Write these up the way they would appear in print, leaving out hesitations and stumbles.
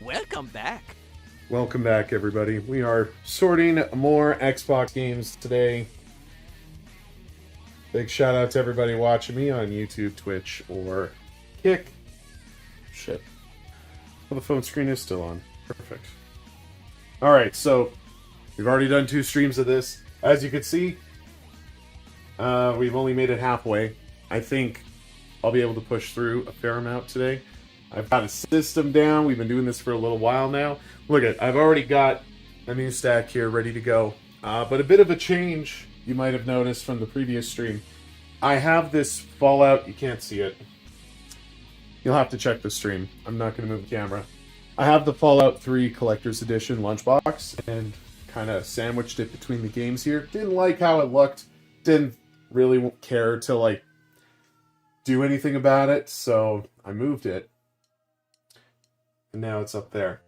Welcome back. Welcome back, everybody. We are sorting more Xbox games today. Big shout out to everybody watching me on YouTube, Twitch, or Kick. Shit. Well, the phone screen is still on. Perfect. Alright, so we've already done 2 streams of this. As you can see, we've only made it halfway. I think I'll be able to push through a fair amount today. I've got a system down. We've been doing this for a little while now. Look at, I've already got a new stack here ready to go. But a bit of a change you might have noticed from the previous stream. I have this Fallout, you can't see it. You'll have to check the stream. I'm not going to move the camera. I have the Fallout 3 Collector's Edition lunchbox and kind of sandwiched it between the games here. Didn't like how it looked. Didn't really care to like do anything about it, so I moved it. And now it's up there.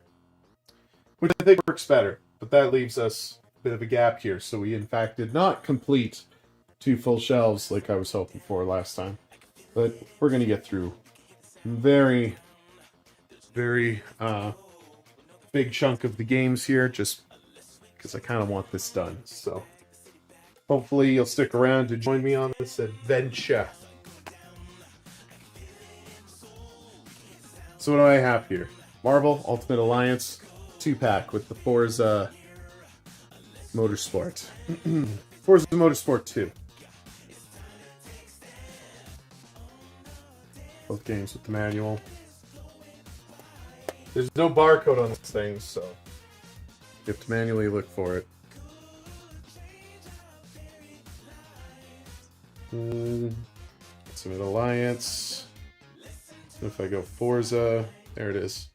Which I think works better. But that leaves us a bit of a gap here. So we, in fact, did not complete 2 full shelves like I was hoping for last time. But we're going to get through very big chunk of the games here. Just because I kind of want this done. So hopefully you'll stick around to join me on this adventure. So what do I have here? Marvel Ultimate Alliance 2-pack with the Forza Motorsport. Forza Motorsport 2. Both games with the manual. There's no barcode on this thing, so you have to manually look for it. Ultimate Alliance. If I go Forza, there it is.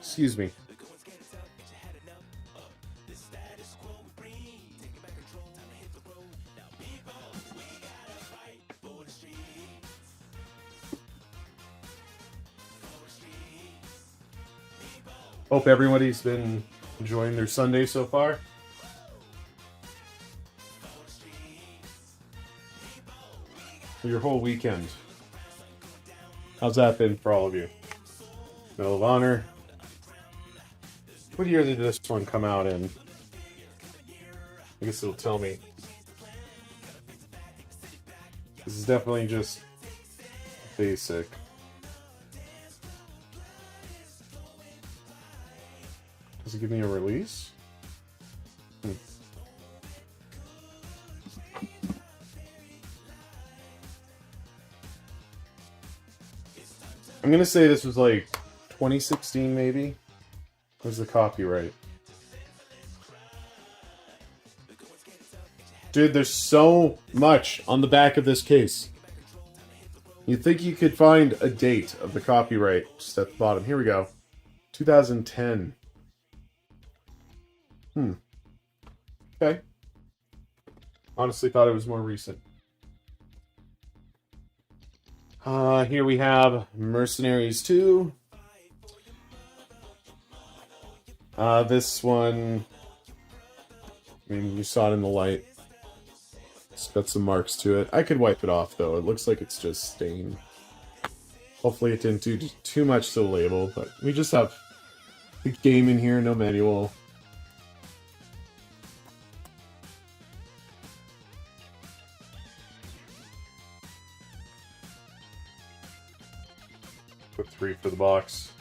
Excuse me. Hope everybody's been enjoying their Sunday so far. Your whole weekend. How's that been for all of you? Medal of Honor. What year did this one come out in? I guess it'll tell me. This is definitely just basic. Does it give me a release? I'm gonna say this was like 2016 maybe. Where's the copyright? Dude, there's so much on the back of this case. You'd think you could find a date of the copyright just at the bottom. Here we go. 2010. Okay. Honestly thought it was more recent. Here we have Mercenaries 2. This one, I mean, you saw it in the light. It's got some marks to it. I could wipe it off, though. It looks like it's just stained. Hopefully it didn't do too much to the label, but we just have the game in here, no manual. Put 3 for the box.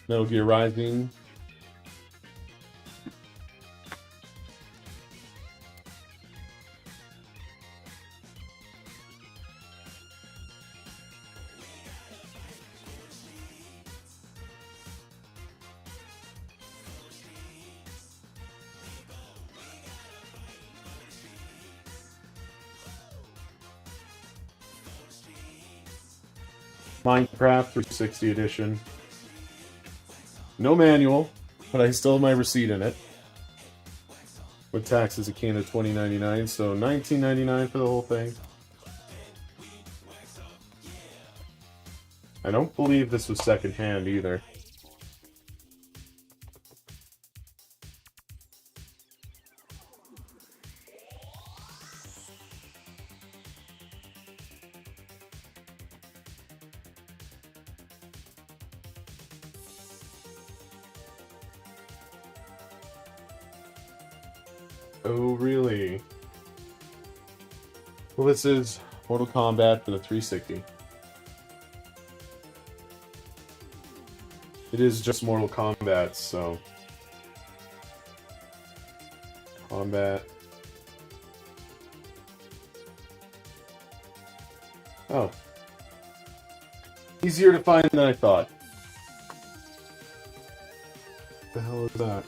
Metal Gear Rising. Minecraft 360 edition. No manual, but I still have my receipt in it. With taxes, it came to $20.99, so $19.99 for the whole thing. I don't believe this was secondhand either. Oh, really? Well, this is Mortal Kombat for the 360. It is just Mortal Kombat, so... Combat. Oh. Easier to find than I thought. What the hell is that?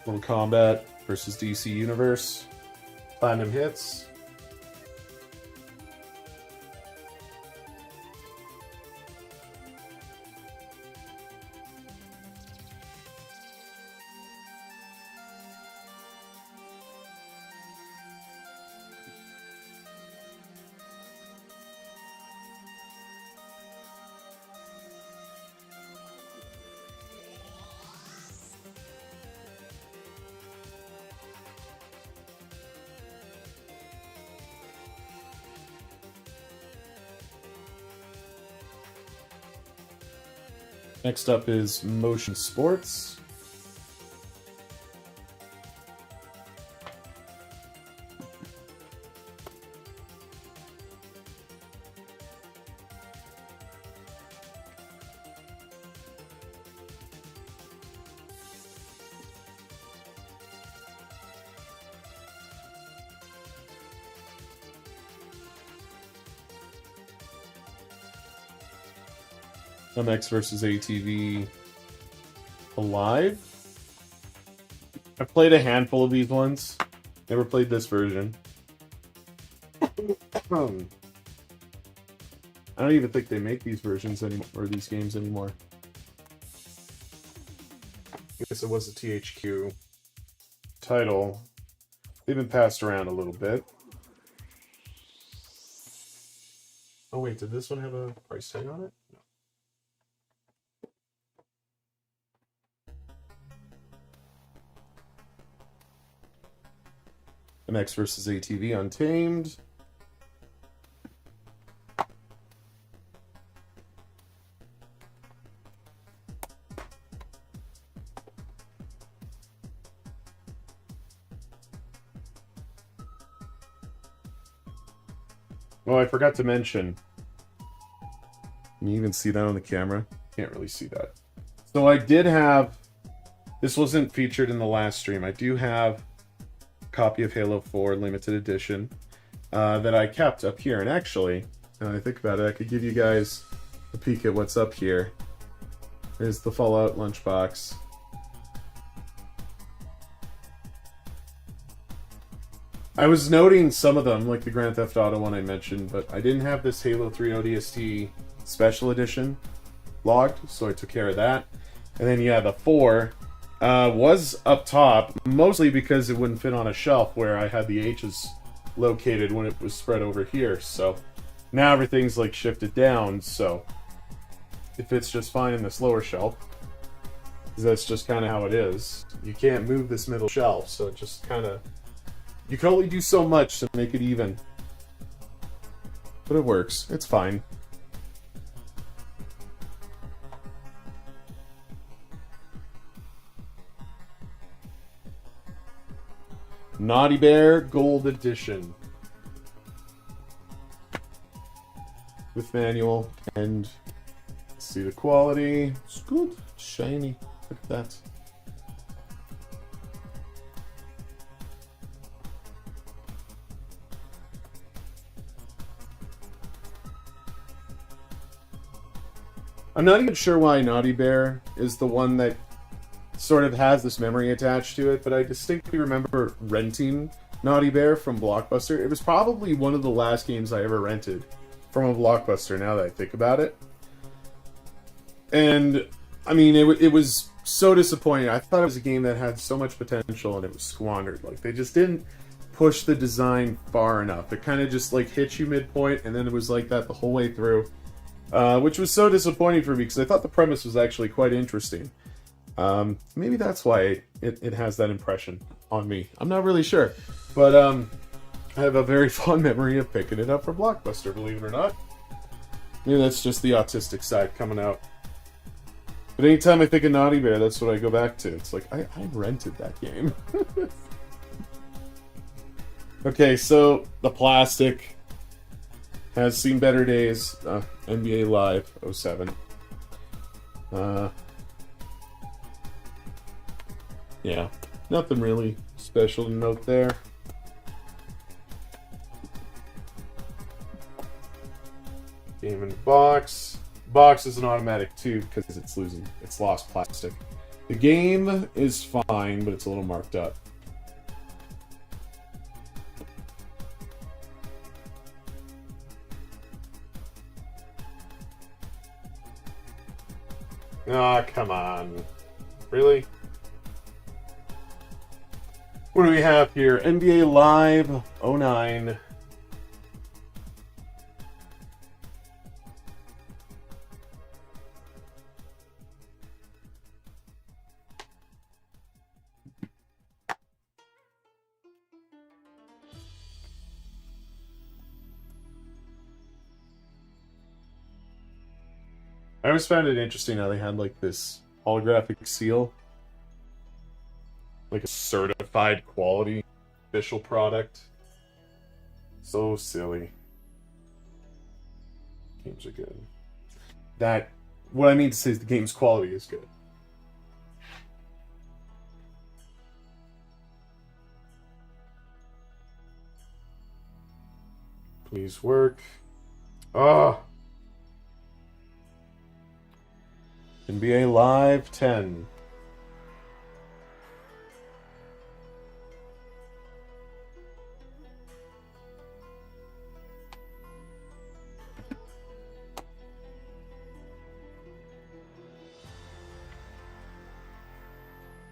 Mortal Kombat versus DC Universe. Platinum hits. Next up is Motion Sports. MX versus ATV Alive. I've played a handful of these ones. Never played this version. I don't even think they make these versions anymore, or these games anymore. I guess it was a THQ title. They've been passed around a little bit. Oh wait, did this one have a price tag on it? No. MX versus ATV Untamed. Oh, I forgot to mention. Can you even see that on the camera? Can't really see that. So I did have... This wasn't featured in the last stream. I do have copy of Halo 4 limited edition that I kept up here, and actually, now I think about it, I could give you guys a peek at what's up here. There's the Fallout lunchbox. I was noting some of them, like the Grand Theft Auto one I mentioned, but I didn't have this Halo 3 ODST Special Edition logged, so I took care of that. And then, yeah, the 4 was up top, mostly because it wouldn't fit on a shelf where I had the H's located when it was spread over here. So now everything's like shifted down, so it fits just fine in this lower shelf. That's just kind of how it is. You can't move this middle shelf, so it just kind of... You can only do so much to make it even. But it works. It's fine. Naughty Bear Gold Edition. With manual, and see the quality. It's good. Shiny. Look at that. I'm not even sure why Naughty Bear is the one that sort of has this memory attached to it, but I distinctly remember renting Naughty Bear from Blockbuster. It was probably one of the last games I ever rented from a Blockbuster, now that I think about it. And, I mean, it was so disappointing. I thought it was a game that had so much potential and it was squandered. Like, they just didn't push the design far enough. It kind of just like hit you midpoint, and then it was like that the whole way through, which was so disappointing for me because I thought the premise was actually quite interesting. Maybe that's why it has that impression on me. I'm not really sure, but I have a very fond memory of picking it up from Blockbuster, believe it or not. Maybe that's just the autistic side coming out. But anytime I think of Naughty Bear, that's what I go back to. It's like, I rented that game. Okay, so the plastic has seen better days. NBA Live 07. Yeah, nothing really special to note there. Game in the box. Box is an automatic too because it's lost plastic. The game is fine, but it's a little marked up. Ah, come on. Really? What do we have here? NBA Live 09. I always found it interesting how they had like this holographic seal, like a certified quality official product. So silly. Games are good. What I mean to say is the game's quality is good. Please work. Ah. NBA Live 10.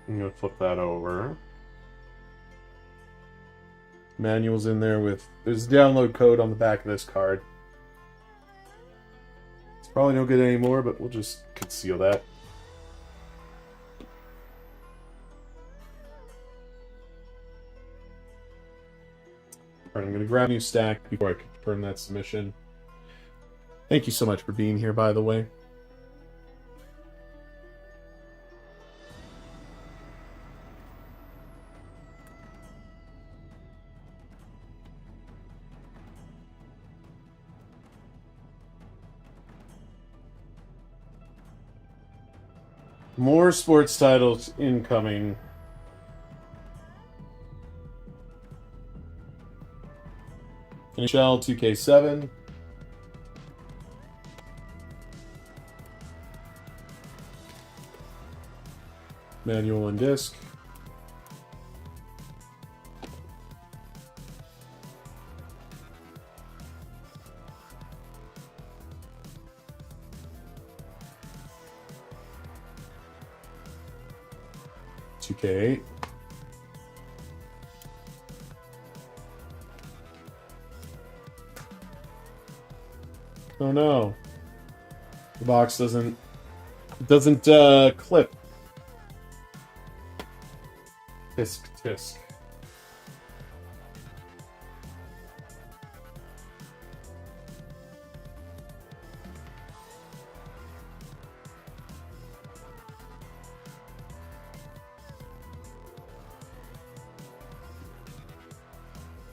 I'm going to flip that over. Manual's in there with... There's a download code on the back of this card. It's probably no good anymore, but we'll just conceal that. Alright, I'm going to grab a new stack before I confirm that submission. Thank you so much for being here, by the way. More sports titles incoming. NHL 2K7. Manual and disc. K8. Oh no. The box doesn't clip. Tisk.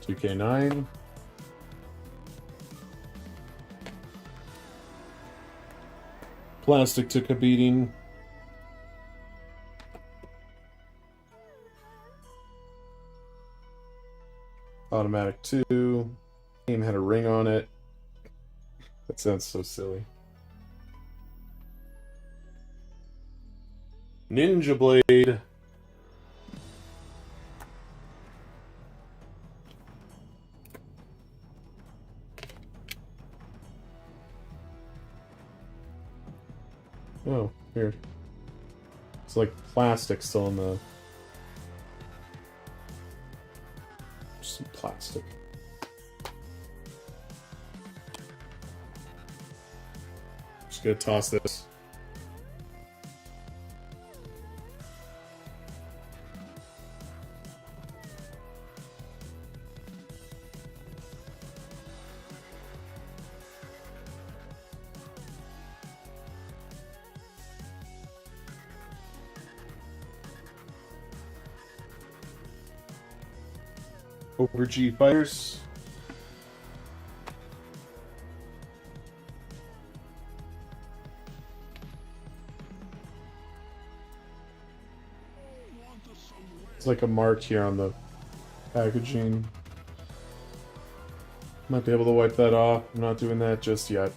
2K9. Plastic took a beating. Automatic 2. Game had a ring on it. That sounds so silly. Ninja Blade. Oh, weird. It's like plastic still in the... plastic. Just gonna toss this. Over G Fighters. It's like a mark here on the packaging. Might be able to wipe that off. I'm not doing that just yet.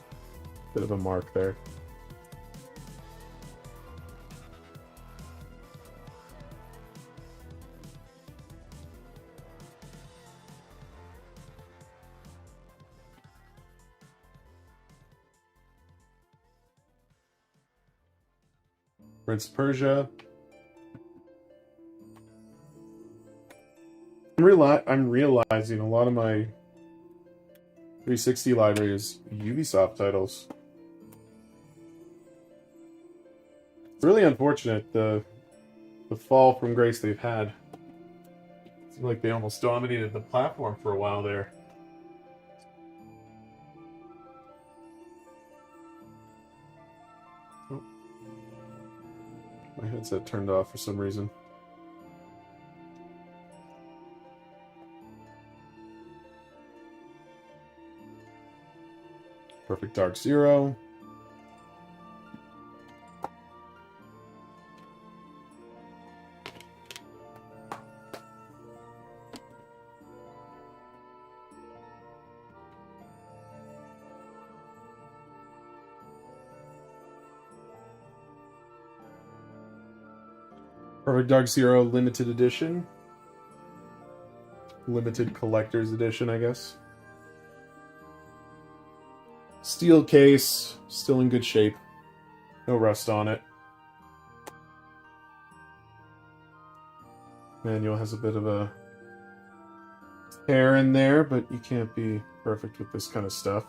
Bit of a mark there. Prince of Persia. I'm realizing a lot of my 360 library is Ubisoft titles. It's really unfortunate the fall from grace they've had. It seemed like they almost dominated the platform for a while there. Oh. My headset turned off for some reason. Perfect Dark Zero. Perfect Dark Zero limited edition. Limited collector's edition, I guess. Steel case, still in good shape. No rust on it. Manual has a bit of a tear in there, but you can't be perfect with this kind of stuff.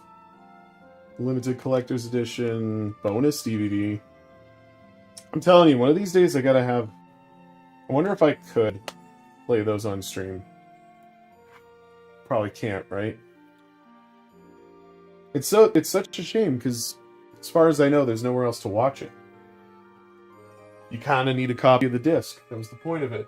Limited collector's edition bonus DVD. I'm telling you, one of these days I gotta have... I wonder if I could play those on stream. Probably can't, right? It's such a shame, because as far as I know, there's nowhere else to watch it. You kind of need a copy of the disc. That was the point of it.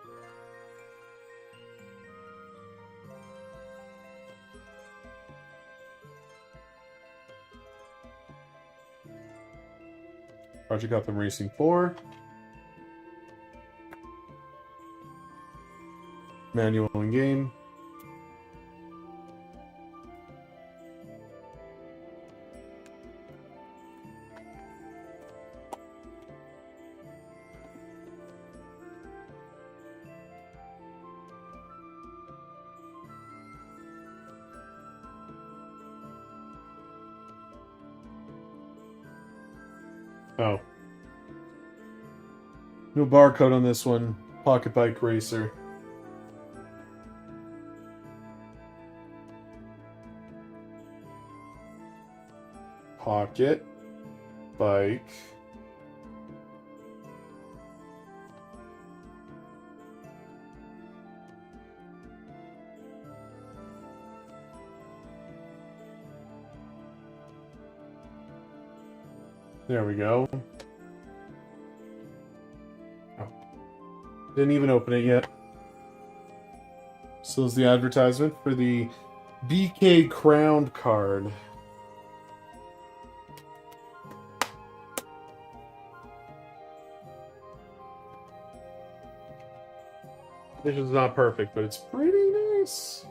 Project Gotham Racing 4. Manual and game. Oh. No barcode on this one. Pocket Bike Racer. Pocket Bike. There we go. Oh. Didn't even open it yet. So is the advertisement for the BK Crowned card. This is not perfect, but it's pretty nice.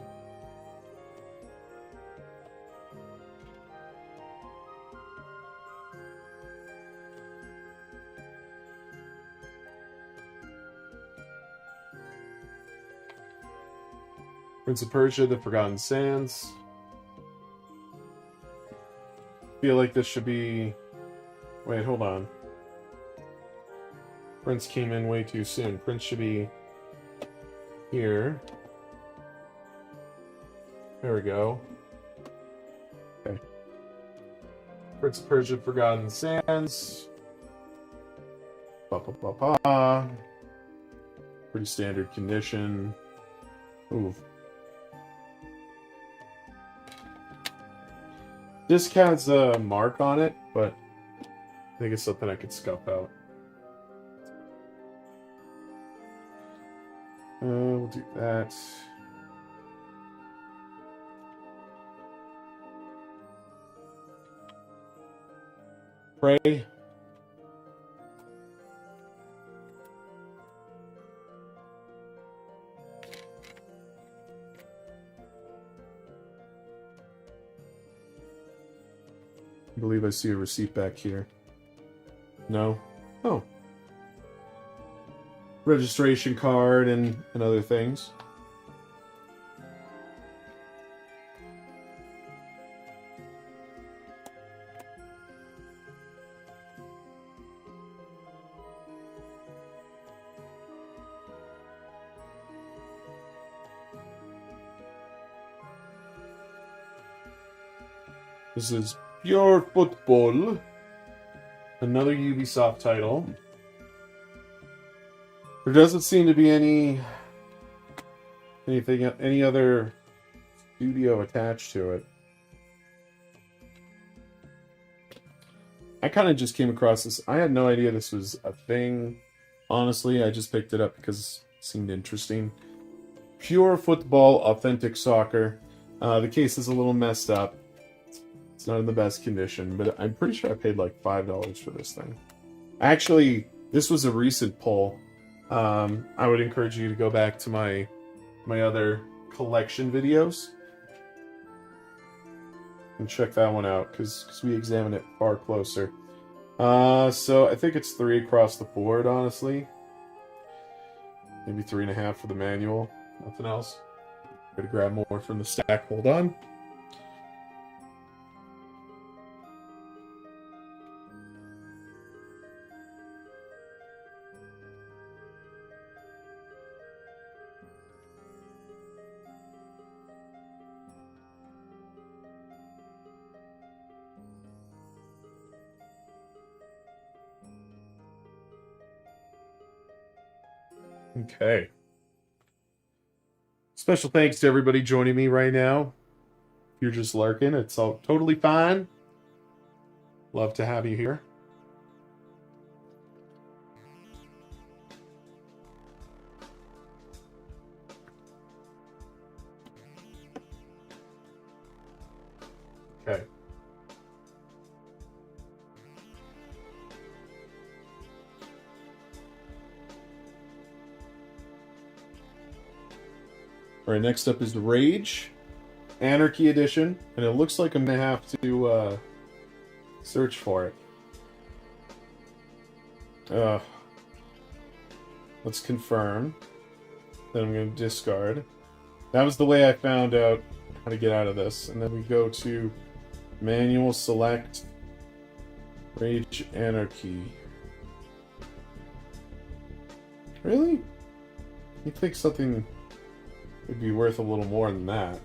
Prince of Persia, The Forgotten Sands. Feel like this should be... Wait, hold on. Prince came in way too soon. Prince should be here. There we go. Okay. Prince of Persia: Forgotten Sands. Ba ba ba ba. Pretty standard condition. Ooh. This has a mark on it, but I think it's something I could scuff out. We'll do that. Pray. I believe I see a receipt back here. No? Oh. Registration card and other things. This is Pure Football. Another Ubisoft title. There doesn't seem to be any other studio attached to it. I kind of just came across this. I had no idea this was a thing. Honestly, I just picked it up because it seemed interesting. Pure Football Authentic Soccer. The case is a little messed up. It's not in the best condition, but I'm pretty sure I paid like $5 for this thing. Actually, this was a recent pull. I would encourage you to go back to my other collection videos and check that one out because we examined it far closer. So I think it's 3 across the board, honestly. Maybe 3.5 for the manual. Nothing else. Gotta grab more from the stack. Hold on. Okay. Special thanks to everybody joining me right now. If you're just lurking, it's all totally fine. Love to have you here. Okay. All right, next up is Rage Anarchy Edition, and it looks like I'm gonna have to search for it. Let's confirm. Then I'm gonna discard. That was the way I found out how to get out of this. And then we go to manual, select Rage Anarchy. Really? You think something would be worth a little more than that?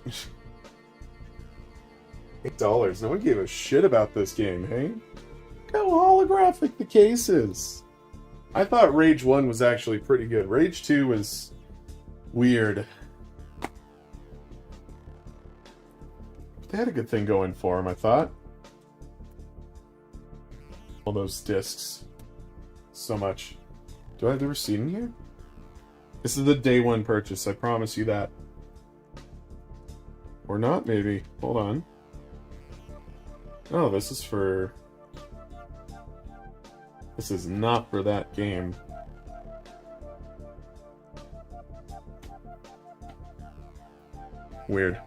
$8. No one gave a shit about this game, hey? Look how holographic the case is. I thought Rage 1 was actually pretty good. Rage 2 was weird. They had a good thing going for them, I thought. All those discs. So much. Do I have the receipt in here? This is the day one purchase, I promise you that. Or not, maybe. Hold on. Oh, this is for... This is not for that game. Weird.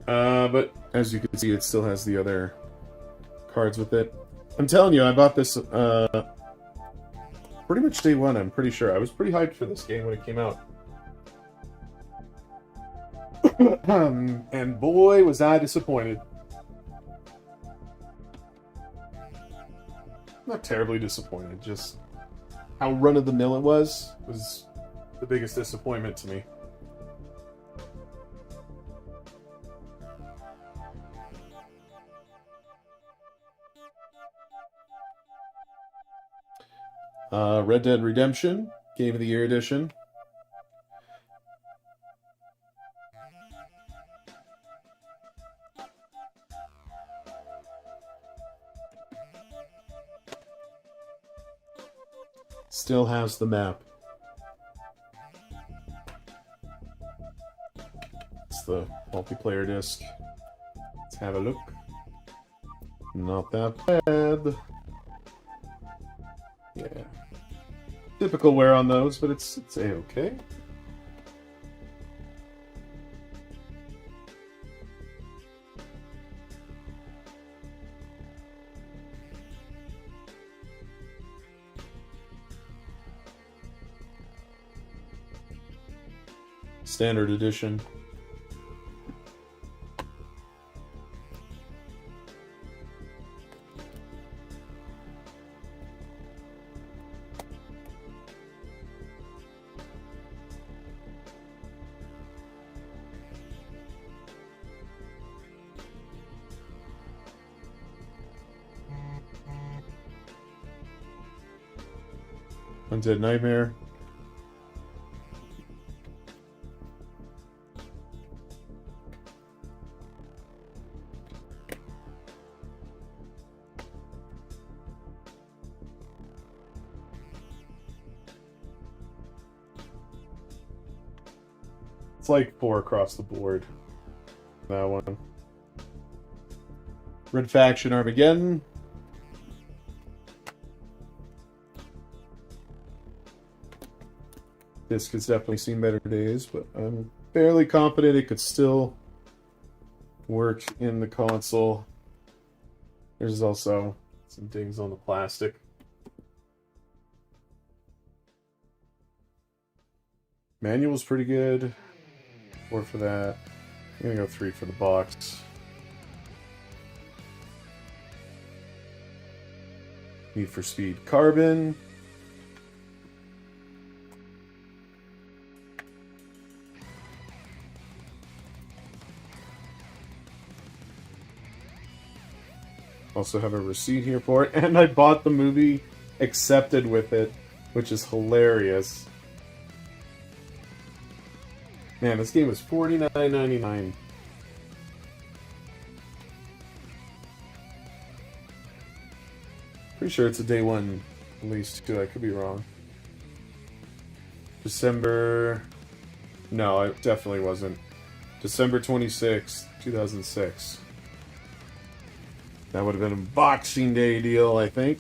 But as you can see, it still has the other cards with it. I'm telling you, I bought this pretty much day one, I'm pretty sure. I was pretty hyped for this game when it came out. And boy, was I disappointed. Not terribly disappointed, just how run-of-the-mill it was the biggest disappointment to me. Red Dead Redemption, Game of the Year edition. Still has the map. It's the multiplayer disc. Let's have a look. Not that bad. Yeah. Typical wear on those, but it's a-okay. Standard edition. Undead Nightmare. It's like 4 across the board. That one. Red Faction Armageddon. This has definitely seen better days, but I'm fairly confident it could still work in the console. There's also some dings on the plastic. Manual's pretty good. 4 for that. I'm gonna go 3 for the box. Need for Speed Carbon. Also have a receipt here for it, and I bought the movie accepted with it, which is hilarious. Man, this game was $49.99. Pretty sure it's a day one release too, I could be wrong. December... No, it definitely wasn't. December 26th, 2006. That would have been a Boxing Day deal, I think.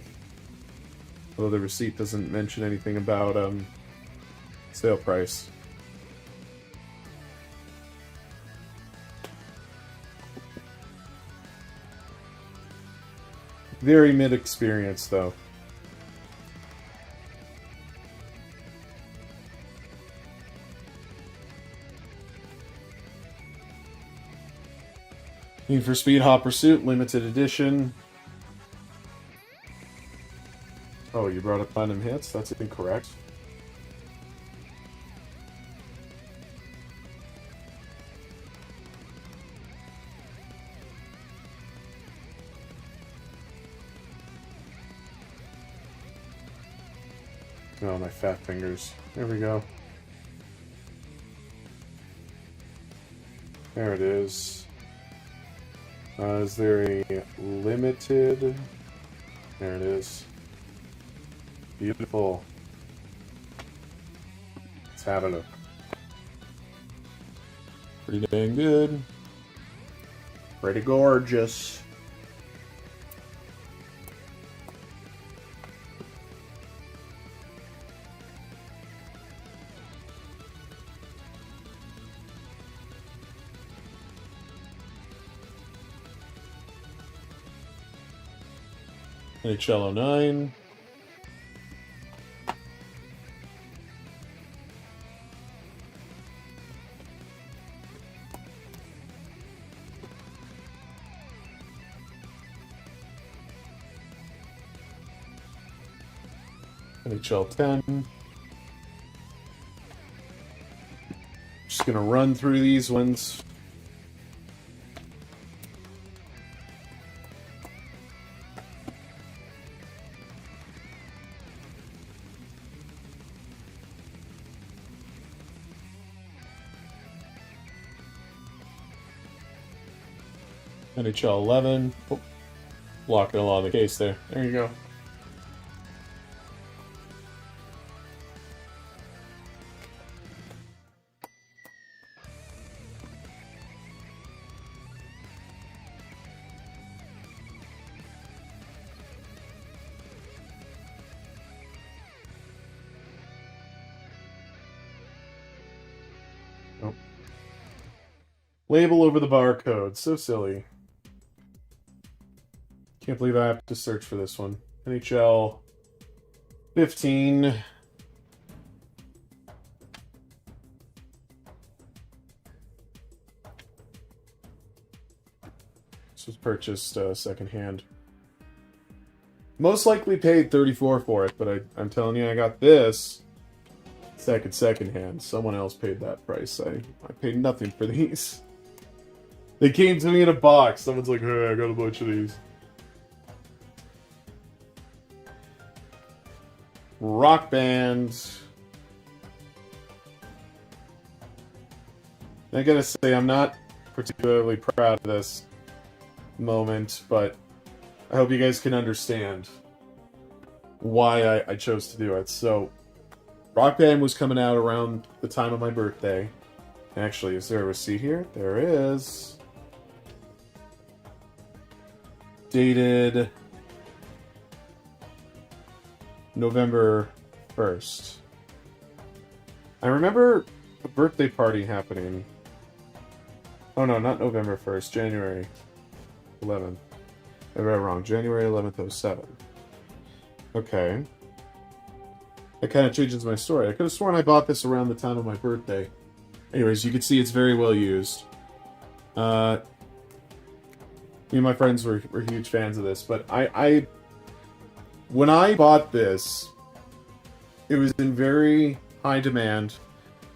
Although the receipt doesn't mention anything about sale price. Very mid experience, though. Need for Speed Hot Pursuit, limited edition. Oh, you brought up Platinum Hits? That's incorrect. Oh, my fat fingers. There we go. There it is. Is there a limited? There it is. Beautiful. Let's have a look. Pretty dang good. Pretty gorgeous. NHL 09. NHL 10. Just gonna run through these ones. NHL 11. Oh, blocking along the case there. There you go. Oh. Label over the barcode. So silly. Can't believe I have to search for this one. NHL 15. This was purchased secondhand. Most likely paid $34 for it, but I'm telling you, I got this secondhand. Someone else paid that price. I paid nothing for these. They came to me in a box. Someone's like, hey, I got a bunch of these. Rock Band. I gotta say, I'm not particularly proud of this moment, but I hope you guys can understand why I chose to do it. So, Rock Band was coming out around the time of my birthday. Actually, is there a receipt here? There is. Dated November 1st. I remember a birthday party happening. Oh no, not November 1st, January 11th. I read wrong. January 11th, 07. Okay. That kind of changes my story. I could have sworn I bought this around the time of my birthday. Anyways, you can see it's very well used. Me and my friends were huge fans of this, but when I bought this, it was in very high demand.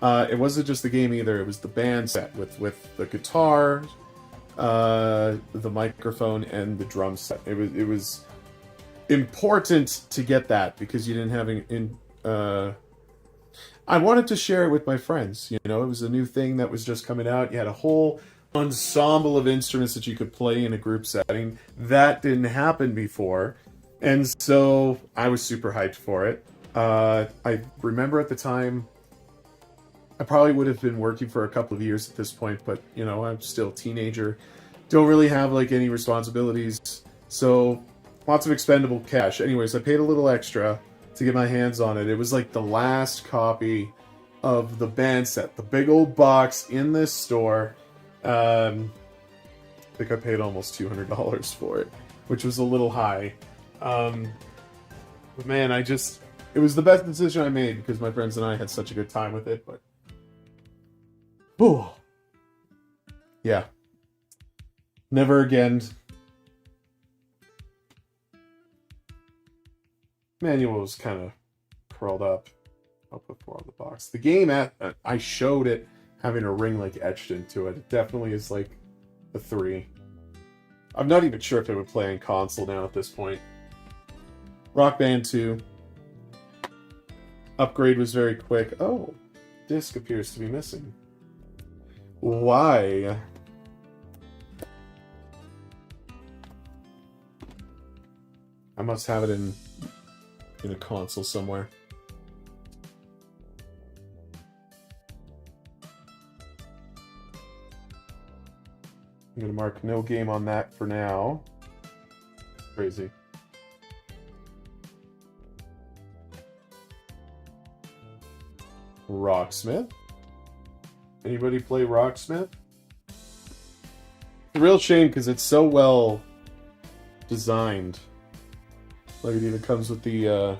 It wasn't just the game either, it was the band set with the guitar, the microphone, and the drum set. It was important to get that because you didn't have I wanted to share it with my friends. You know, it was a new thing that was just coming out. You had a whole ensemble of instruments that you could play in a group setting. That didn't happen before. And so I was super hyped for it. I remember at the time, I probably would have been working for a couple of years at this point, but, you know, I'm still a teenager. Don't really have, like, any responsibilities. So, lots of expendable cash. Anyways, I paid a little extra to get my hands on it. It was, like, the last copy of the band set. The big old box in this store. I think I paid almost $200 for it, which was a little high. But man, it was the best decision I made because my friends and I had such a good time with it, but whew. Yeah. Never again. Manual was kind of curled up before the box. The game, I showed it having a ring like etched into it. It definitely is like a 3. I'm not even sure if it would play on console now at this point. Rock Band 2. Upgrade was very quick. Oh, disc appears to be missing. Why? I must have it in a console somewhere. I'm gonna mark no game on that for now. Crazy. Rocksmith? Anybody play Rocksmith? It's a real shame because it's so well designed. Like it even comes with the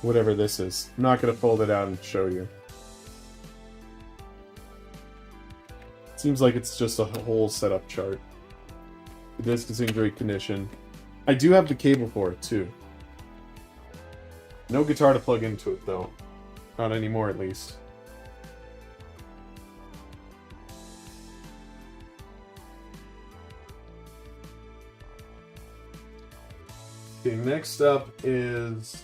whatever this is. I'm not gonna fold it out and show you. Seems like it's just a whole setup chart. The disc is in great condition. I do have the cable for it too. No guitar to plug into it though. Not anymore, at least. Okay, next up is...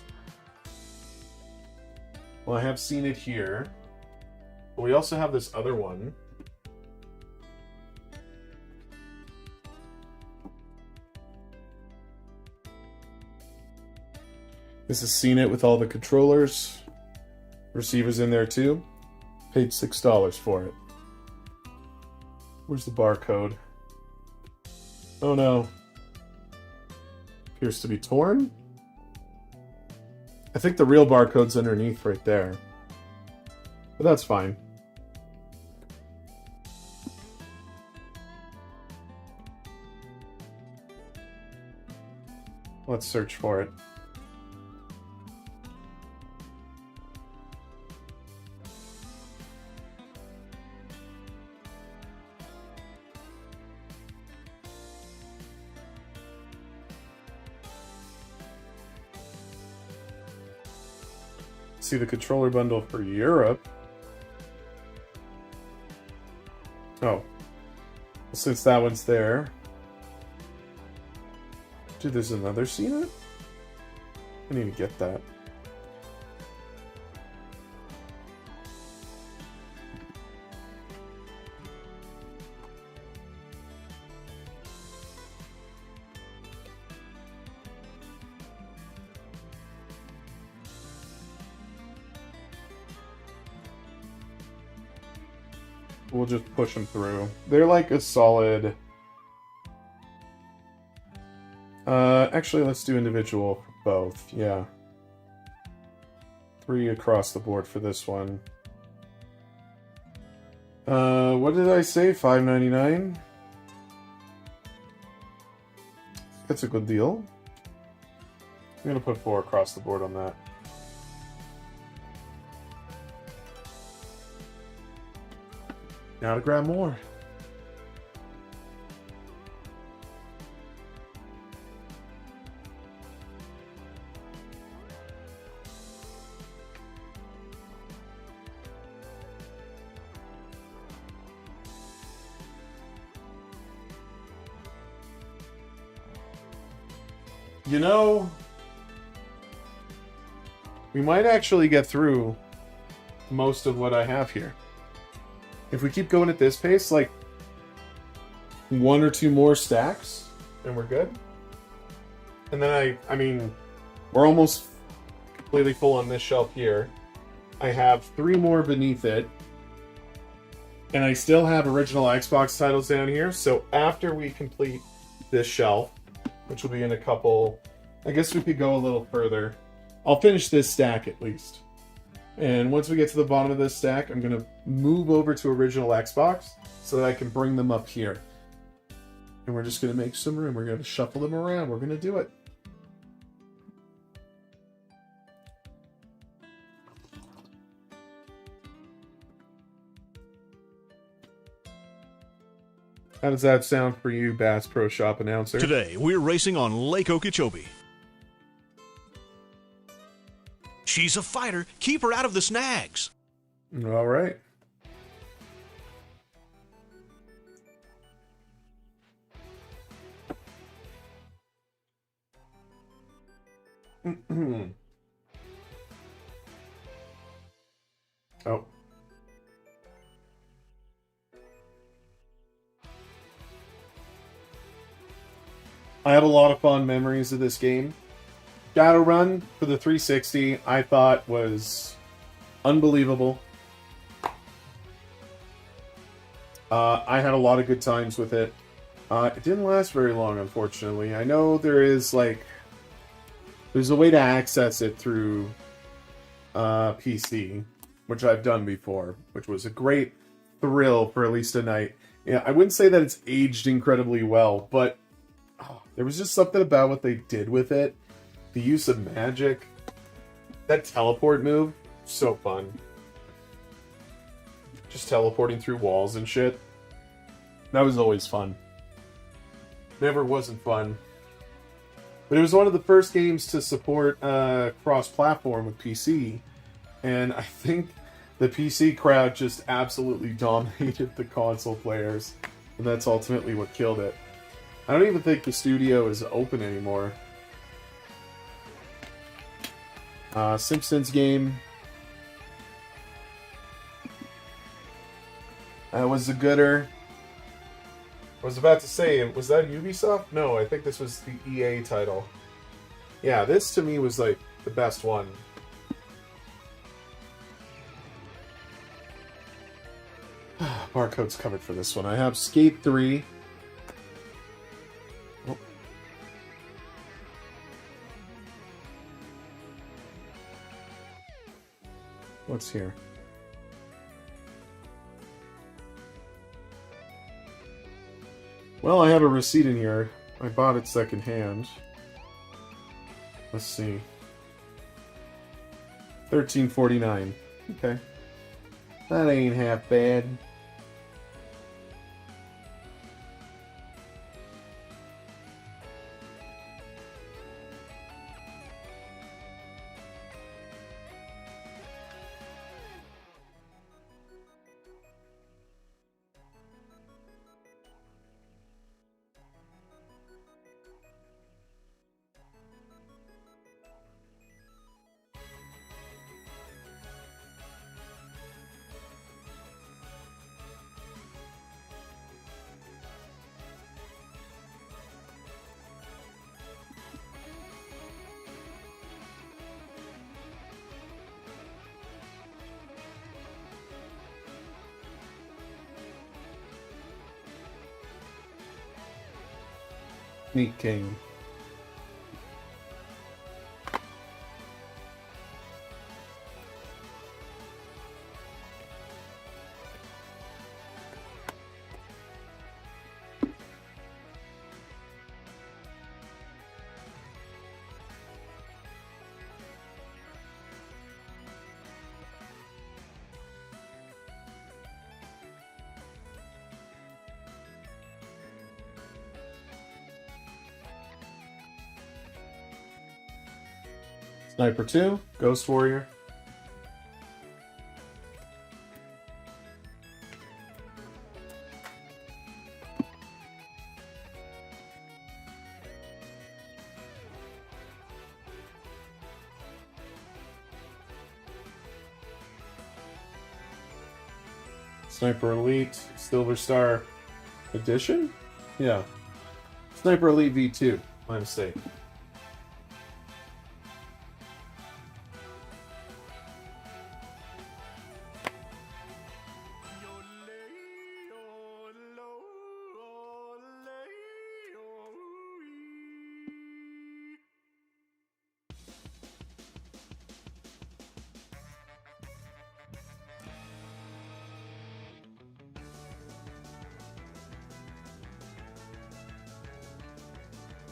Well, I have seen it here. But we also have this other one. This is Seen It with all the controllers. Receivers in there too. Paid $6 for it. Where's the barcode? Oh no. Appears to be torn. I think the real barcode's underneath right there. But that's fine. Let's search for it. See the controller bundle for Europe. Oh. Well, since that one's there. Dude, there's another Seen It? I need to get that. We'll just push them through. They're like a solid... actually, let's do individual for both. Yeah. 3 across the board for this one. What did I say? $5.99? That's a good deal. I'm gonna put 4 across the board on that. Now to grab more. You know, we might actually get through most of what I have here. If we keep going at this pace, like 1 or 2 more stacks, and we're good. And then I mean, we're almost completely full on this shelf here. I have 3 more beneath it. And I still have original Xbox titles down here. So after we complete this shelf, which will be in a couple, I guess we could go a little further. I'll finish this stack at least. And once we get to the bottom of this stack, I'm going to move over to original Xbox so that I can bring them up here. And we're just going to make some room. We're going to shuffle them around. We're going to do it. How does that sound for you, Bass Pro Shop announcer? Today, we're racing on Lake Okeechobee. She's a fighter. Keep her out of the snags. All right. Oh. I have a lot of fond memories of this game. Shadowrun for the 360, I thought was unbelievable. I had a lot of good times with it. It didn't last very long, unfortunately. I know there's a way to access it through PC, which I've done before, which was a great thrill for at least a night. Yeah, I wouldn't say that it's aged incredibly well, but there was just something about what they did with it. The use of magic. That teleport move, so fun. Just teleporting through walls and shit. That was always fun. Never wasn't fun. But it was one of the first games to support cross-platform with PC. And I think the PC crowd just absolutely dominated the console players. And that's ultimately what killed it. I don't even think the studio is open anymore. Simpsons game. That was a gooder. I was about to say, was that Ubisoft? No, I think this was the EA title. Yeah, this to me was like the best one. Barcode's covered for this one. I have Skate 3. Oh. What's here? Well, I have a receipt in here. I bought it secondhand. Let's see. $13.49. Okay. That ain't half bad. Sneak King. Sniper 2, Ghost Warrior. Sniper Elite, Silver Star Edition? Yeah. Sniper Elite V2, my mistake.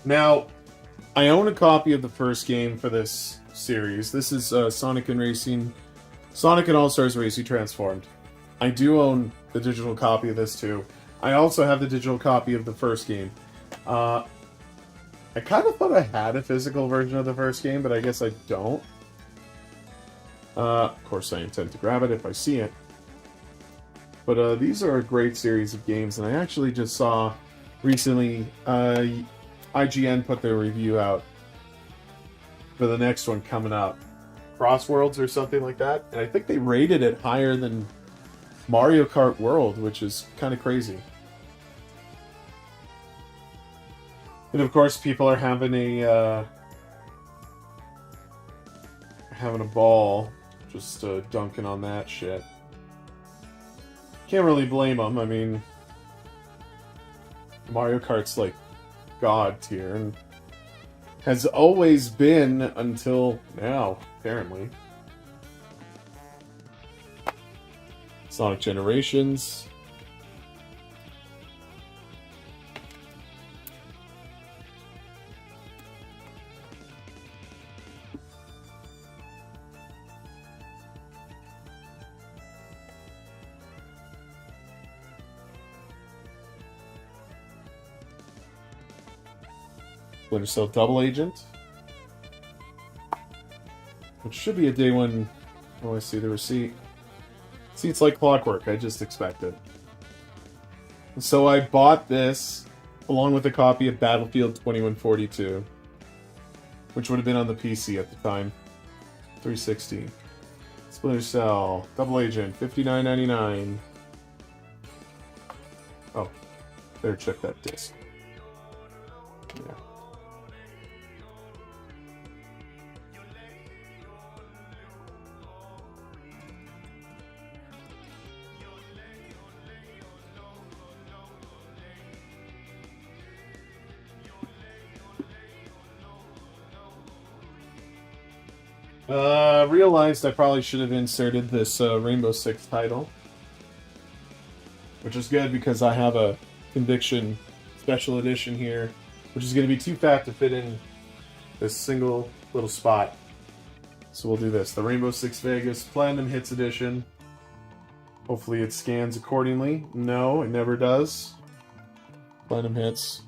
Now, I own a copy of the first game for this series. This is Sonic and All-Stars Racing Transformed. I do own the digital copy of this too. I also have the digital copy of the first game. I kind of thought I had a physical version of the first game, but I guess I don't. Of course, I intend to grab it if I see it. But these are a great series of games, and I actually just saw recently IGN put their review out for the next one coming up. Crossworlds or something like that. And I think they rated it higher than Mario Kart World, which is kind of crazy. And of course, people are having a ball, just dunking on that shit. Can't really blame them. I mean, Mario Kart's like God tier and has always been until now, apparently. Sonic Generations. Splinter Cell Double Agent. Which should be a day one. Oh, I see the receipt. See, it's like clockwork. I just expect it. So I bought this along with a copy of Battlefield 2142, which would have been on the PC at the time. 360. Splinter Cell, Double Agent, $59.99. Oh, better check that disc. Yeah. Realized I probably should have inserted this Rainbow Six title, which is good because I have a Conviction Special Edition here, which is going to be too fat to fit in this single little spot. So we'll do this. The Rainbow Six Vegas Platinum Hits Edition. Hopefully it scans accordingly. No, it never does. Platinum Hits.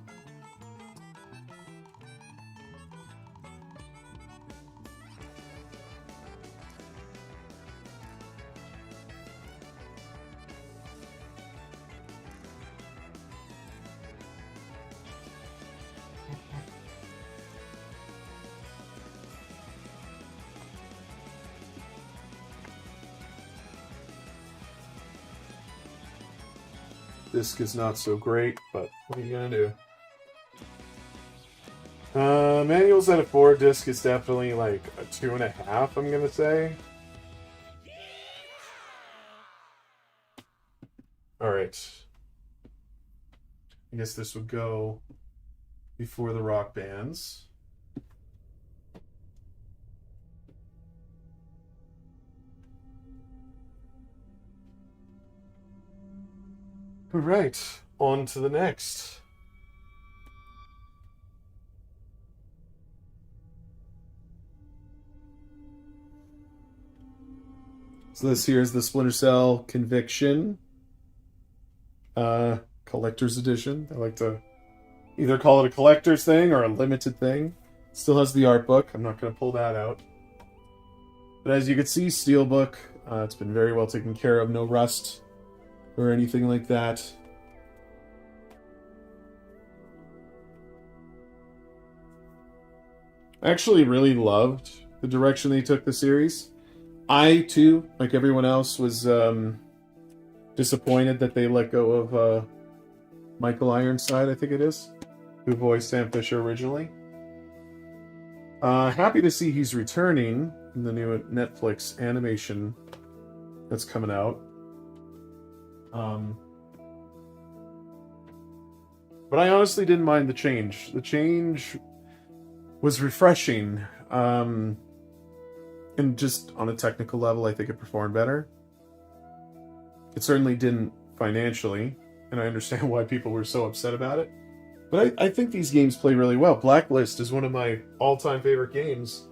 Disc is not so great, but what are you gonna do? Manual's at a 4. Disc is definitely like a 2.5. I'm gonna say. All right. I guess this would go before the rock bands. All right, on to the next. So this here is the Splinter Cell Conviction collector's edition. I like to either call it a collector's thing or a limited thing. Still has the art book. I'm not going to pull that out. But as you can see, steelbook. It's been very well taken care of. No rust or anything like that. I actually really loved the direction they took the series. I, too, like everyone else, was disappointed that they let go of Michael Ironside, I think it is, who voiced Sam Fisher originally. Happy to see he's returning in the new Netflix animation that's coming out. But I honestly didn't mind the change. The change was refreshing. And just on a technical level, I think it performed better. It certainly didn't financially, and I understand why people were so upset about it. But I think these games play really well. Blacklist is one of my all-time favorite games.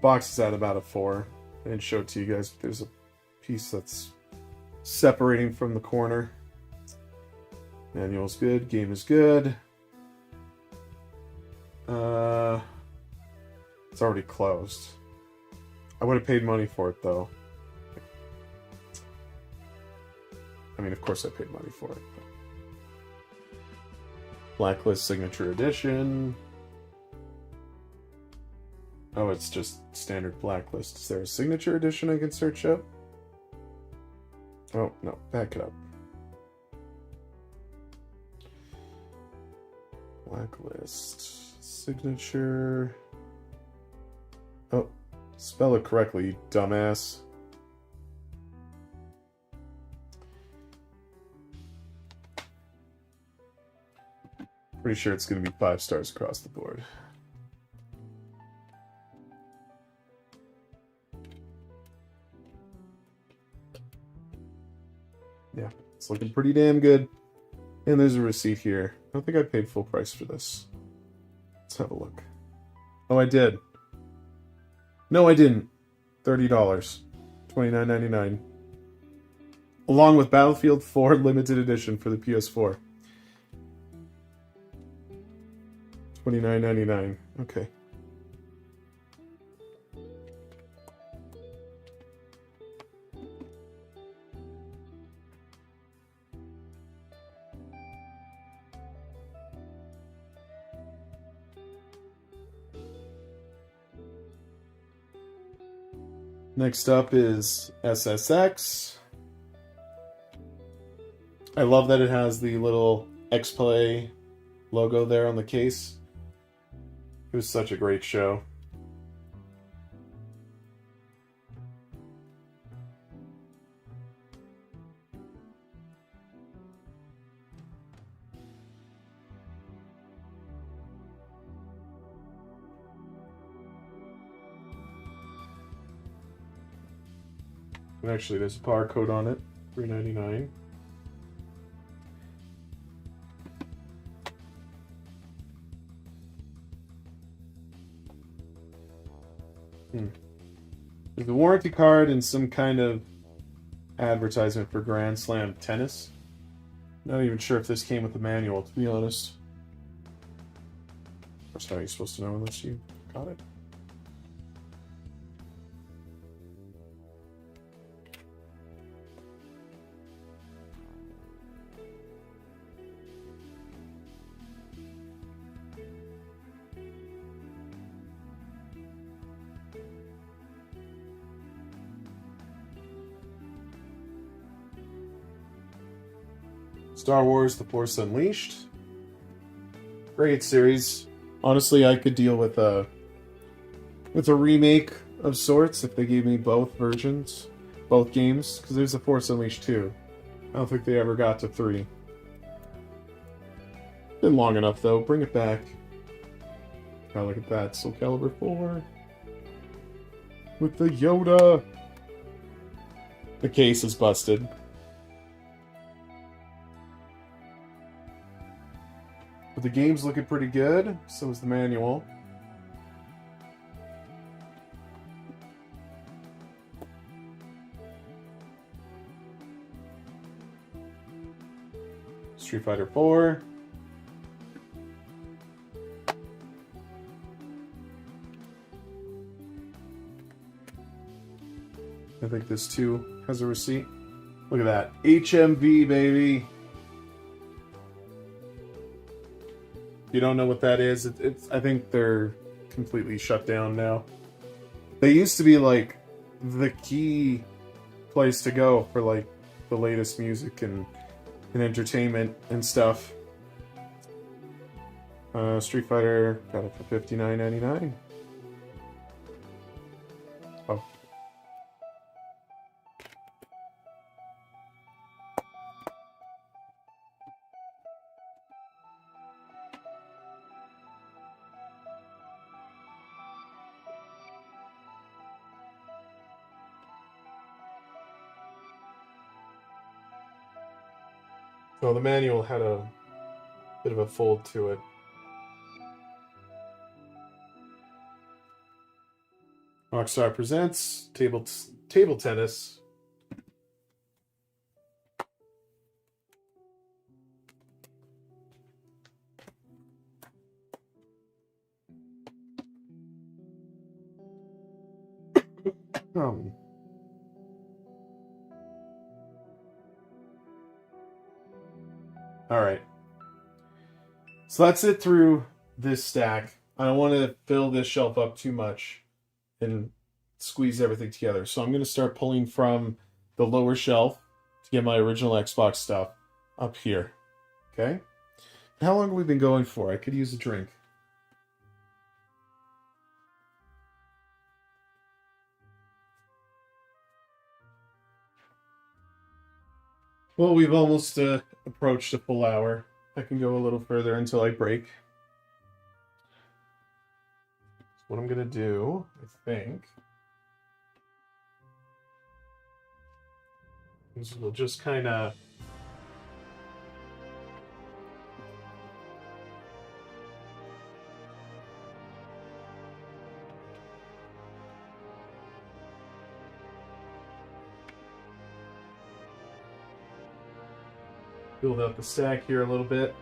Box is at about a 4. I didn't show it to you guys, but there's a piece that's separating from the corner. Manual's good, game is good. It's already closed. I would have paid money for it, though. I mean, of course I paid money for it. But... Blacklist Signature Edition. Oh, it's just standard Blacklist. Is there a Signature Edition I can search up? Oh, no. Back it up. Blacklist. Signature. Oh, spell it correctly, you dumbass. Pretty sure it's going to be 5 stars across the board. Yeah, it's looking pretty damn good. And there's a receipt here. I don't think I paid full price for this. Let's have a look. Oh, I did. No, I didn't. $30. $29.99. Along with Battlefield 4 Limited Edition for the PS4. $29.99. Okay. Next up is SSX. I love that it has the little X-Play logo there on the case. It was such a great show. And actually, there's a barcode on it, $3.99. There's a warranty card and some kind of advertisement for Grand Slam tennis. Not even sure if this came with the manual, to be honest. That's how you're supposed to know unless you got it. Star Wars: The Force Unleashed. Great series. Honestly, I could deal with a remake of sorts if they gave me both versions, both games, because there's The Force Unleashed 2. I don't think they ever got to 3. Been long enough though. Bring it back. God, look at that. Soul Calibur 4 with the Yoda. The case is busted. But the game's looking pretty good, so is the manual. Street Fighter 4. I think this too has a receipt. Look at that. HMV, baby. You don't know what that is. It's I think they're completely shut down now. They used to be like the key place to go for like the latest music and entertainment and stuff. Street Fighter got it for $59.99. Oh. So the manual had a bit of a fold to it. Rockstar presents table tennis. All right. So that's it through this stack. I don't want to fill this shelf up too much and squeeze everything together. So I'm going to start pulling from the lower shelf to get my original Xbox stuff up here. Okay? How long have we been going for? I could use a drink. Well, we've almost approached a full hour. I can go a little further until I break. So what I'm going to do, I think, is we'll just kind of build up the stack here a little bit.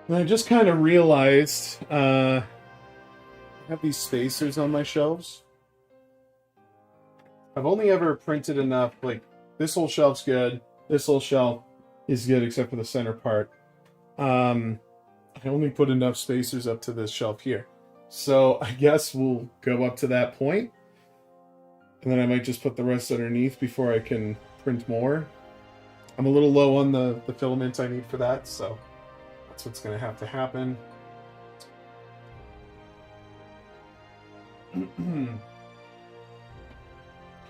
And I just kind of realized I have these spacers on my shelves. I've only ever printed enough, like this whole shelf's good, this whole shelf is good except for the center part. I only put enough spacers up to this shelf here. So I guess we'll go up to that point, and then I might just put the rest underneath before I can print more. I'm a little low on the filament I need for that, so that's what's going to have to happen.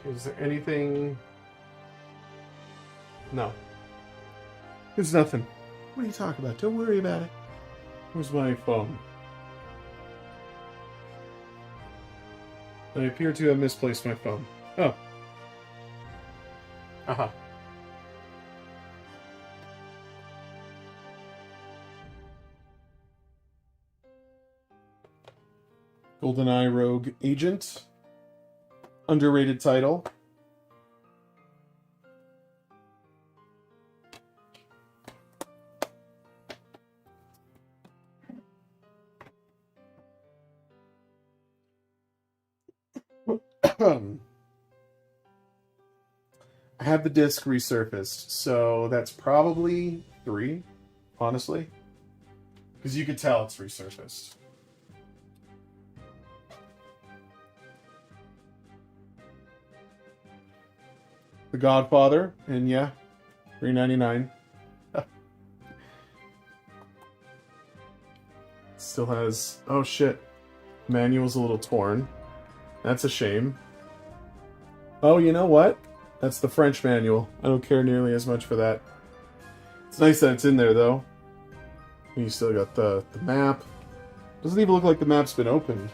Is there anything? No. There's nothing. What are you talking about? Don't worry about it. Where's my phone? I appear to have misplaced my phone. Oh. Aha. GoldenEye Rogue Agent. Underrated title. I have the disc resurfaced, so that's probably 3, honestly. Because you could tell it's resurfaced. The Godfather, and yeah, $3.99. Still has... Oh shit. Manual's a little torn. That's a shame. Oh, you know what? That's the French manual. I don't care nearly as much for that. It's nice that it's in there, though. You still got the map. Doesn't even look like the map's been opened.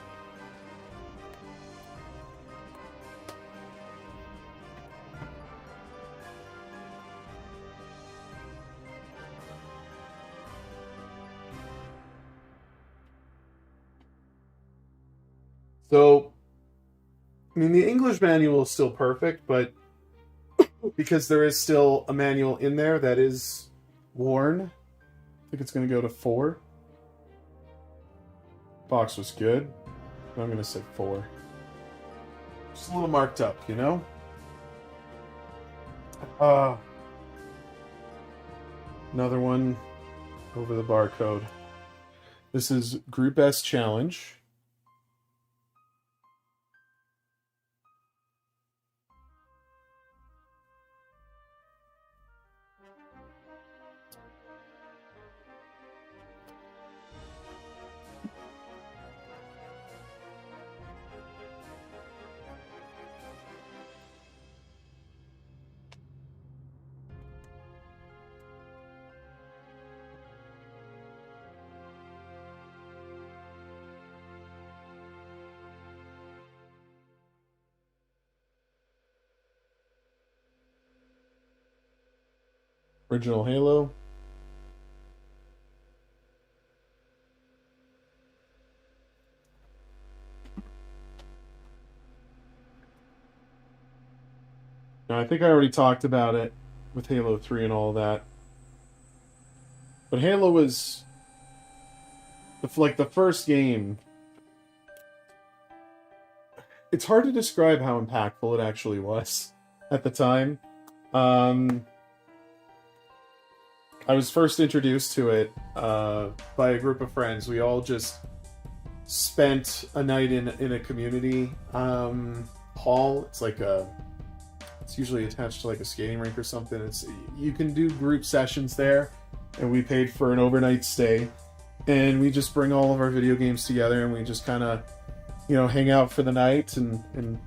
So, I mean, the English manual is still perfect, but because there is still a manual in there that is worn, I think it's going to go to 4. Box was good. I'm going to say 4. Just a little marked up, you know? Another one over the barcode. This is Group S Challenge. Original Halo. Now, I think I already talked about it with Halo 3 and all that. But Halo was like the first game. It's hard to describe how impactful it actually was at the time. I was first introduced to it by a group of friends. We all just spent a night in a community hall. It's like it's usually attached to like a skating rink or something. You can do group sessions there, and we paid for an overnight stay. And we just bring all of our video games together, and we just kind of, hang out for the night and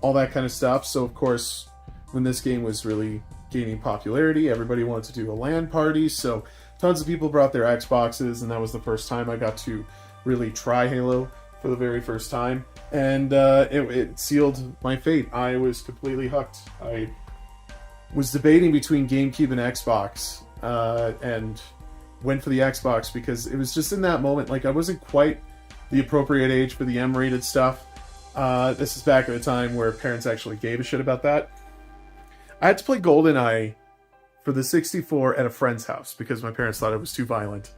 all that kind of stuff. So of course, when this game was really gaining popularity, everybody wanted to do a LAN party, so tons of people brought their Xboxes, and that was the first time I got to really try Halo for the very first time, and it sealed my fate. I was completely hooked. I was debating between GameCube and Xbox, and went for the Xbox because it was just in that moment, like I wasn't quite the appropriate age for the M-rated stuff. This is back at a time where parents actually gave a shit about that. I had to play GoldenEye for the 64 at a friend's house because my parents thought it was too violent.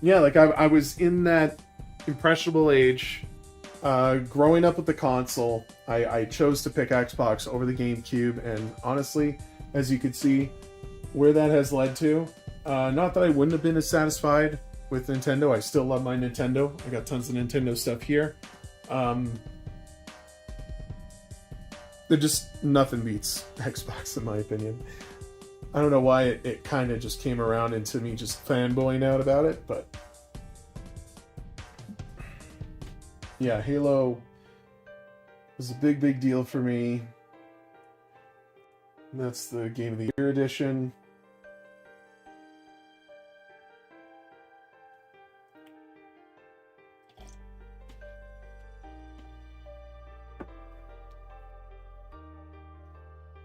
Yeah, like I was in that impressionable age, growing up with the console. I chose to pick Xbox over the GameCube, and honestly, as you could see, where that has led to. Not that I wouldn't have been as satisfied with Nintendo. I still love my Nintendo. I got tons of Nintendo stuff here. They're just nothing beats Xbox in my opinion. I don't know why it kind of just came around into me just fanboying out about it, but yeah, Halo was a big deal for me. And that's the Game of the Year edition.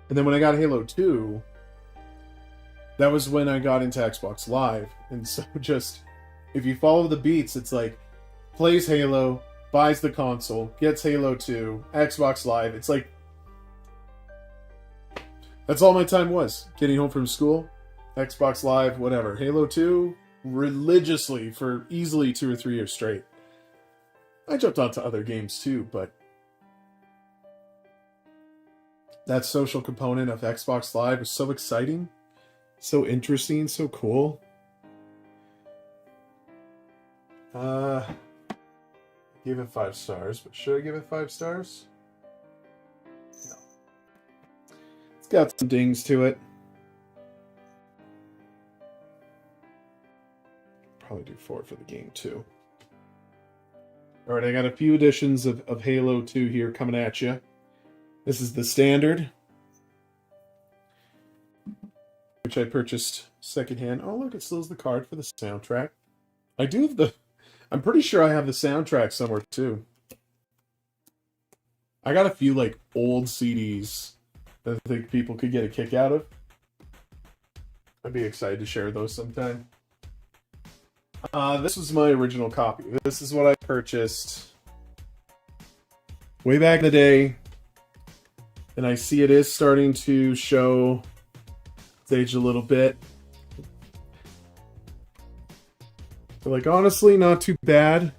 And then when I got Halo 2, that was when I got into Xbox Live. And so just, if you follow the beats, it's like, plays Halo, buys the console, gets Halo 2, Xbox Live. It's like, that's all my time was. Getting home from school, Xbox Live, whatever. Halo 2, religiously for easily 2 or 3 years straight. I jumped onto other games too, but that social component of Xbox Live was so exciting, so interesting, so cool. Give it 5 stars, but should I give it 5 stars? No. It's got some dings to it. Probably do 4 for the game too. Alright, I got a few editions of Halo 2 here coming at you. This is the standard, which I purchased secondhand. Oh, look, it still has the card for the soundtrack. I do have the... I'm pretty sure I have the soundtrack somewhere, too. I got a few, like, old CDs that I think people could get a kick out of. I'd be excited to share those sometime. This was my original copy. This is what I purchased way back in the day. And I see it is starting to show its age a little bit. But like, honestly, not too bad,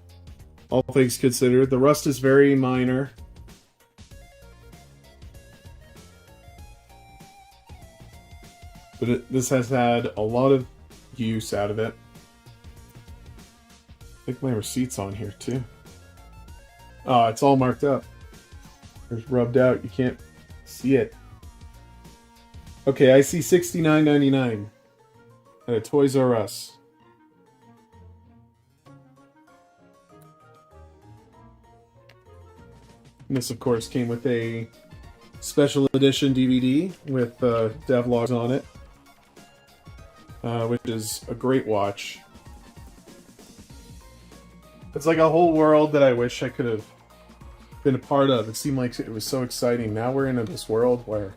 all things considered. The rust is very minor. But this has had a lot of use out of it. I think my receipt's on here, too. Oh, it's all marked up. It's rubbed out. You can't see it. Okay, I see $69.99 at a Toys R Us. And this, of course, came with a special edition DVD with devlogs on it, which is a great watch. It's like a whole world that I wish I could have been a part of. It seemed like it was so exciting. Now we're in this world where...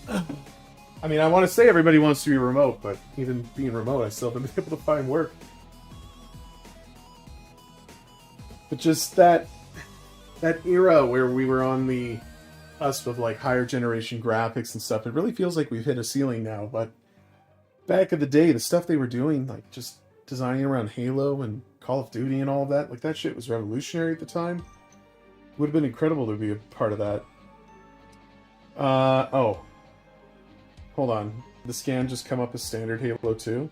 I mean, I want to say everybody wants to be remote, but even being remote, I still haven't been able to find work. But just that era where we were on the cusp of like higher generation graphics and stuff, it really feels like we've hit a ceiling now. But back in the day, the stuff they were doing, like just designing around Halo and Call of Duty and all of that, like that shit was revolutionary at the time. It would have been incredible to be a part of that. Oh. Hold on. The scan just come up as standard Halo 2?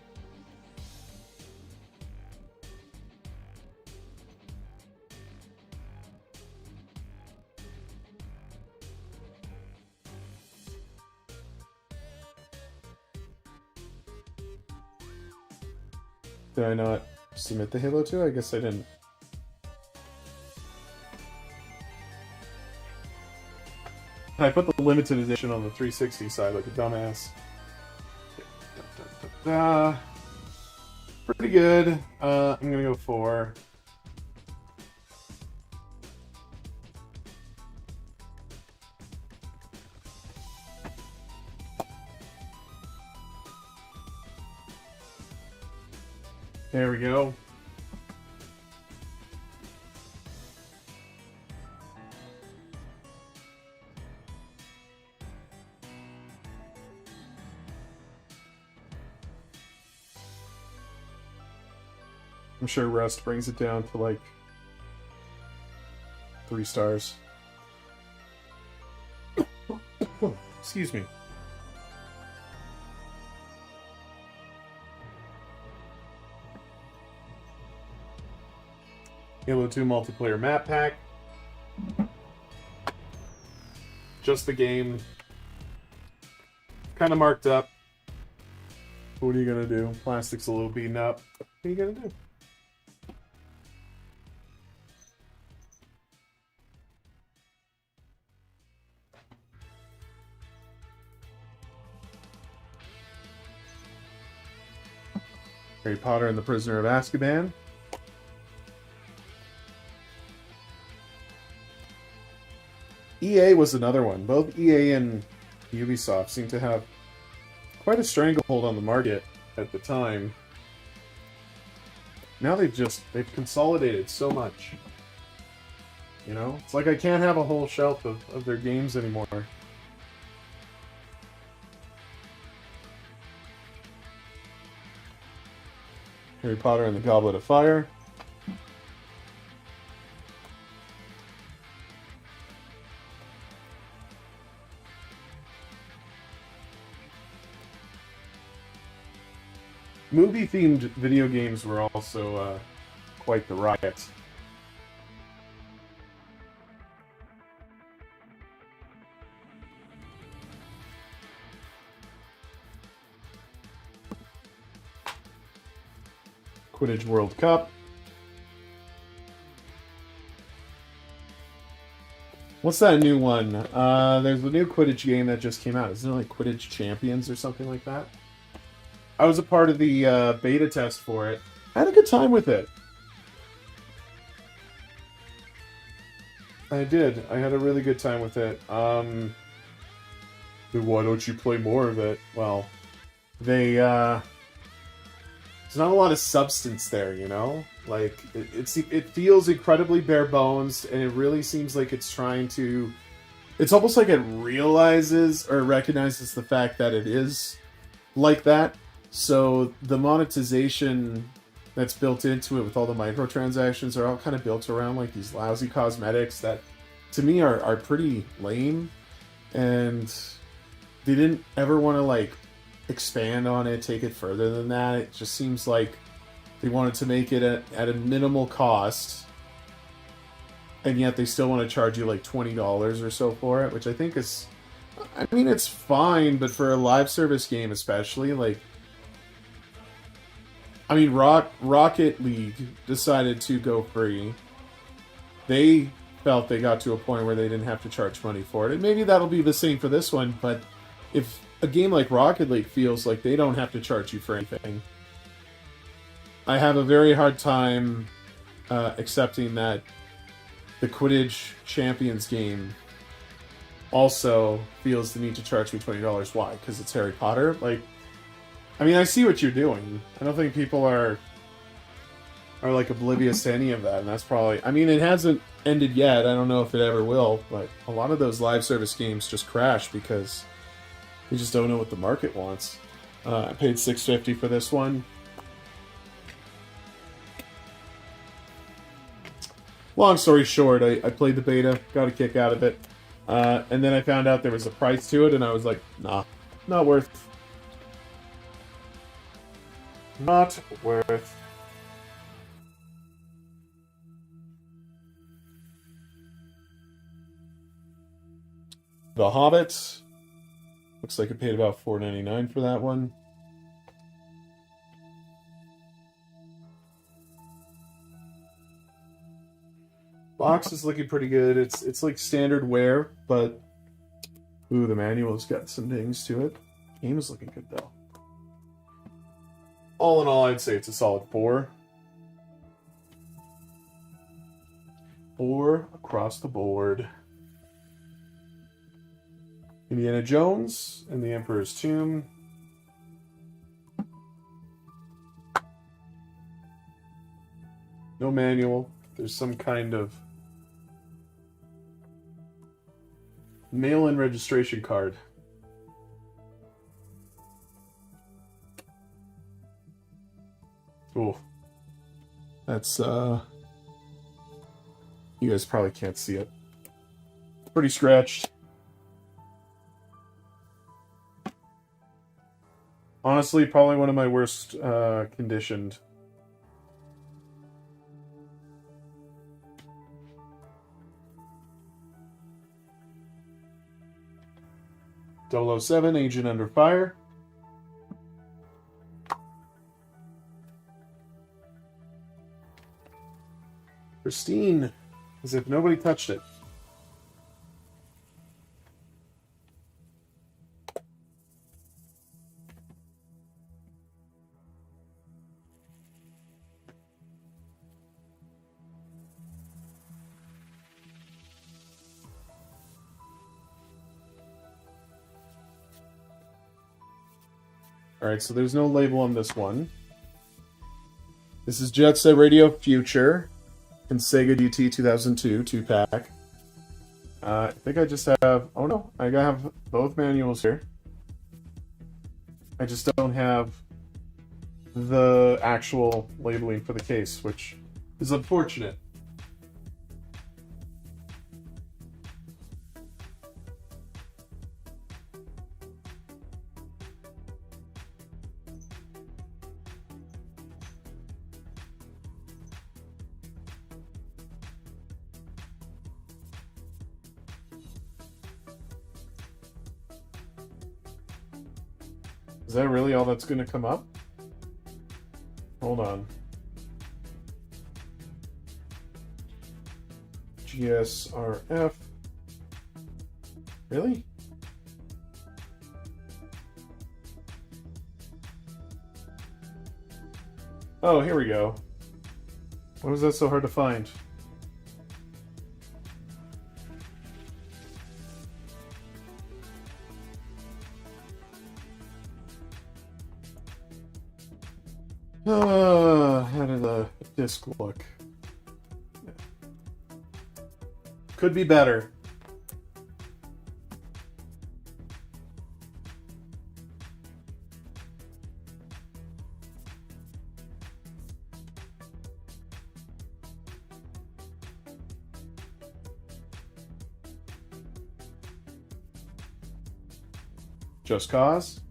Did I not submit the Halo 2? I guess I didn't. I put the limited edition on the 360 side like a dumbass. Pretty good. I'm gonna go 4. There we go. I'm sure Rust brings it down to like 3 stars. Excuse me. Halo 2 multiplayer map pack. Just the game. Kind of marked up. What are you gonna do? Plastic's a little beaten up. What are you gonna do? Harry Potter and the Prisoner of Azkaban. EA was another one. Both EA and Ubisoft seem to have quite a stranglehold on the market at the time. Now they've consolidated so much. You know? It's like I can't have a whole shelf of their games anymore. Harry Potter and the Goblet of Fire. Movie-themed video games were also quite the riot. Quidditch World Cup. What's that new one? There's a new Quidditch game that just came out. Isn't it like Quidditch Champions or something like that? I was a part of the beta test for it. I had a good time with it. I did. I had a really good time with it. Why don't you play more of it? Well, there's not a lot of substance there, you know? Like, it feels incredibly bare bones, and it really seems like it's trying to... It's almost like it realizes or recognizes the fact that it is like that. So the monetization that's built into it with all the microtransactions are all kind of built around like these lousy cosmetics that, to me, are pretty lame. And they didn't ever want to, like, expand on it, take it further than that. It just seems like they wanted to make it at a minimal cost, and yet they still want to charge you like $20 or so for it, which I think is, I mean, it's fine, but for a live service game especially, like, I mean, Rocket League decided to go free. They felt they got to a point where they didn't have to charge money for it, and maybe that'll be the same for this one, but if a game like Rocket League feels like they don't have to charge you for anything, I have a very hard time accepting that the Quidditch Champions game also feels the need to charge me $20. Why? Because it's Harry Potter? Like, I mean, I see what you're doing. I don't think people are like oblivious to any of that, and that's probably... I mean, it hasn't ended yet. I don't know if it ever will, but a lot of those live service games just crash because they just don't know what the market wants. I paid $6.50 for this one. Long story short, I played the beta, got a kick out of it, and then I found out there was a price to it, and I was like, nah, not worth. Not worth. The Hobbit. Looks like I paid about $4.99 for that one. Box is looking pretty good. It's like standard wear, but ooh, the manual's got some dings to it. Game is looking good though. All in all, I'd say it's a solid 4. 4 across the board. Indiana Jones and the Emperor's Tomb. No manual. There's some kind of mail-in registration card. Ooh. That's, you guys probably can't see it. Pretty scratched. Honestly, probably one of my worst conditioned. 007, Agent Under Fire. Pristine, as if nobody touched it. Alright, so there's no label on this one. This is Jet Set Radio Future and Sega DT 2002 2-pack. I think I just have... Oh no, I have both manuals here. I just don't have the actual labeling for the case, which is unfortunate. Is that really all that's going to come up? Hold on. GSRF. Really? Oh, here we go. Why was that so hard to find? How did the disc look? Could be better. Just Cause.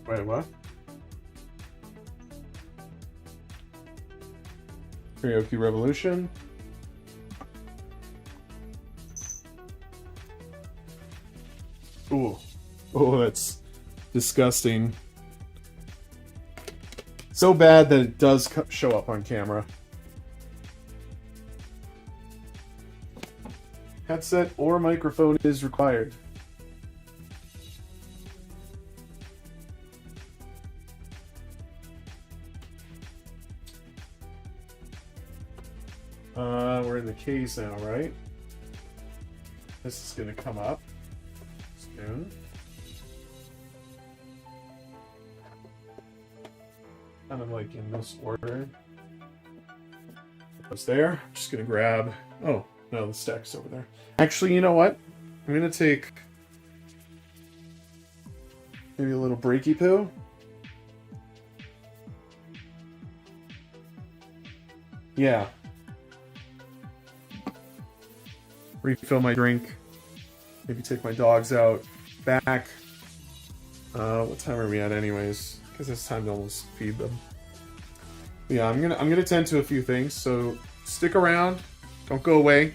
Wait, what? Karaoke Revolution. Ooh. Oh, that's disgusting. So bad that it does show up on camera. Headset or microphone is required. We're in the case now, right? This is going to come up soon. Kind of like in this order. What's there? I'm just going to grab... Oh, no, the stack's over there. Actually, you know what? I'm going to take maybe a little breaky poo. Yeah. Refill my drink. Maybe take my dogs out back. What time are we at anyways? Because it's time to almost feed them. But yeah, I'm gonna tend to a few things, so stick around. Don't go away.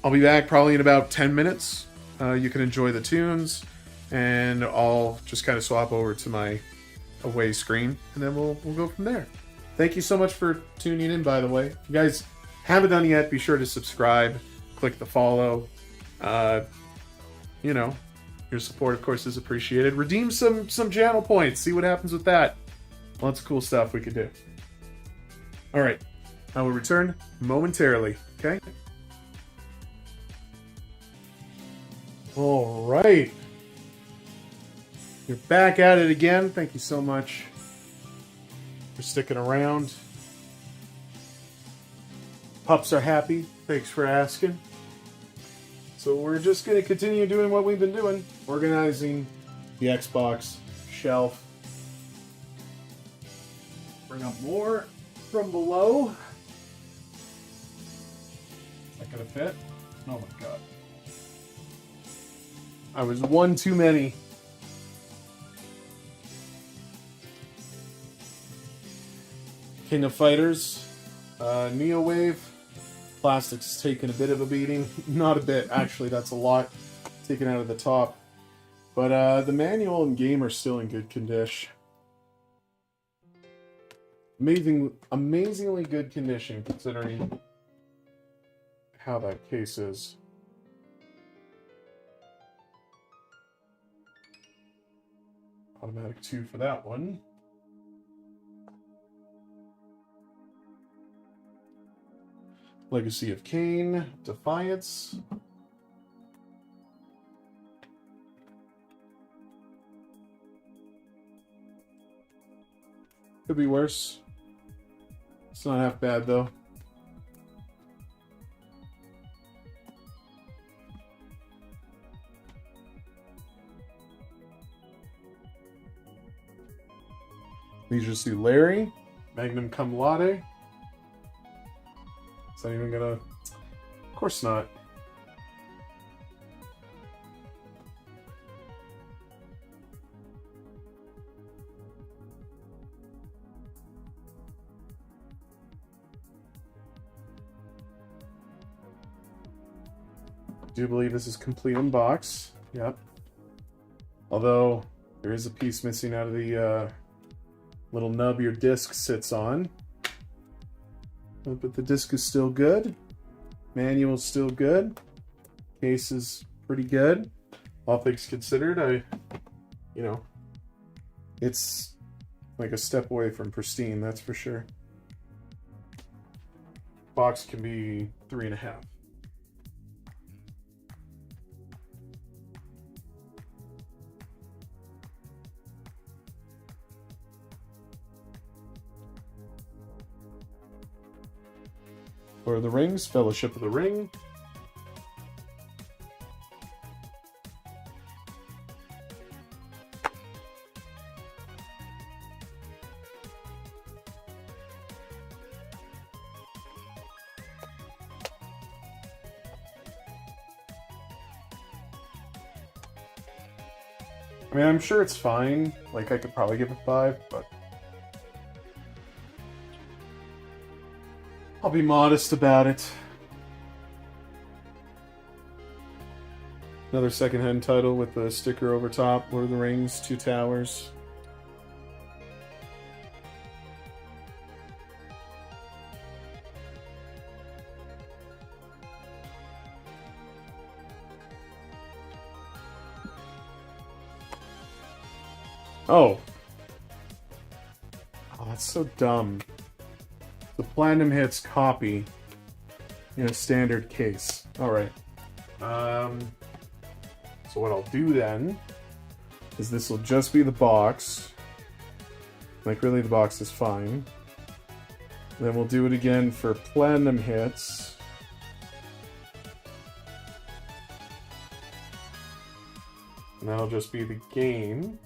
I'll be back probably in about 10 minutes. You can enjoy the tunes, and I'll just kind of swap over to my away screen, and then we'll go from there. Thank you so much for tuning in, by the way. If you guys haven't done it yet, be sure to subscribe. Click the follow. You know, your support, of course, is appreciated. Redeem some channel points. See what happens with that. Lots of cool stuff we could do. All right. I will return momentarily. Okay? All right. You're back at it again. Thank you so much for sticking around. Pups are happy. Thanks for asking. So we're just going to continue doing what we've been doing. Organizing the Xbox shelf. Bring up more from below. That gonna fit? Oh my god. I was one too many. King of Fighters. Neo Wave. Plastic's taken a bit of a beating. Not a bit, actually, that's a lot taken out of the top. But the manual and game are still in good condition. Amazingly good condition considering how that case is. Automatic 2 for that one. Legacy of Kain, Defiance. Could be worse. It's not half bad though. Leisure Suit Larry, Magnum Cum Laude. Is that even gonna? Of course not. I do believe this is complete in box. Yep. Although there is a piece missing out of the little nub your disc sits on. But the disc is still good. Manual's still good. Case is pretty good. All things considered, it's like a step away from pristine, that's for sure. Box can be 3.5. Lord of the Rings, Fellowship of the Ring. I mean, I'm sure it's fine. Like, I could probably give it 5, but I'll be modest about it. Another secondhand title with the sticker over top. Lord of the Rings, Two Towers. Oh, that's so dumb. The Platinum Hits copy in a standard case. Alright. So what I'll do then is this will just be the box. Like, really, the box is fine. Then we'll do it again for Platinum Hits. And that'll just be the game.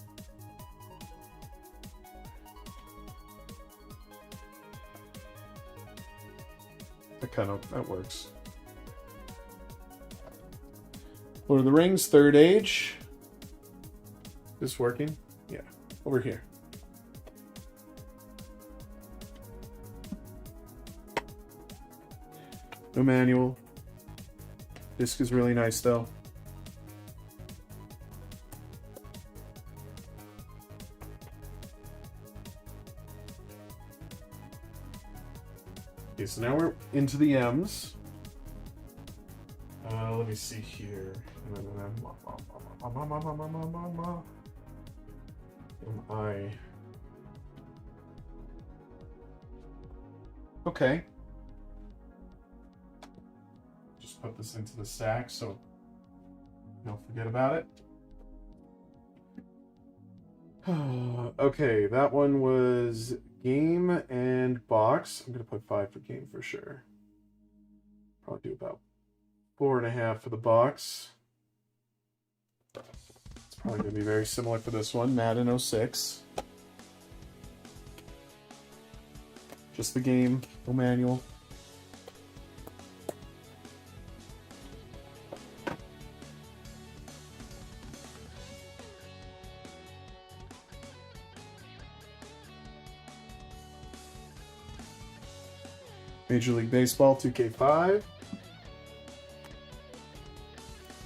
That works. Lord of the Rings, Third Age. Is this working? Yeah, over here. No manual. Disc is really nice though. Okay, so now we're into the M's. Let me see here. M-I. Okay. Just put this into the stack so don't forget about it. Okay, that one was game and box. I'm gonna put 5 for game for sure. Probably do about 4.5 for the box. It's probably gonna be very similar for this one. Madden 06. Just the game, no manual. Major League Baseball 2K5.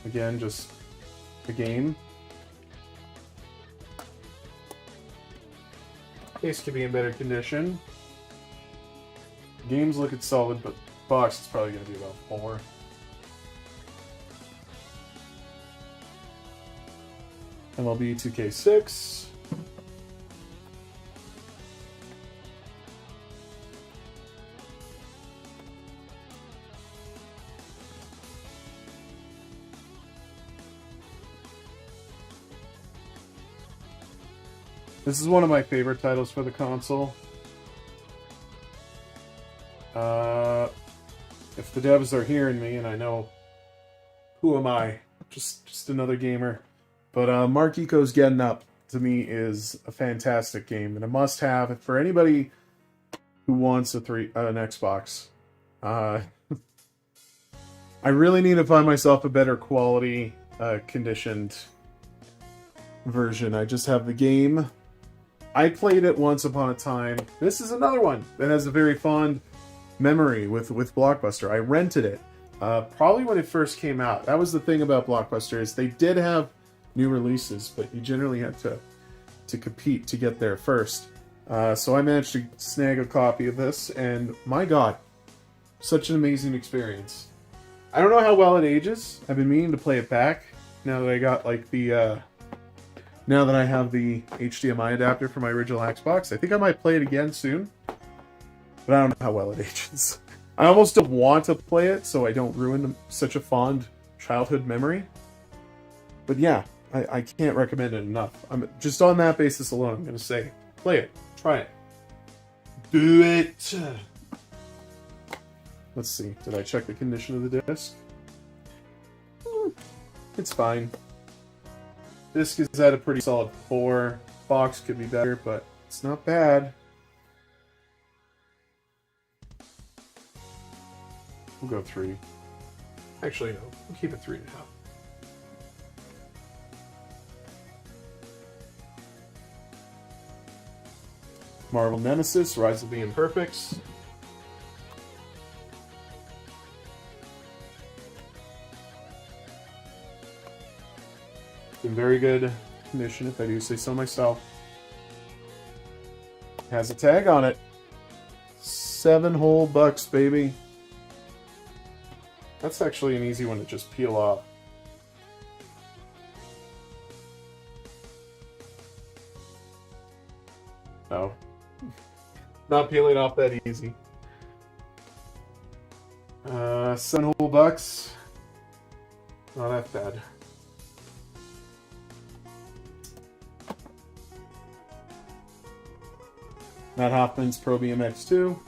Again, just a game. Case could be in better condition. Games looking solid, but box is probably going to be about 4. MLB 2K6. This is one of my favorite titles for the console. If the devs are hearing me, and I know, who am I? Just another gamer. But Mark Eco's Getting Up, to me, is a fantastic game, and a must-have for anybody who wants an Xbox. I really need to find myself a better quality, conditioned version. I just have the game. I played it once upon a time. This is another one that has a very fond memory with Blockbuster. I rented it, probably when it first came out. That was the thing about Blockbuster, is they did have new releases, but you generally had to compete to get there first. So I managed to snag a copy of this, and my god, such an amazing experience. I don't know how well it ages. I've been meaning to play it back now that I got like the now that I have the HDMI adapter for my original Xbox. I think I might play it again soon, but I don't know how well it ages. I almost don't want to play it so I don't ruin such a fond childhood memory. But yeah, I can't recommend it enough. I'm just on that basis alone, I'm going to say, play it. Try it. Do it. Let's see. Did I check the condition of the disc? It's fine. Disc is at a pretty solid 4. Box could be better, but it's not bad. We'll go 3. Actually, no. We'll keep it 3.5. Marvel Nemesis, Rise of the Imperfects. In very good condition, if I do say so myself. Has a tag on it. 7 whole bucks, baby. That's actually an easy one to just peel off. No. Not peeling off that easy. 7 whole bucks. Not that bad. Matt Hoffman's Pro BMX 2.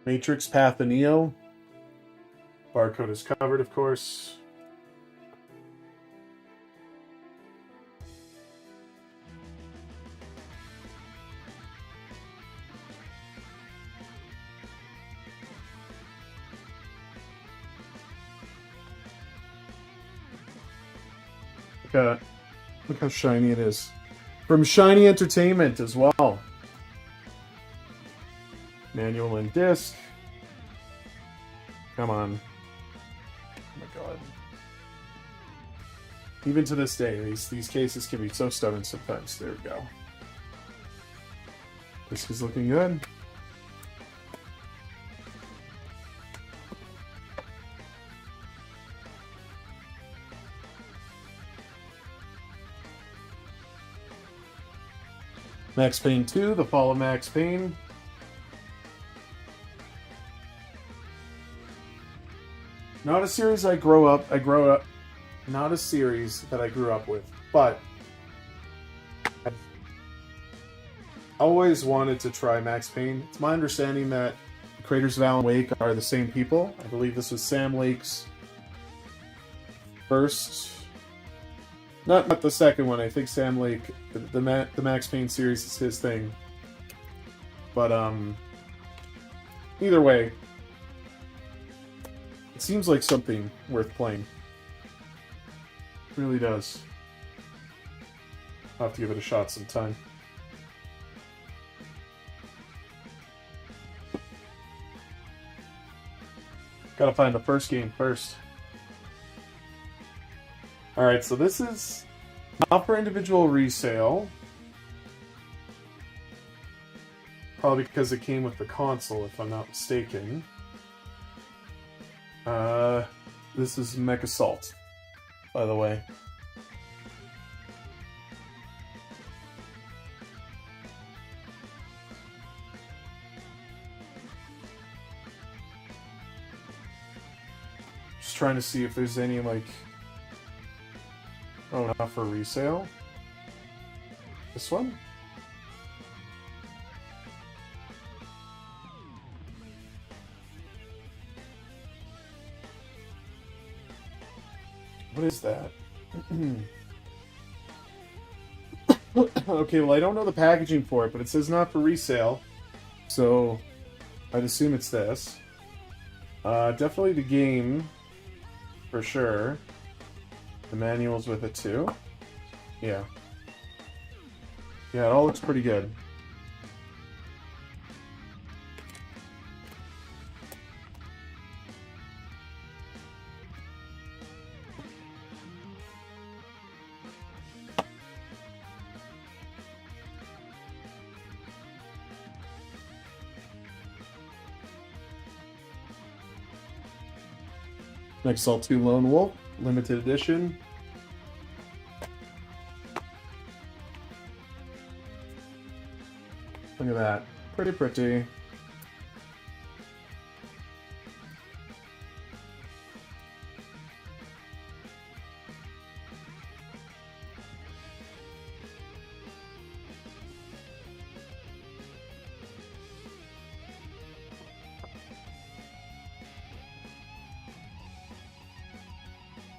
Matrix Path of Neo. Barcode is covered, of course. Look how shiny it is. From Shiny Entertainment as well. Manual and disc. Come on. Oh my god. Even to this day, these cases can be so stubborn sometimes. There we go. Disc is looking good. Max Payne 2, The Fall of Max Payne. Not a series not a series that I grew up with, but I've always wanted to try Max Payne. It's my understanding that the creators of Alan Wake are the same people. I believe this was Sam Lake's first, not the second one. I think Sam Lake, the Max Payne series is his thing. But either way, it seems like something worth playing. It really does. I'll have to give it a shot sometime. Gotta find the first game first. Alright, so this is not for individual resale. Probably because it came with the console, if I'm not mistaken. This is Mech Assault, by the way. Just trying to see if there's any, like... Oh, not for resale? This one? What is that? Okay, well, I don't know the packaging for it, but it says not for resale. So, I'd assume it's this. Definitely the game, for sure. The manual's with it, too. Yeah. Yeah, it all looks pretty good. Mech Assault 2 Lone Wolf, limited edition. Look at that. Pretty pretty.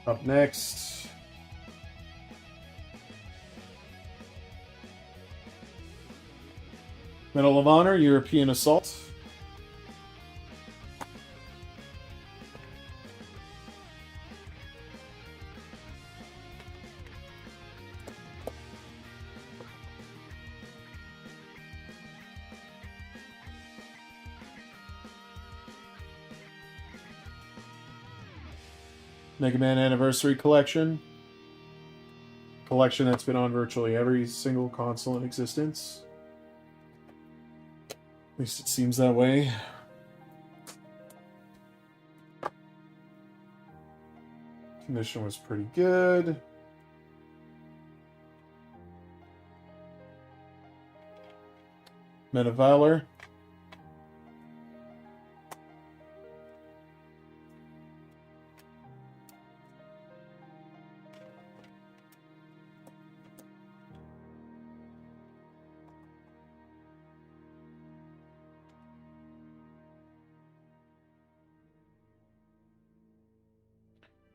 Up next, Medal of Honor, European Assault. Mega Man Anniversary Collection. Collection that's been on virtually every single console in existence. At least it seems that way. Condition was pretty good. Men of Valor.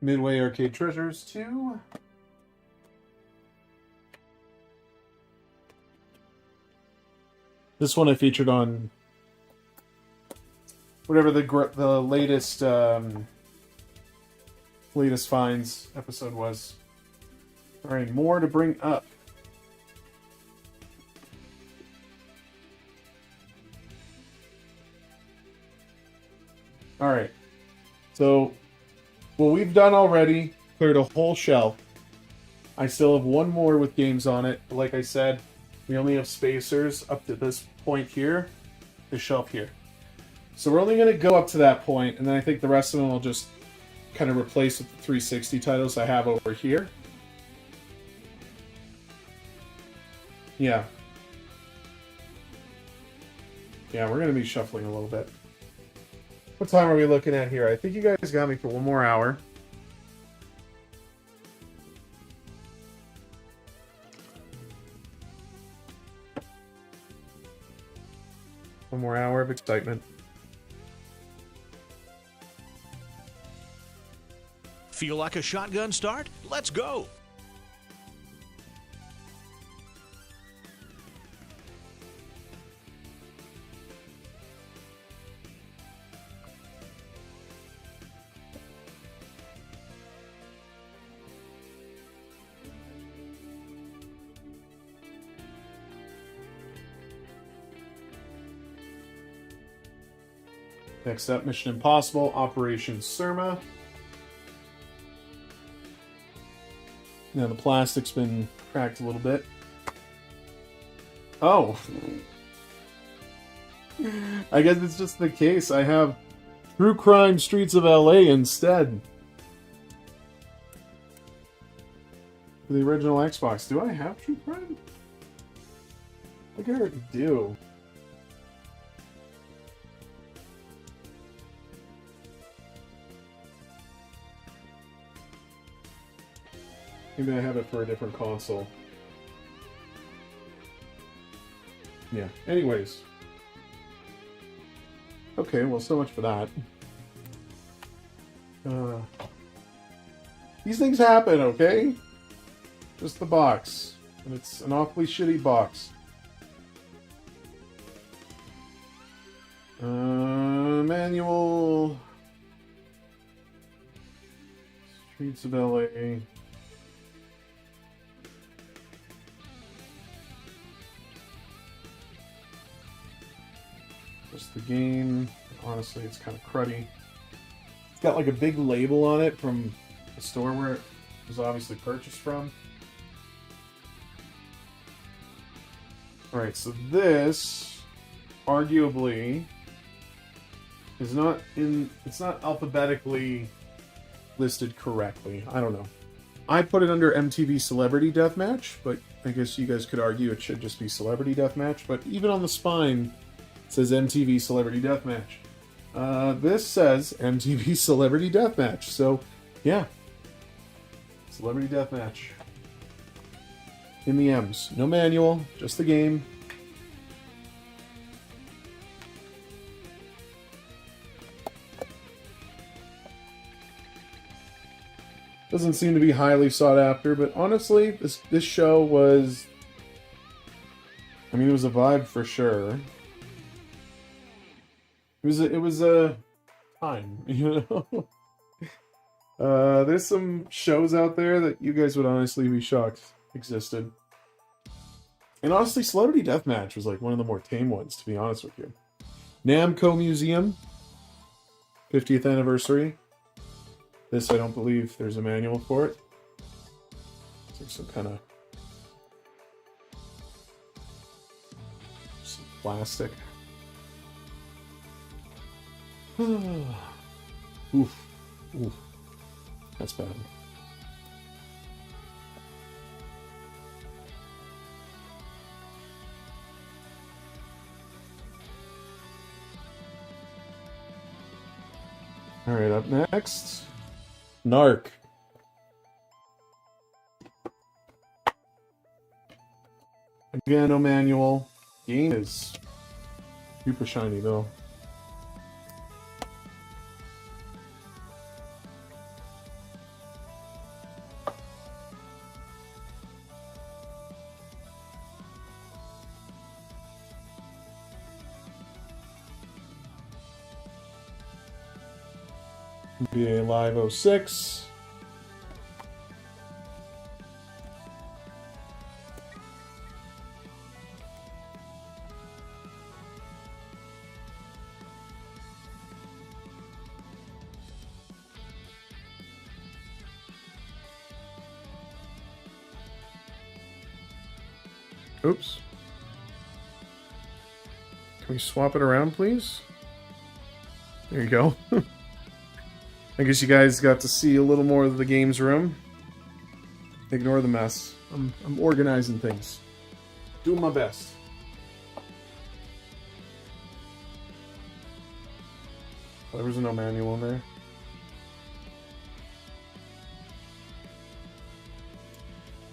Midway Arcade Treasures 2. This one I featured on whatever the latest latest finds episode was. All right, more to bring up. All right, so. What we've done already, cleared a whole shelf. I still have one more with games on it. Like I said, we only have spacers up to this point here, this shelf here. So we're only going to go up to that point, and then I think the rest of them will just kind of replace with the 360 titles I have over here. Yeah. Yeah, we're going to be shuffling a little bit. What time are we looking at here? I think you guys got me for one more hour. One more hour of excitement. Feel like a shotgun start? Let's go! Next up, Mission Impossible, Operation Surma. Now the plastic's been cracked a little bit. Oh! I guess it's just the case. I have True Crime Streets of LA instead. For the original Xbox. Do I have True Crime? I think I already do. Maybe I have it for a different console. Yeah. Anyways. Okay, well, so much for that. These things happen, okay? Just the box. And it's an awfully shitty box. Manual. Streets of LA. Just the game. Honestly, it's kind of cruddy. It's got like a big label on it from the store where it was obviously purchased from. Alright, so this arguably is not in, it's not alphabetically listed correctly. I don't know. I put it under MTV Celebrity Deathmatch, but I guess you guys could argue it should just be Celebrity Deathmatch. But even on the spine, it says MTV Celebrity Deathmatch. This says MTV Celebrity Deathmatch. So, yeah. Celebrity Deathmatch. In the M's. No manual, just the game. Doesn't seem to be highly sought after, but honestly, this show was... I mean, it was a vibe for sure. It was a time, you know? There's some shows out there that you guys would honestly be shocked existed. And honestly, Celebrity Deathmatch was like one of the more tame ones, to be honest with you. Namco Museum, 50th anniversary. This, I don't believe there's a manual for it. It's like some kind of... some plastic. Oof. Oof. That's bad. Alright, up next. Narc. Again, no manual. Game is super shiny though. NBA Live 06. Oops. Can we swap it around, please? There you go. I guess you guys got to see a little more of the games room. Ignore the mess. I'm organizing things. Doing my best. There was no manual in there.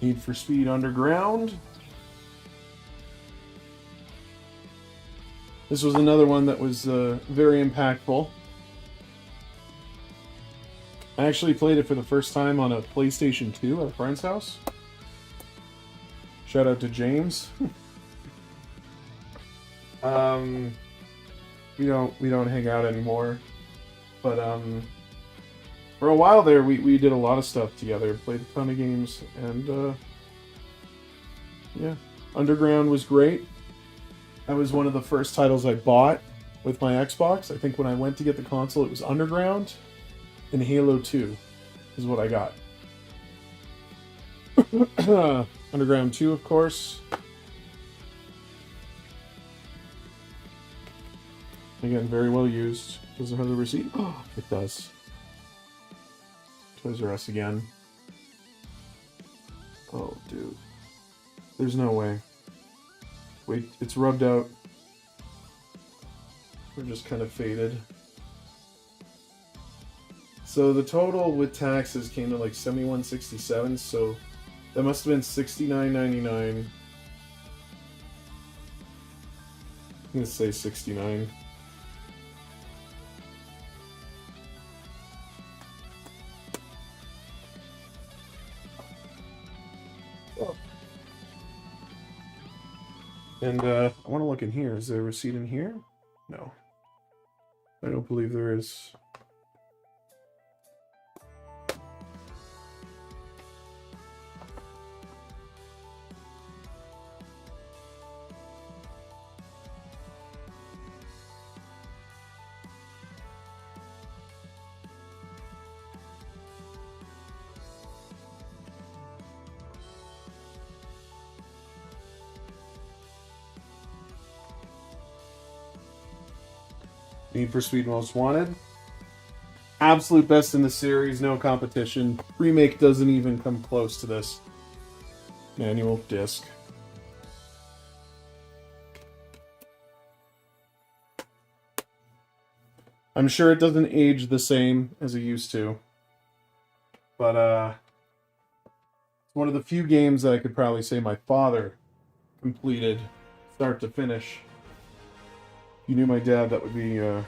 Need for Speed Underground. This was another one that was very impactful. I actually played it for the first time on a PlayStation 2 at a friend's house. Shout out to James. We don't hang out anymore, but for a while there we did a lot of stuff together. Played a ton of games, and yeah, Underground was great. That was one of the first titles I bought with my Xbox. I think when I went to get the console, it was Underground and Halo 2 is what I got. Underground 2, of course. Again, very well used. Does it have the receipt? Oh, it does. Toys R Us again. Oh, dude. There's no way. Wait, it's rubbed out. We're just kind of faded. So the total with taxes came to like $71.67, so that must have been $69.99. I'm gonna say 69. Oh. And I want to look in here. Is there a receipt in here? No. I don't believe there is. Need for Speed Most Wanted. Absolute best in the series, no competition. Remake doesn't even come close to this. Manual disc. I'm sure it doesn't age the same as it used to. But it's one of the few games that I could probably say my father completed start to finish. If you knew my dad, that would be a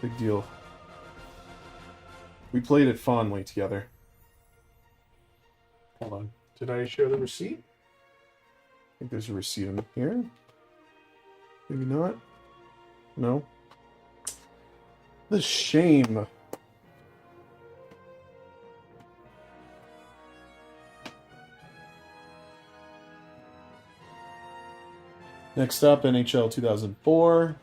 big deal. We played it fondly together. Hold on. Did I share the receipt? I think there's a receipt in here. Maybe not. No. The shame. Next up, NHL 2004.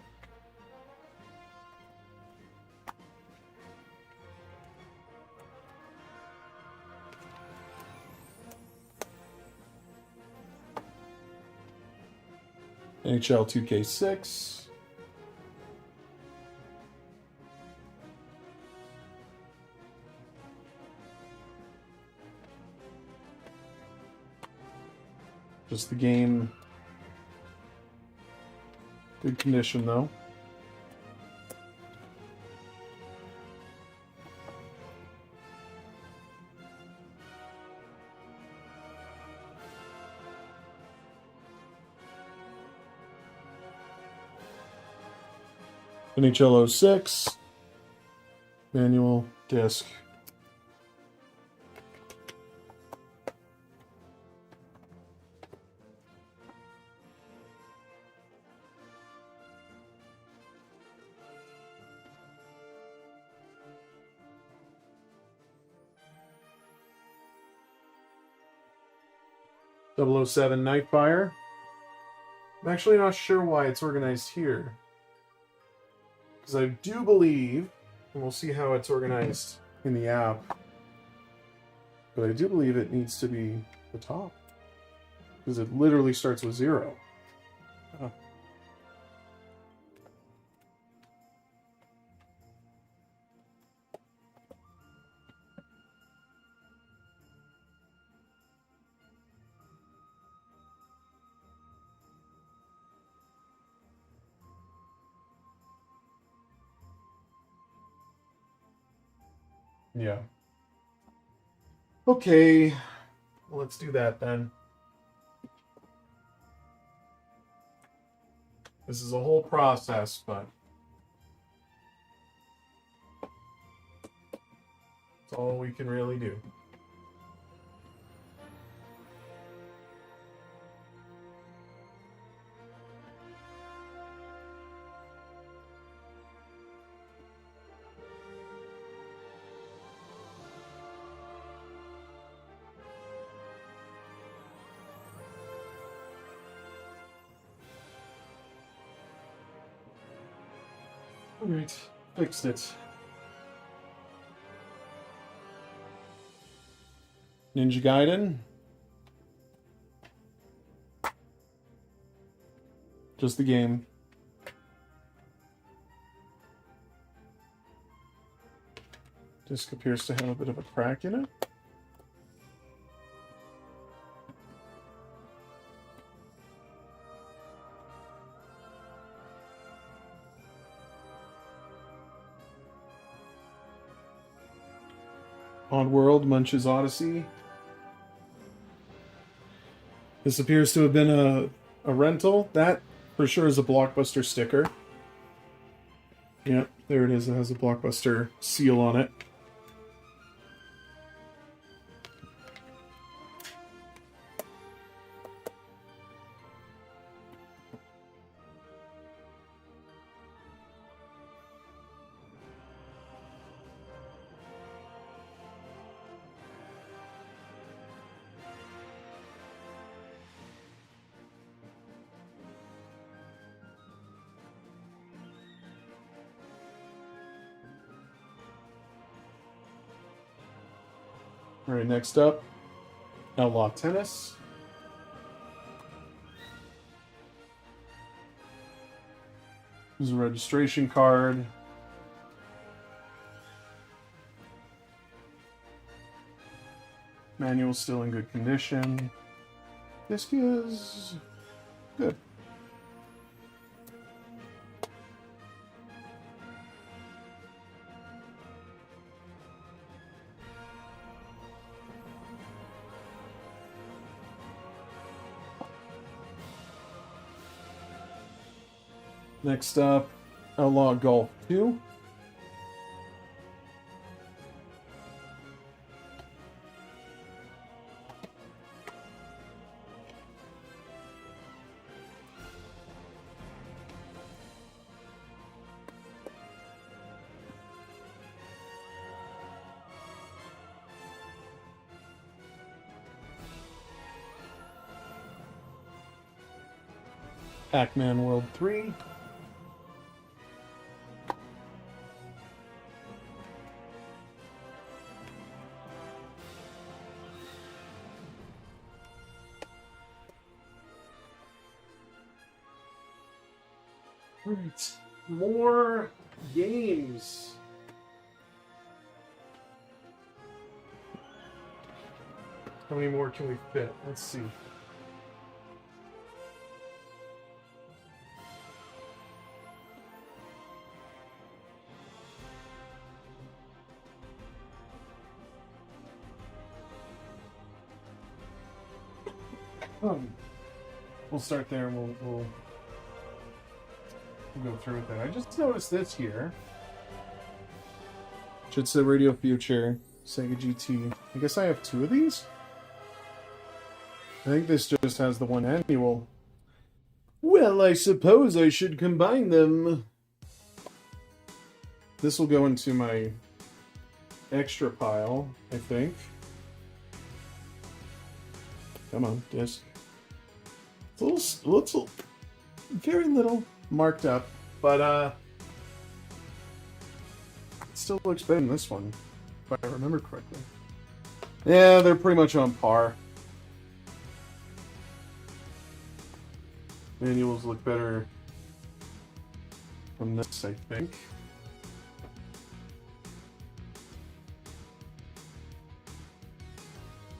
NHL 2K6. Just the game. Good condition, though. NHL 06. Manual disc. .007 Nightfire. I'm actually not sure why it's organized here. Because I do believe, and we'll see how it's organized in the app, but I do believe it needs to be the top. Because it literally starts with 0. Oh. Yeah. Okay. Well, let's do that then. This is a whole process, but That's all we can really do. Alright, fixed it. Ninja Gaiden. Just the game. Disc appears to have a bit of a crack in it. Oddworld, Munch's Odyssey. This appears to have been a rental. That, for sure, is a Blockbuster sticker. Yep, there it is. It has a Blockbuster seal on it. Alright, next up, Outlaw Tennis. There's a registration card. Manual's still in good condition. Disc is good. Next up, Outlaw Golf 2. Pac-Man World 3. Right. More games. How many more can we fit? Let's see. We'll start there and we'll go through with it. I just noticed this here. Should say Radio Future, Sega GT. I guess I have two of these? I think this just has the one annual. Well, I suppose I should combine them. This will go into my extra pile, I think. Come on, disc. It's a little, very little marked up, but it still looks better than this one, if I remember correctly. Yeah, they're pretty much on par. Manuals look better from this, I think.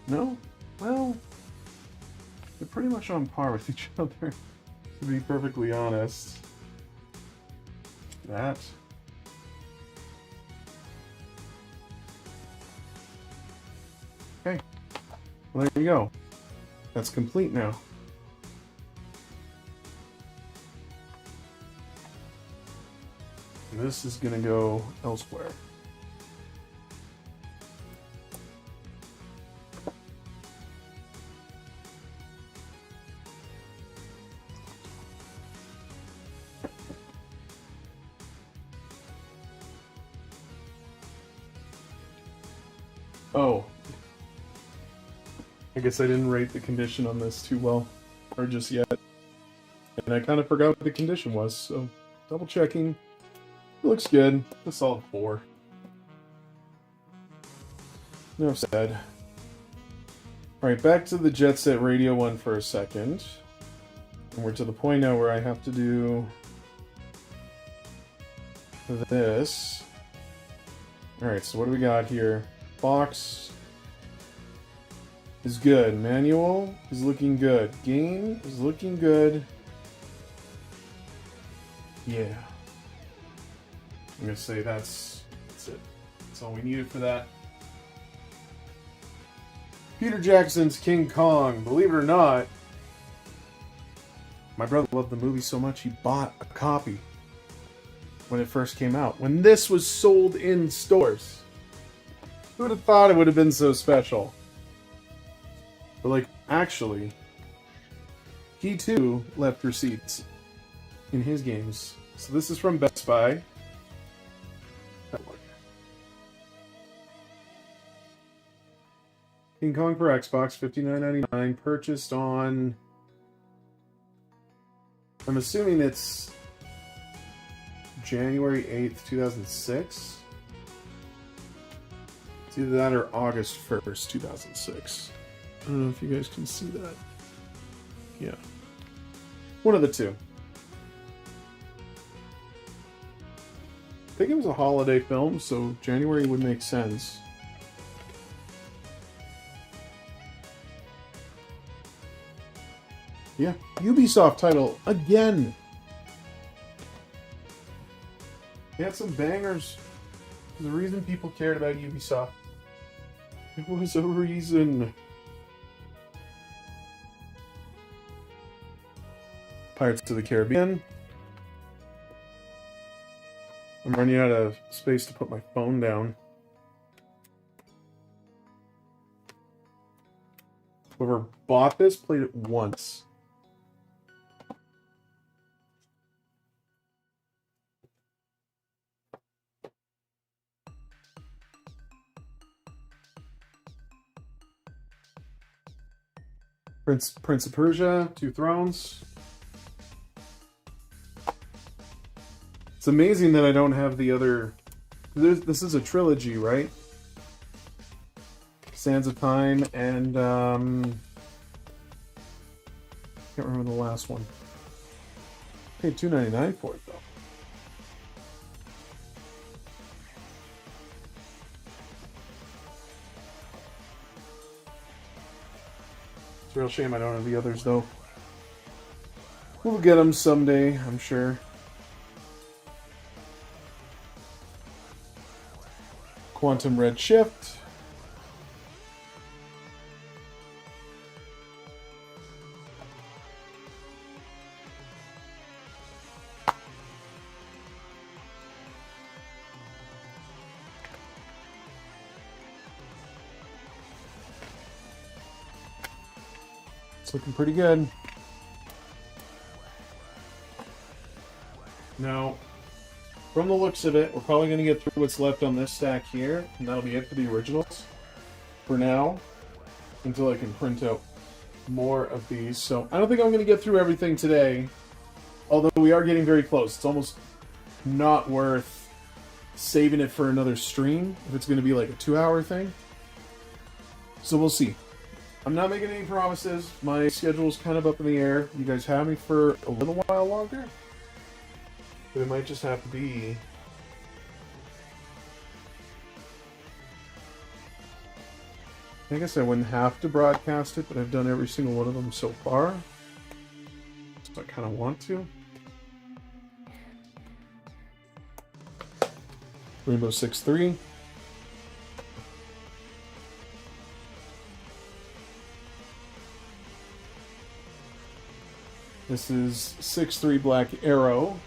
No? Well, they're pretty much on par with each other, to be perfectly honest. That. Okay. Well, there you go. That's complete now. This is gonna go elsewhere. Oh. I guess I didn't rate the condition on this too well. Or just yet. And I kind of forgot what the condition was, so double checking. It looks good. A solid 4. Enough said. Alright, back to the Jet Set Radio one for a second. And we're to the point now where I have to do this. Alright, so what do we got here? Box is good. Manual is looking good. Game is looking good. Yeah. I'm gonna say that's it. That's all we needed for that. Peter Jackson's King Kong. Believe it or not, my brother loved the movie so much he bought a copy when it first came out. When this was sold in stores. Who would have thought it would have been so special? But like, actually, he too left receipts in his games. So this is from Best Buy. King Kong for Xbox, $59.99. Purchased on... I'm assuming it's January 8th, 2006. It's either that or August 1st, 2006. I don't know if you guys can see that. Yeah. One of the two. I think it was a holiday film, so January would make sense. Yeah, Ubisoft title again. They had some bangers. There's a reason people cared about Ubisoft. It was a reason. Pirates of the Caribbean. I'm running out of space to put my phone down. Whoever bought this played it once. Prince of Persia, Two Thrones. It's amazing that I don't have the other... This is a trilogy, right? Sands of Time and... can't remember the last one. Paid $2.99 for it, though. It's a real shame I don't have the others, though. We'll get them someday, I'm sure. Quantum Redshift. It's looking pretty good. Now, from the looks of it, we're probably going to get through what's left on this stack here, and that'll be it for the originals for now, until I can print out more of these. So I don't think I'm going to get through everything today, although we are getting very close. It's almost not worth saving it for another stream if it's going to be like a 2-hour thing. So we'll see. I'm not making any promises. My schedule's kind of up in the air. You guys have me for a little while longer? But it might just have to be... I guess I wouldn't have to broadcast it, but I've done every single one of them so far. So I kind of want to. Rainbow Six 3. This is 6-3 Black Arrow.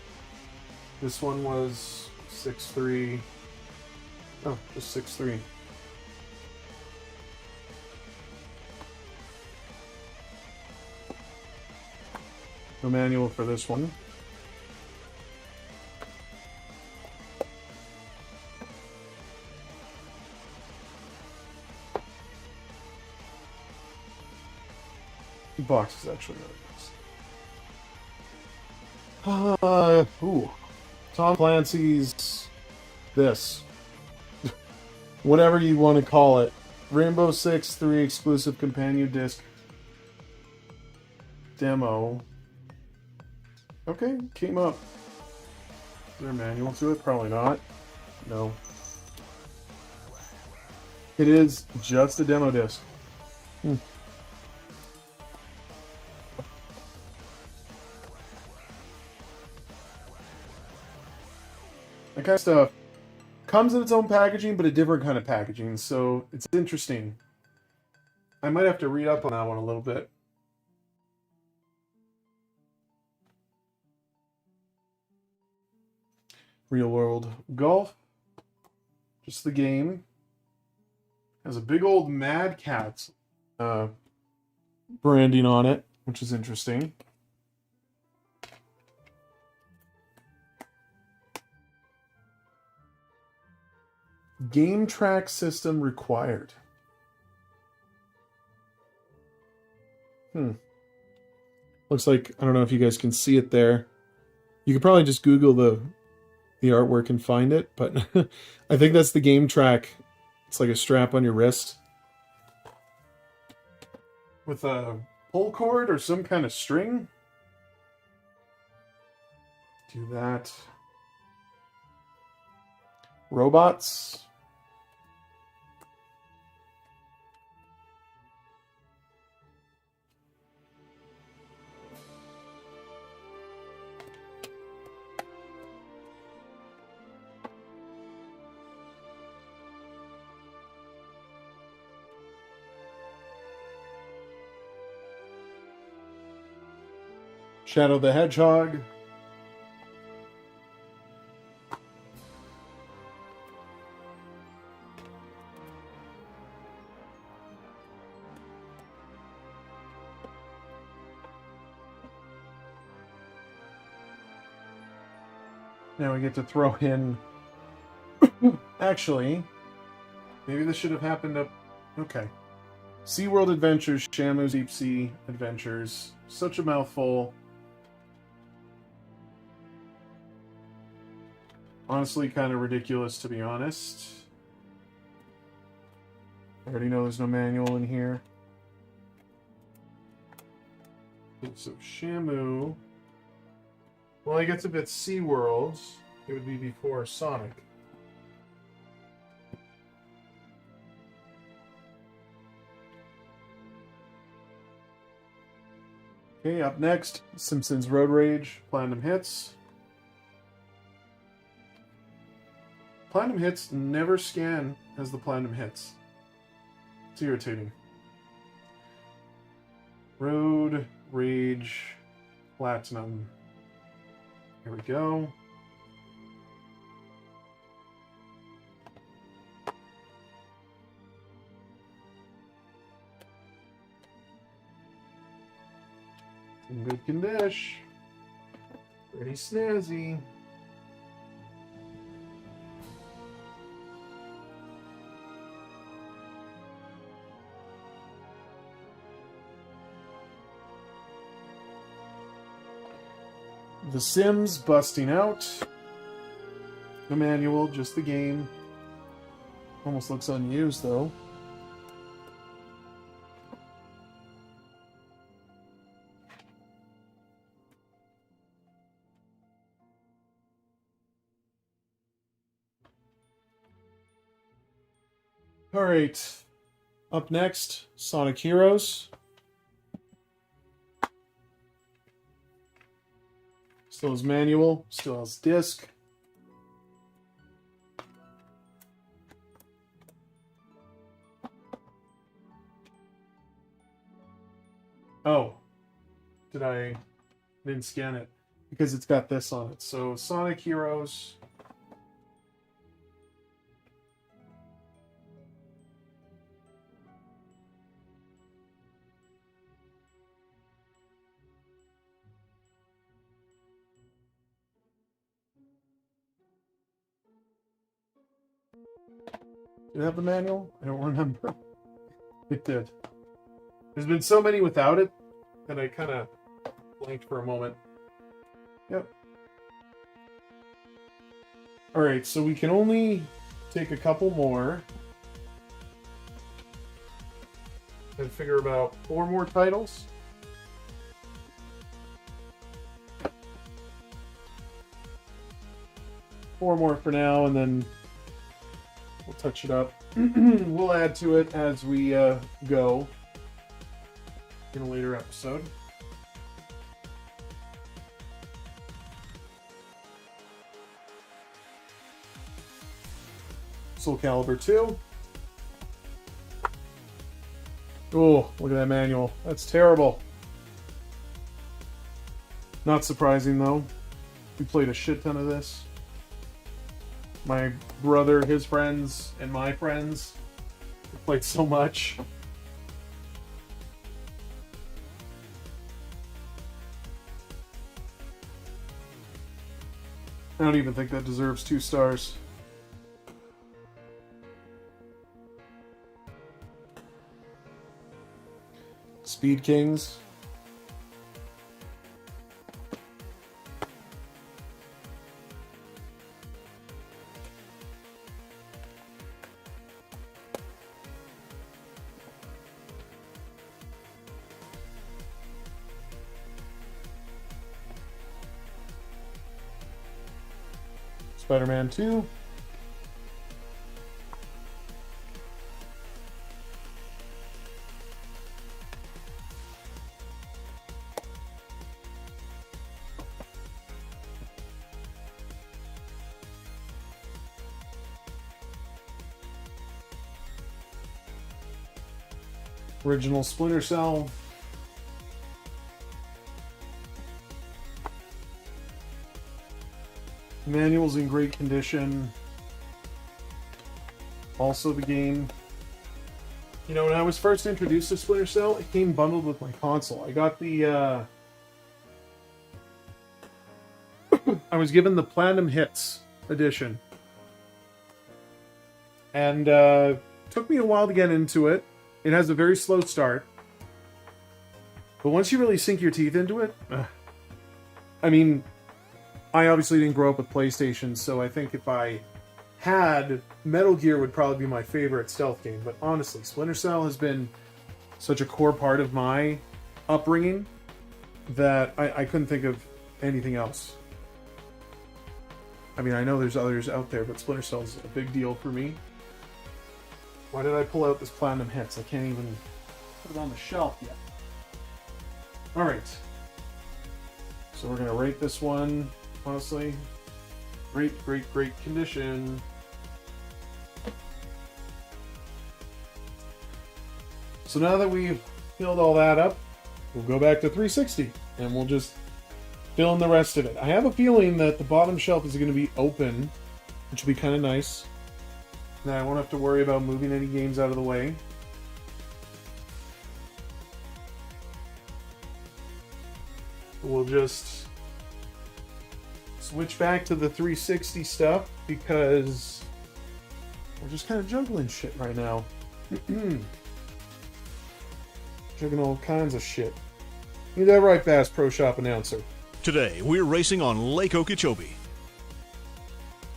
This one was 6-3. Oh, just 6-3. No manual for this one. box is actually really nice. Tom Clancy's this. Whatever you want to call it. Rainbow Six 3 exclusive companion disc demo. Okay, came up. Is there a manual to it? Probably not. No. It is just a demo disc. That kind of stuff comes in its own packaging, but a different kind of packaging, so it's interesting. I might have to read up on that one a little bit. Real World Golf. Just the game. Has a big old Mad Catz branding on it, which is interesting. Game track system required. Looks like, I don't know if you guys can see it there. You could probably just Google the artwork and find it, but I think that's the game track. It's like a strap on your wrist with a pull cord or some kind of string. Do that. Robots. Shadow the Hedgehog. Now we get to throw in... Actually, maybe this should have happened up... Okay. SeaWorld Adventures, Shamu's Deep Sea Adventures. Such a mouthful. Honestly, kind of ridiculous, to be honest. I already know there's no manual in here. So, Shamu... Well, I guess if it's SeaWorld, it would be before Sonic. Okay, up next, Simpsons Road Rage, Platinum Hits. Platinum Hits never scan as the Platinum Hits. It's irritating. Road Rage, Platinum. Here we go. In good condition. Pretty snazzy. The Sims busting out. No manual, just the game. Almost looks unused though. Alright. Up next, Sonic Heroes. Still has manual, still has disc. Oh, didn't scan it because it's got this on it. So Sonic Heroes. Did it have the manual? I don't remember. It did. There's been so many without it and I kind of blanked for a moment. Yep. Alright, so we can only take a couple more. And figure about 4 more titles. Four more for now, and then we'll touch it up. We'll add to it as we go in a later episode. Soul Calibur 2. Oh, look at that manual. That's terrible. Not surprising, though. We played a shit ton of this. My brother, his friends, and my friends played so much. I don't even think that deserves 2 stars. Speed Kings. Spider-Man 2. Original Splinter Cell. Manual's in great condition. Also the game. You know, when I was first introduced to Splinter Cell, it came bundled with my console. I got the I was given the Platinum Hits edition. And took me a while to get into it. It has a very slow start. But once you really sink your teeth into it, I mean, I obviously didn't grow up with PlayStation, so I think if I had, Metal Gear would probably be my favorite stealth game. But honestly, Splinter Cell has been such a core part of my upbringing that I couldn't think of anything else. I mean, I know there's others out there, but Splinter Cell is a big deal for me. Why did I pull out this Platinum Hits? I can't even put it on the shelf yet. Alright. So we're going to rate this one, honestly. Great condition. So now that we've filled all that up, we'll go back to 360 and we'll just fill in the rest of it. I have a feeling that the bottom shelf is going to be open, which will be kind of nice. Now I won't have to worry about moving any games out of the way. We'll just switch back to the 360 stuff because we're just kind of juggling shit right now. Juggling all kinds of shit. Ain't that right, Bass Pro Shop announcer? Today, we're racing on Lake Okeechobee.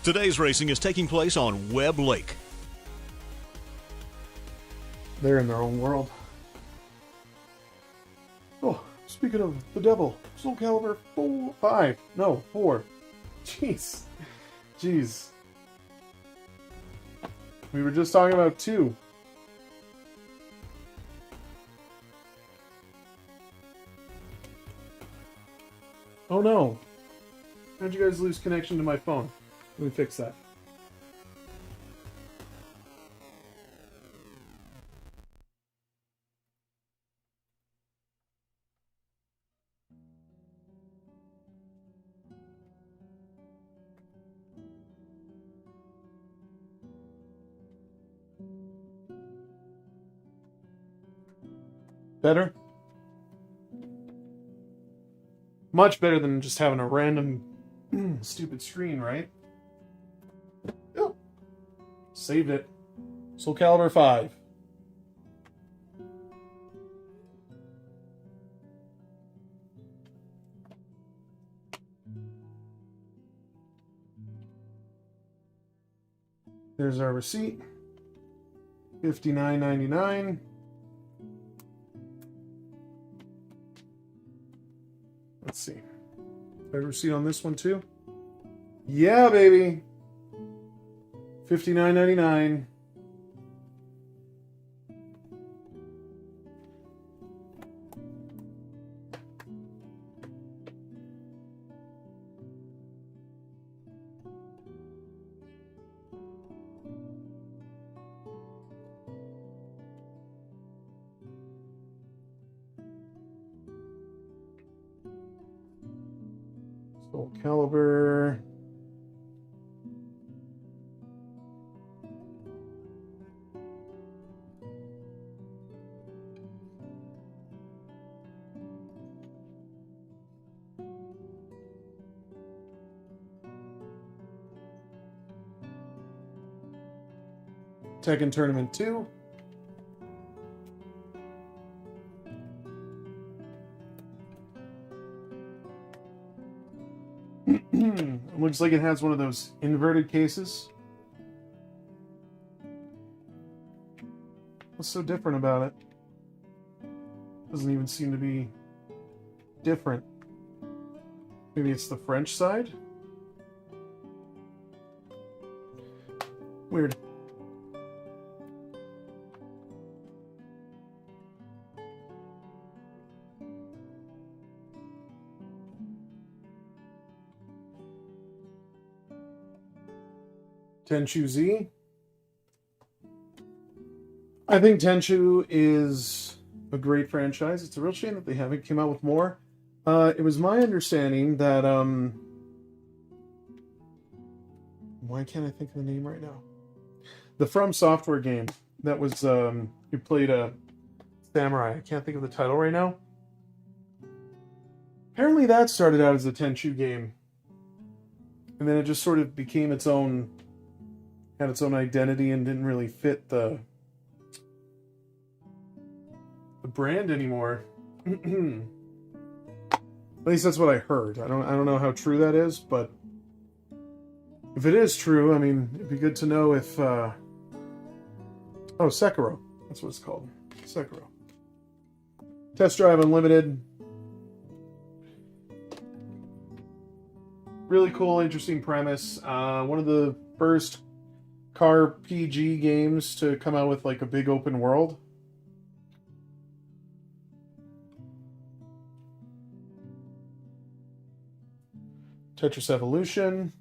Today's racing is taking place on Webb Lake. They're in their own world. Oh, speaking of the devil, Soul Calibur 4. Jeez. We were just talking about 2. Oh no. How'd you guys lose connection to my phone? Let me fix that. Better? Much better than just having a random stupid screen, right? Oh. Saved it. Soul Calibur 5. There's our receipt. $59.99. Let's see. I have a receipt on this one too. Yeah, baby. $59.99. Soul Calibur. Tekken Tournament 2. It looks like it has one of those inverted cases. What's so different about it? Doesn't even seem to be different. Maybe it's the French side? Weird. Tenchu Z. I think Tenchu is a great franchise. It's a real shame that they haven't come out with more. It was my understanding that why can't I think of the name right now? The From Software game that was you played a samurai. I can't think of the title right now. Apparently that started out as a Tenchu game. And then it just sort of became its own, had its own identity and didn't really fit the brand anymore. At least that's what I heard. I don't know how true that is, but if it is true, I mean, it'd be good to know if oh, Sekiro. That's what it's called. Sekiro. Test Drive Unlimited. Really cool, interesting premise. One of the first car PG games to come out with like a big open world. Tetris Evolution.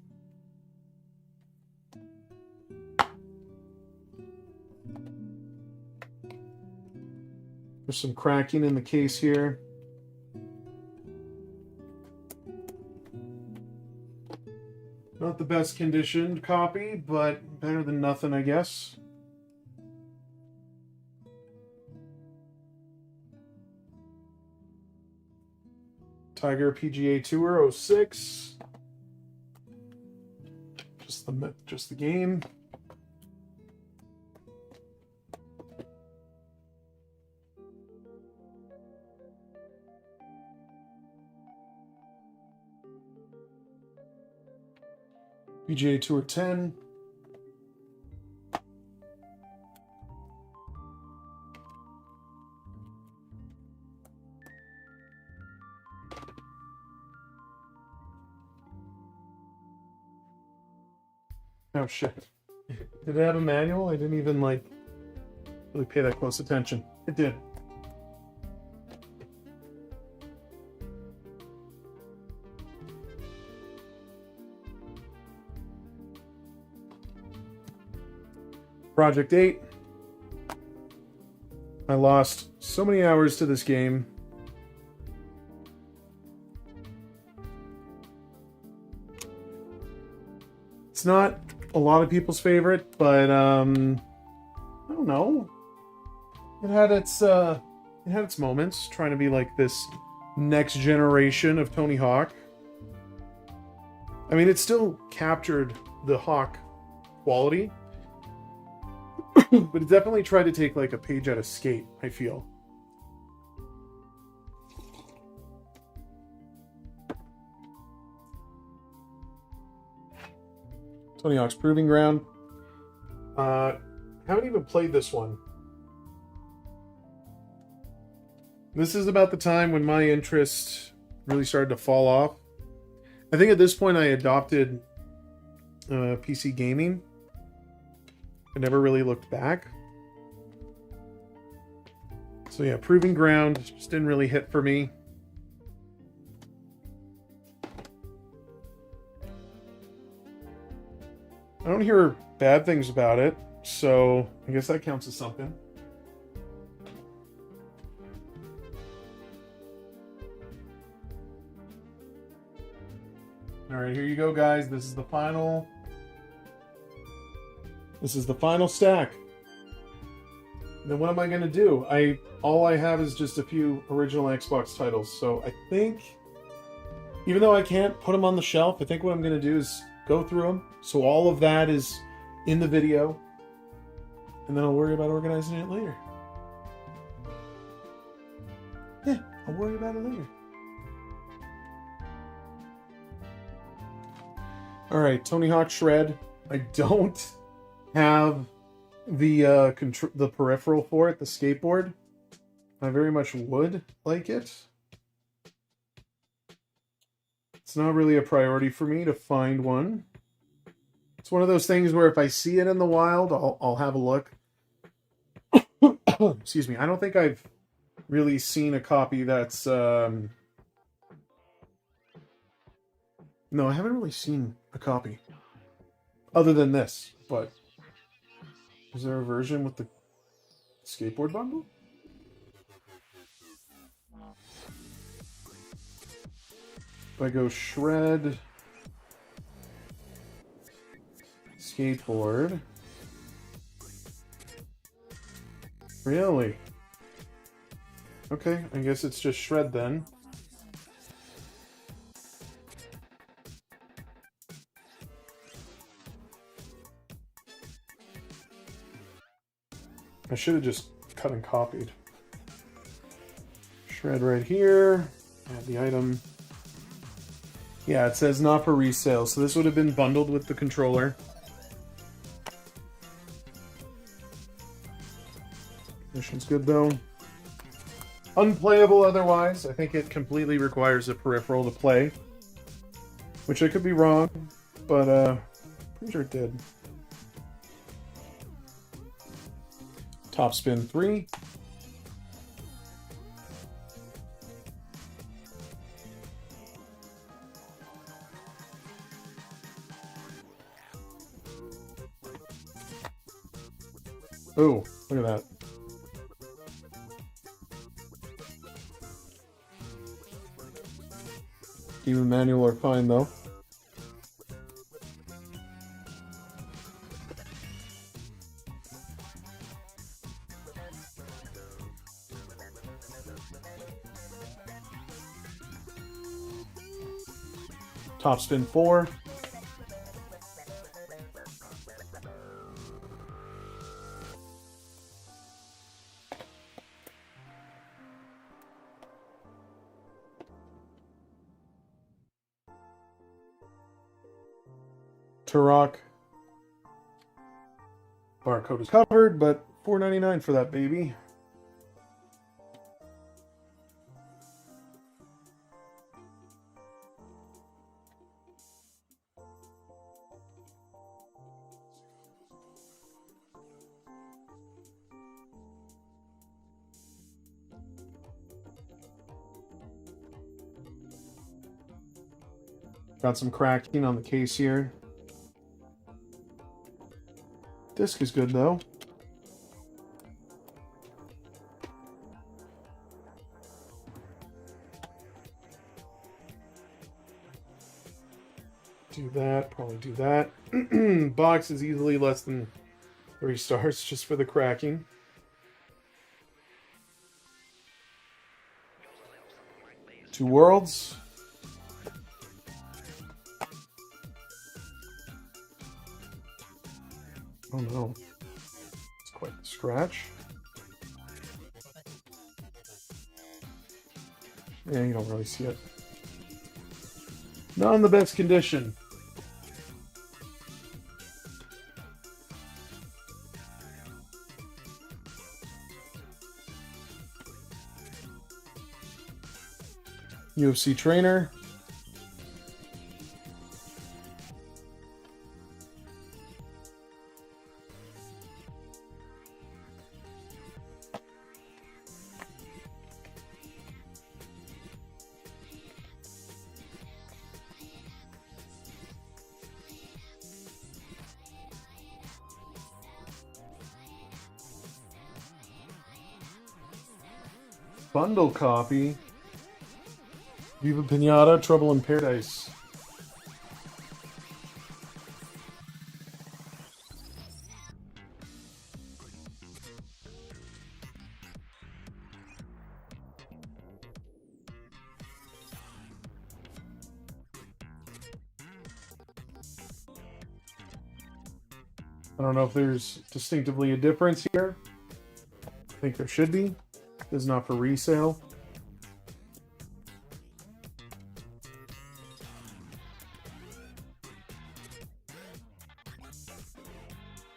There's some cracking in the case here. Not the best conditioned copy, but better than nothing, I guess. Tiger PGA Tour 06. Just the game. PGA Tour 10. Oh shit. Did it have a manual? I didn't even like really pay that close attention. It did. Project 8. I lost so many hours to this game. It's not a lot of people's favorite, but I don't know. It had its moments, trying to be like this next generation of Tony Hawk. I mean, it still captured the Hawk quality. But it definitely tried to take like a page out of Skate, I feel. Tony Hawk's Proving Ground. Haven't even played this one. This is about the time when my interest really started to fall off. I think at this point I adopted PC gaming. I never really looked back. So yeah, Proving Ground just didn't really hit for me. I don't hear bad things about it, so I guess that counts as something. Alright, here you go, guys. This is the final stack. Then what am I going to do? All I have is just a few original Xbox titles, so I think, even though I can't put them on the shelf, I think what I'm going to do is go through them. So all of that is in the video, and then I'll worry about organizing it later. Yeah, I'll worry about it later. Alright, Tony Hawk Shred. I don't have the peripheral for it, the skateboard. I very much would like it. It's not really a priority for me to find one. It's one of those things where if I see it in the wild, I'll have a look. Excuse me. I don't think I've really seen a copy that's... No, I haven't really seen a copy. Other than this, but... Is there a version with the skateboard bundle? If I go Shred... Skateboard... Really? Okay, I guess it's just Shred then. I should have just cut and copied. Shred right here. Add the item. Yeah, it says not for resale, so this would have been bundled with the controller. Mission's good though. Unplayable otherwise. I think it completely requires a peripheral to play. Which I could be wrong, but pretty sure it did. Top Spin 3. Oh, look at that. Demon Manual are fine though. Top Spin 4. Turok. Barcode is covered, but $4.99 for that baby. Got some cracking on the case here. Disc is good though. Do that, probably do that. Box is easily less than 3 stars just for the cracking. Two Worlds. Oh no, it's quite the scratch. Yeah, you don't really see it. Not in the best condition. UFC trainer. Bundle copy. Viva Pinata, Trouble in Paradise. I don't know if there's distinctively a difference here. I think there should be. This is not for resale.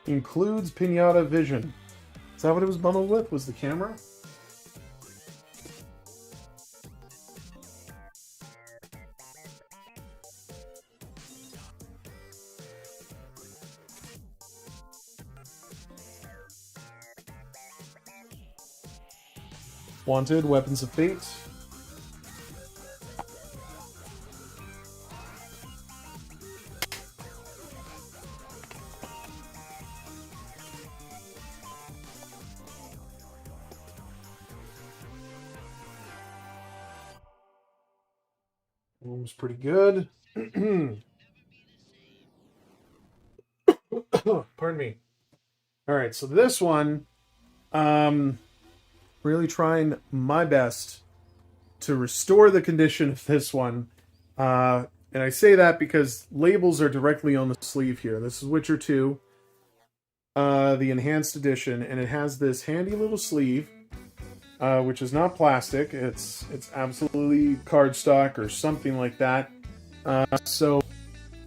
Includes Pinata Vision. Is that what it was bundled with? Was the camera? Wanted, Weapons of Fate. One was pretty good. Pardon me. All right, so this one, really trying my best to restore the condition of this one. And I say that because labels are directly on the sleeve here. This is Witcher 2, the Enhanced Edition, and it has this handy little sleeve, which is not plastic. It's absolutely cardstock or something like that. So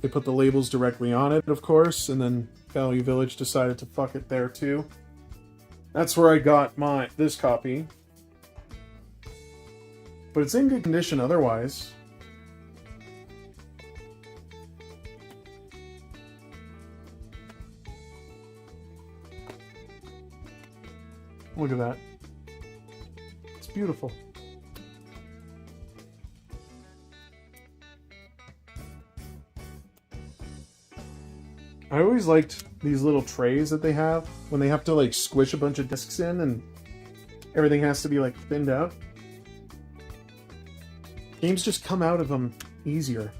they put the labels directly on it, of course, and then Value Village decided to fuck it there too. That's where I got this copy. But it's in good condition otherwise. Look at that. It's beautiful. I always liked these little trays that they have when they have to like squish a bunch of discs in and everything has to be like thinned out. Games just come out of them easier.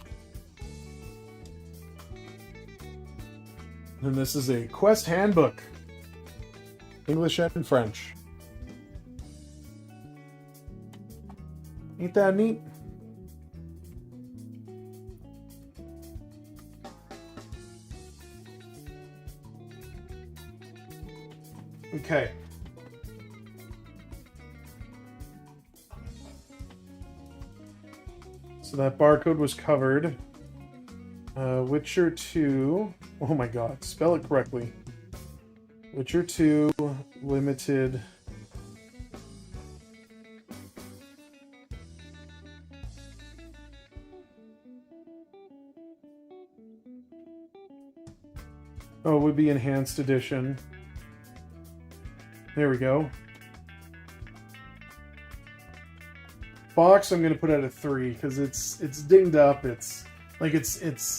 And this is a Quest Handbook. English and French. Ain't that neat? Okay. So that barcode was covered. Witcher 2. Oh my god, spell it correctly. Witcher 2 Limited. Oh, it would be Enhanced Edition. There we go. Box, I'm gonna put at a 3 because it's dinged up. It's the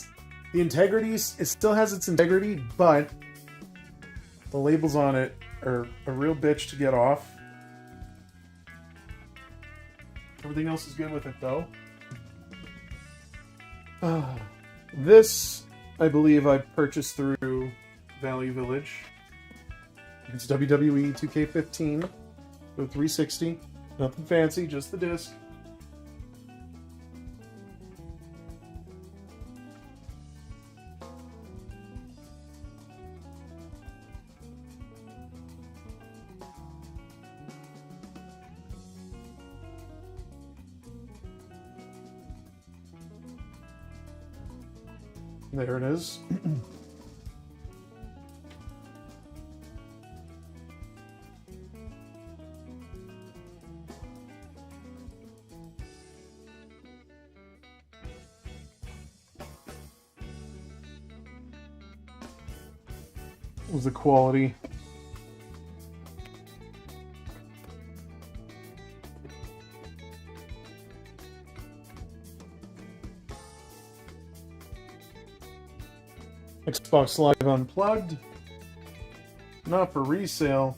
integrity. It still has its integrity, but the labels on it are a real bitch to get off. Everything else is good with it though. This, I believe, I purchased through Value Village. It's WWE 2K15 with 360. Nothing fancy, just the disc. There it is. was the quality. Xbox Live Unplugged. Not for resale.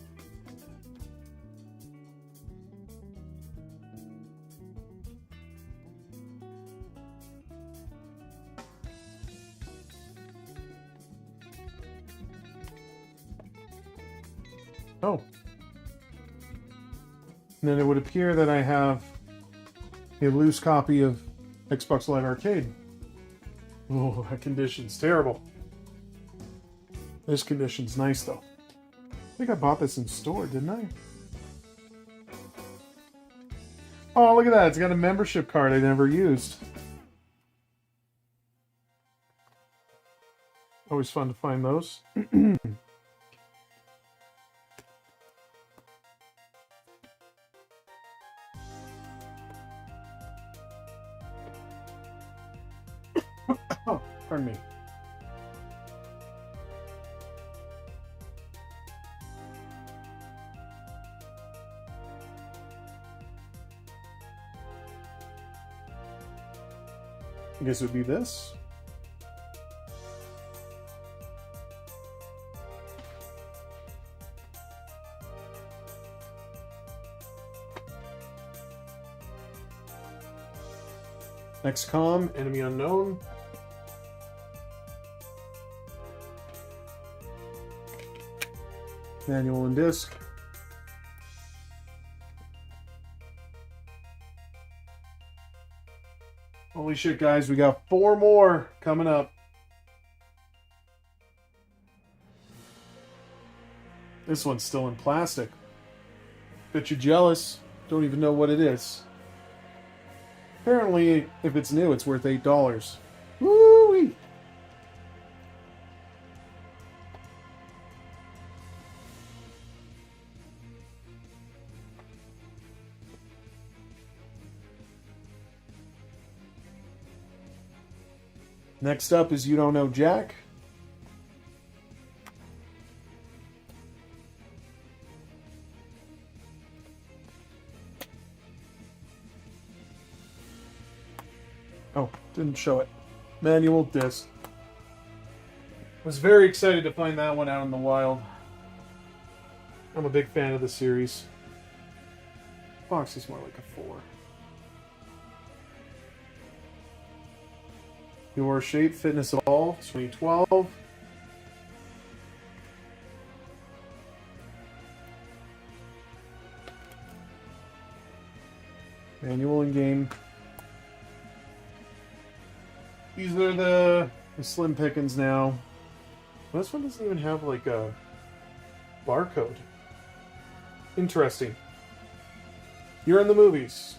Oh. And then it would appear that I have a loose copy of Xbox Live Arcade. Oh, that condition's terrible. This condition's nice, though. I think I bought this in store, didn't I? Oh, look at that. It's got a membership card I never used. Always fun to find those. Oh, pardon me. I guess it would be this. XCOM, Enemy Unknown. Manual and disc. Holy shit, guys, we got 4 more coming up. This one's still in plastic. Bet you're jealous. Don't even know what it is. Apparently, if it's new, it's worth $8. Woo-wee! Next up is You Don't Know Jack. Oh, didn't show it. Manual disc. Was very excited to find that one out in the wild. I'm a big fan of the series. Box is more like a 4. Your Shape Fitness Evolved 2012. Manual and game. These are the slim pickings now. This one doesn't even have like a barcode. Interesting. You're in the movies.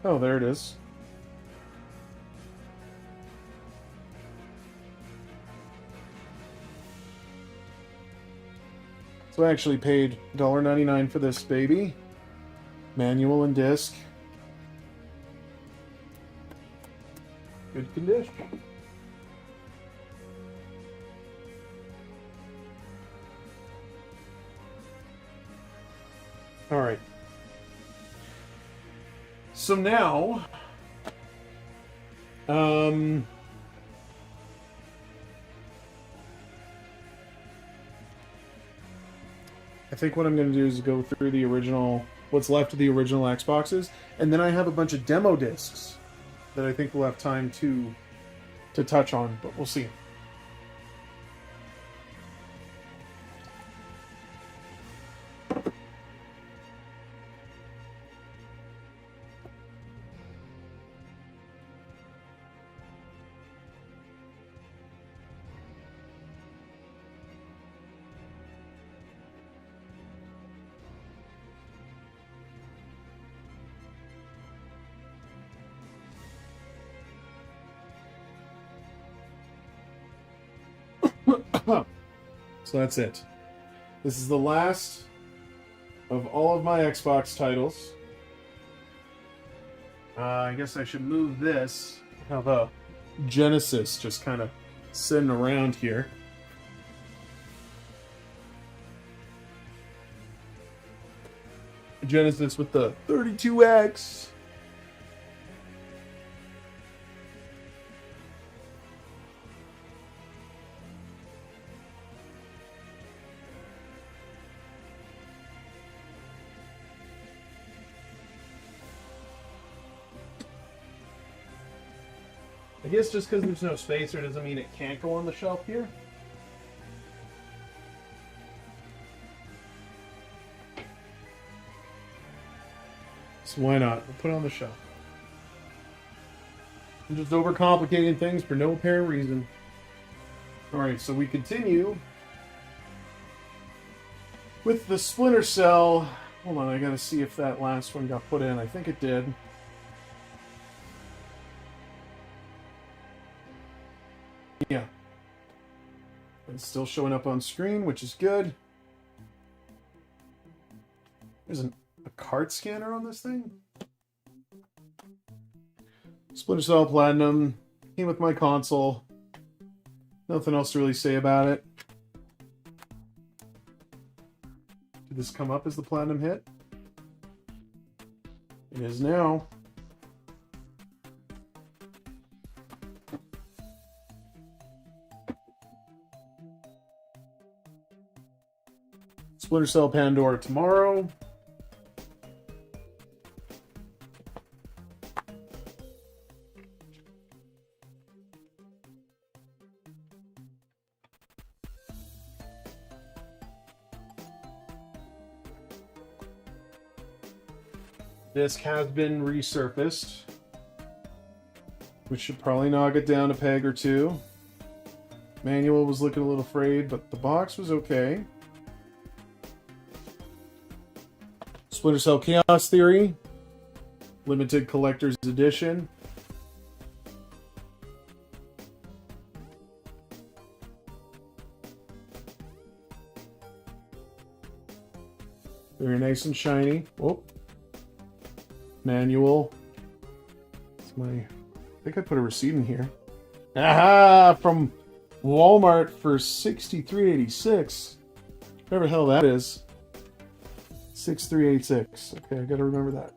Oh, there it is. So I actually paid $1.99 for this baby. Manual and disc. Good condition. All right. So now, I think what I'm going to do is go through the original, what's left of the original Xboxes, and then I have a bunch of demo discs that I think we'll have time to touch on, but we'll see. So that's it. This is the last of all of my Xbox titles. I guess I should move this. I have a Genesis just kind of sitting around here. Genesis with the 32X. I guess just because there's no spacer doesn't mean it can't go on the shelf here. So why not? We'll put it on the shelf. I'm just overcomplicating things for no apparent reason. Alright, so we continue with the Splinter Cell. Hold on, I gotta see if that last one got put in. I think it did. Yeah. It's still showing up on screen, which is good. There's a card scanner on this thing. Splinter Cell Platinum. Came with my console. Nothing else to really say about it. Did this come up as the Platinum hit? It is now. Splinter Cell Pandora tomorrow. Disc has been resurfaced, which should probably knock it down a peg or two. Manual was looking a little frayed, but the box was okay. Splinter Cell Chaos Theory, limited collector's edition. Very nice and shiny. Oh. Manual. It's my. I think I put a receipt in here. Aha! From Walmart for $63.86. Whatever the hell that is. 6386. Okay, I gotta remember that.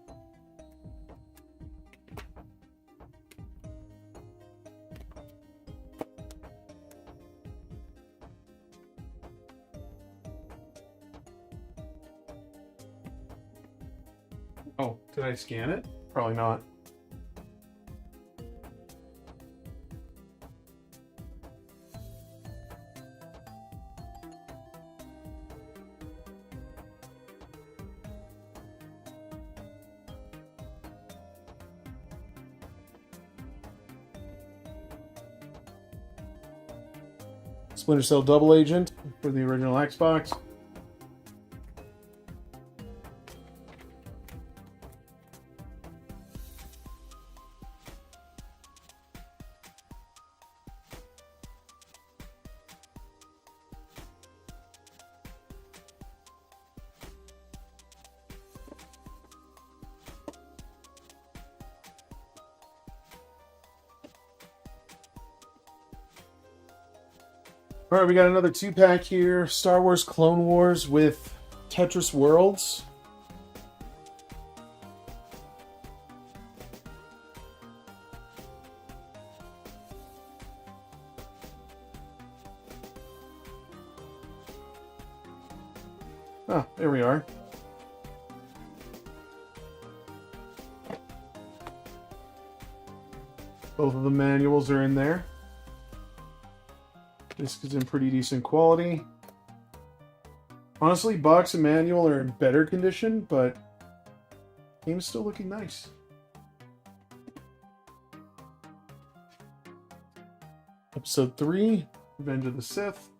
Oh, did I scan it? Probably not. Splinter Cell Double Agent for the original Xbox. All right, we got another 2-pack here. Star Wars Clone Wars with Tetris Worlds. Ah, there we are. Both of the manuals are in there. Disc is in pretty decent quality. Honestly, box and manual are in better condition, but game's still looking nice. Episode 3, Revenge of the Sith.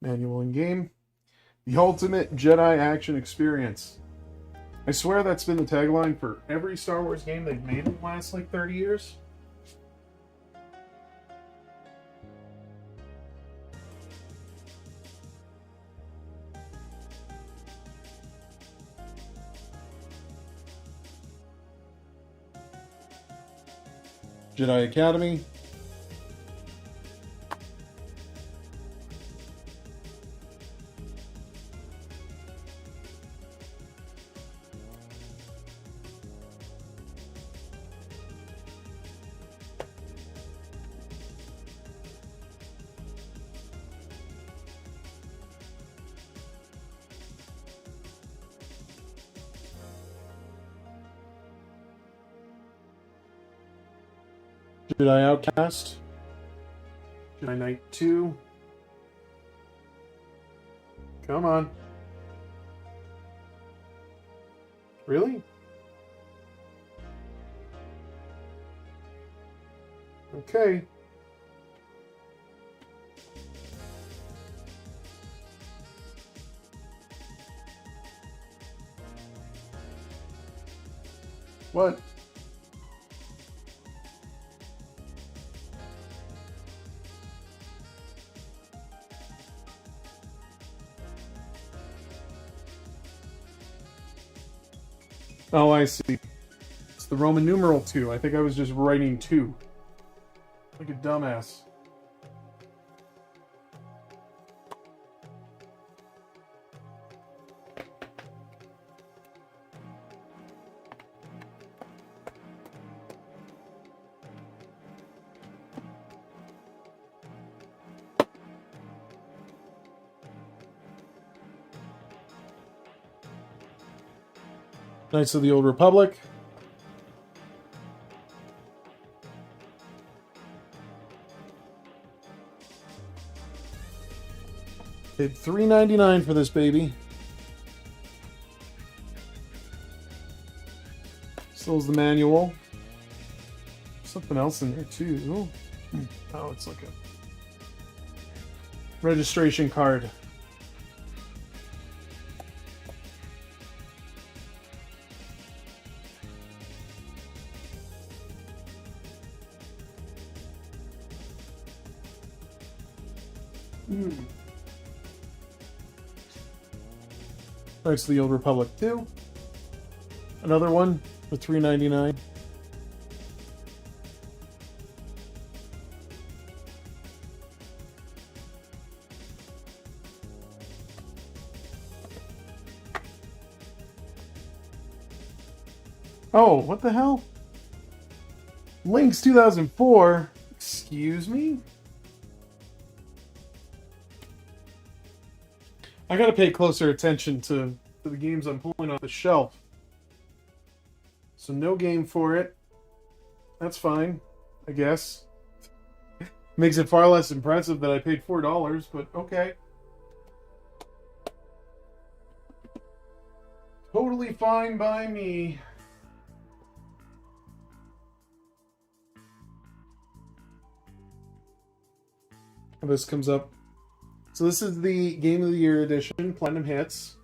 Manual in game. The ultimate Jedi action experience. I swear that's been the tagline for every Star Wars game they've made in the last, like, 30 years. Jedi Academy. Jedi Outcast. Jedi Knight 2. Come on. Really? Okay. What? Oh, I see. It's the Roman numeral 2. I think I was just writing 2. Like a dumbass. Knights of the Old Republic. Paid $3.99 for this baby. Still's the manual. Something else in there too. Oh, it's like a registration card. Knights of the Old Republic 2. Another one for $3.99. Oh, what the hell? Lynx 2004? Excuse me? I gotta pay closer attention to the games I'm pulling off the shelf. So no game for it. That's fine, I guess. Makes it far less impressive that I paid $4, but okay. Totally fine by me. This comes up. So this is the Game of the Year edition, Platinum Hits.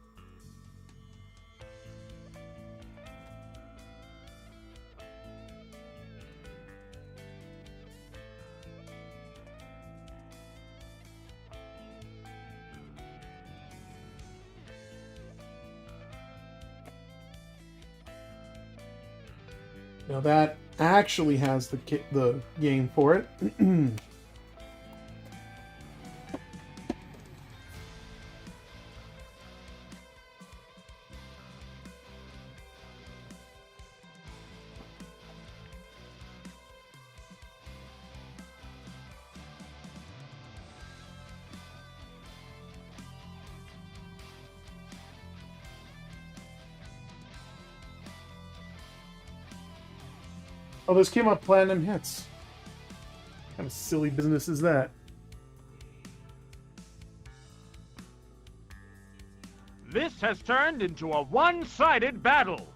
Now that actually has the game for it. Oh, this came up Platinum Hits. What kind of silly business is that? This has turned into a one-sided battle.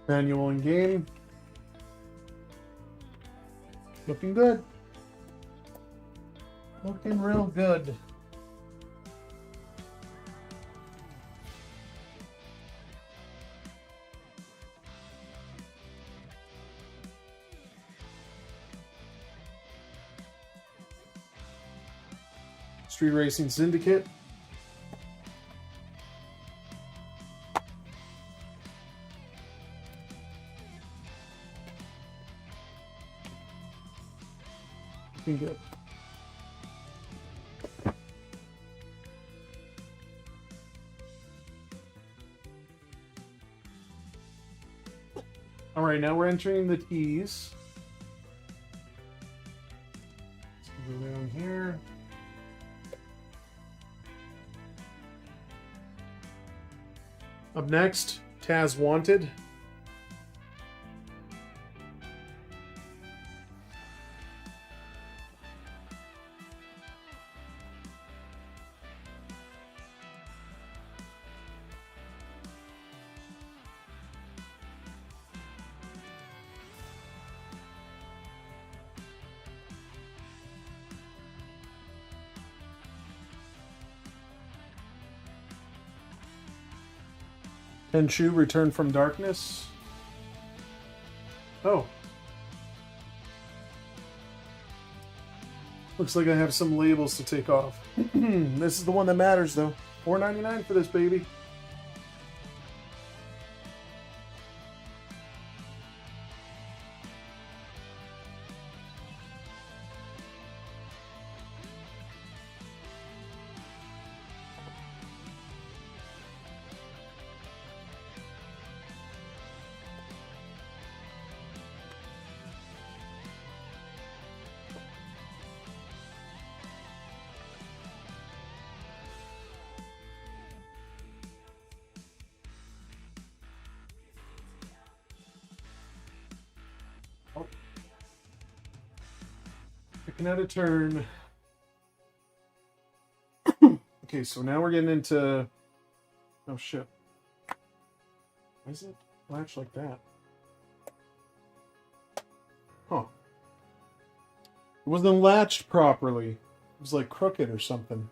Manual in game. Looking good. Looking real good. Street Racing Syndicate. Looking good. All right, now we're entering the T's. Let's go down here. Up next, Taz Wanted. Tenchu, Return from Darkness. Oh. Looks like I have some labels to take off. This is the one that matters, though. $4.99 for this baby. Picking out a turn. Okay, so now we're getting into... Oh, shit. Why is it latched like that? Huh. It wasn't latched properly. It was like crooked or something.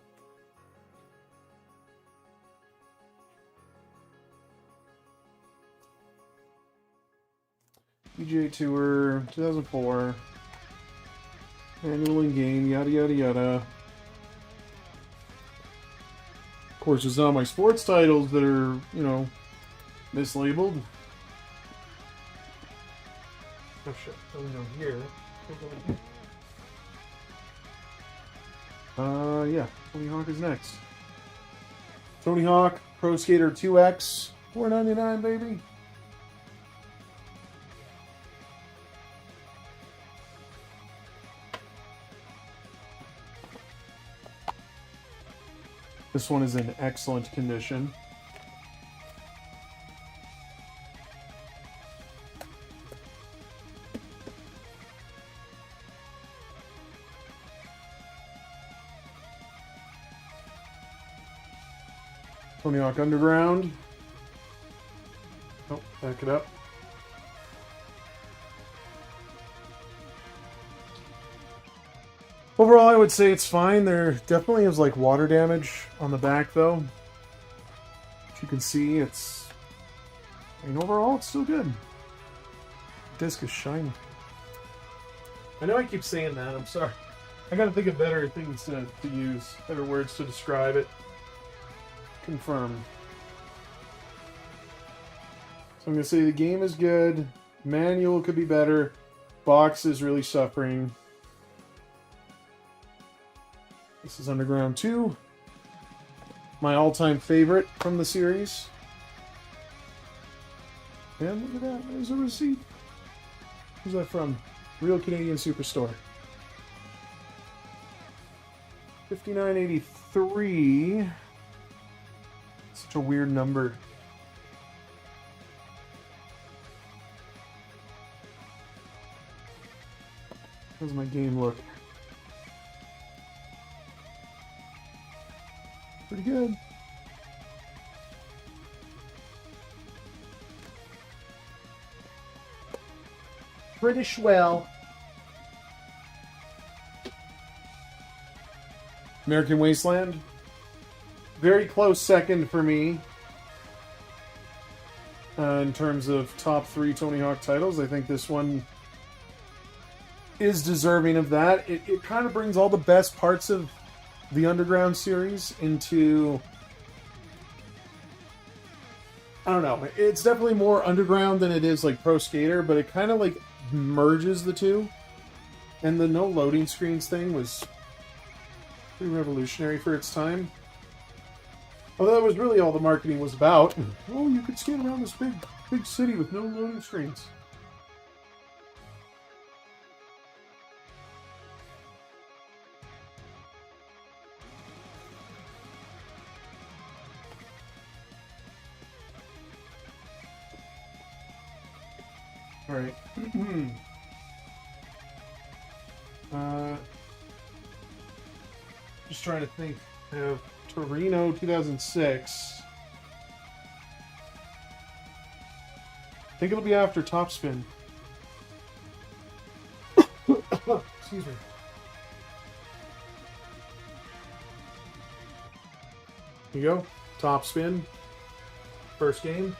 PGA Tour 2004. Annual in game, yada yada yada. Of course, there's not my sports titles that are, you know, mislabeled. Oh shit, going down here. Yeah, Tony Hawk is next. Tony Hawk Pro Skater 2X, $4.99, baby. This one is in excellent condition. Tony Hawk Underground. Oh, back it up. Overall, I would say it's fine. There definitely is like water damage on the back, though. As you can see, it's... I mean, overall, it's still good. The disc is shiny. I know I keep saying that. I'm sorry. I gotta think of better things to use, better words to describe it. Confirmed. So I'm gonna say the game is good. Manual could be better. Box is really suffering. This is Underground 2. My all-time favorite from the series. And look at that. There's a receipt. Who's that from? Real Canadian Superstore. $59.83. Such a weird number. How does my game look? Pretty good. British well. American Wasteland. Very close second for me. In terms of top 3 Tony Hawk titles, I think this one is deserving of that. It kind of brings all the best parts of the Underground series into... I don't know. It's definitely more Underground than it is like Pro Skater, but it kind of like merges the two. And the no loading screens thing was pretty revolutionary for its time. Although that was really all the marketing was about. Oh, you could skate around this big city with no loading screens. All right. Just trying to think of Torino 2006. I think it'll be after Topspin. Excuse me. Here you go. Topspin. First game.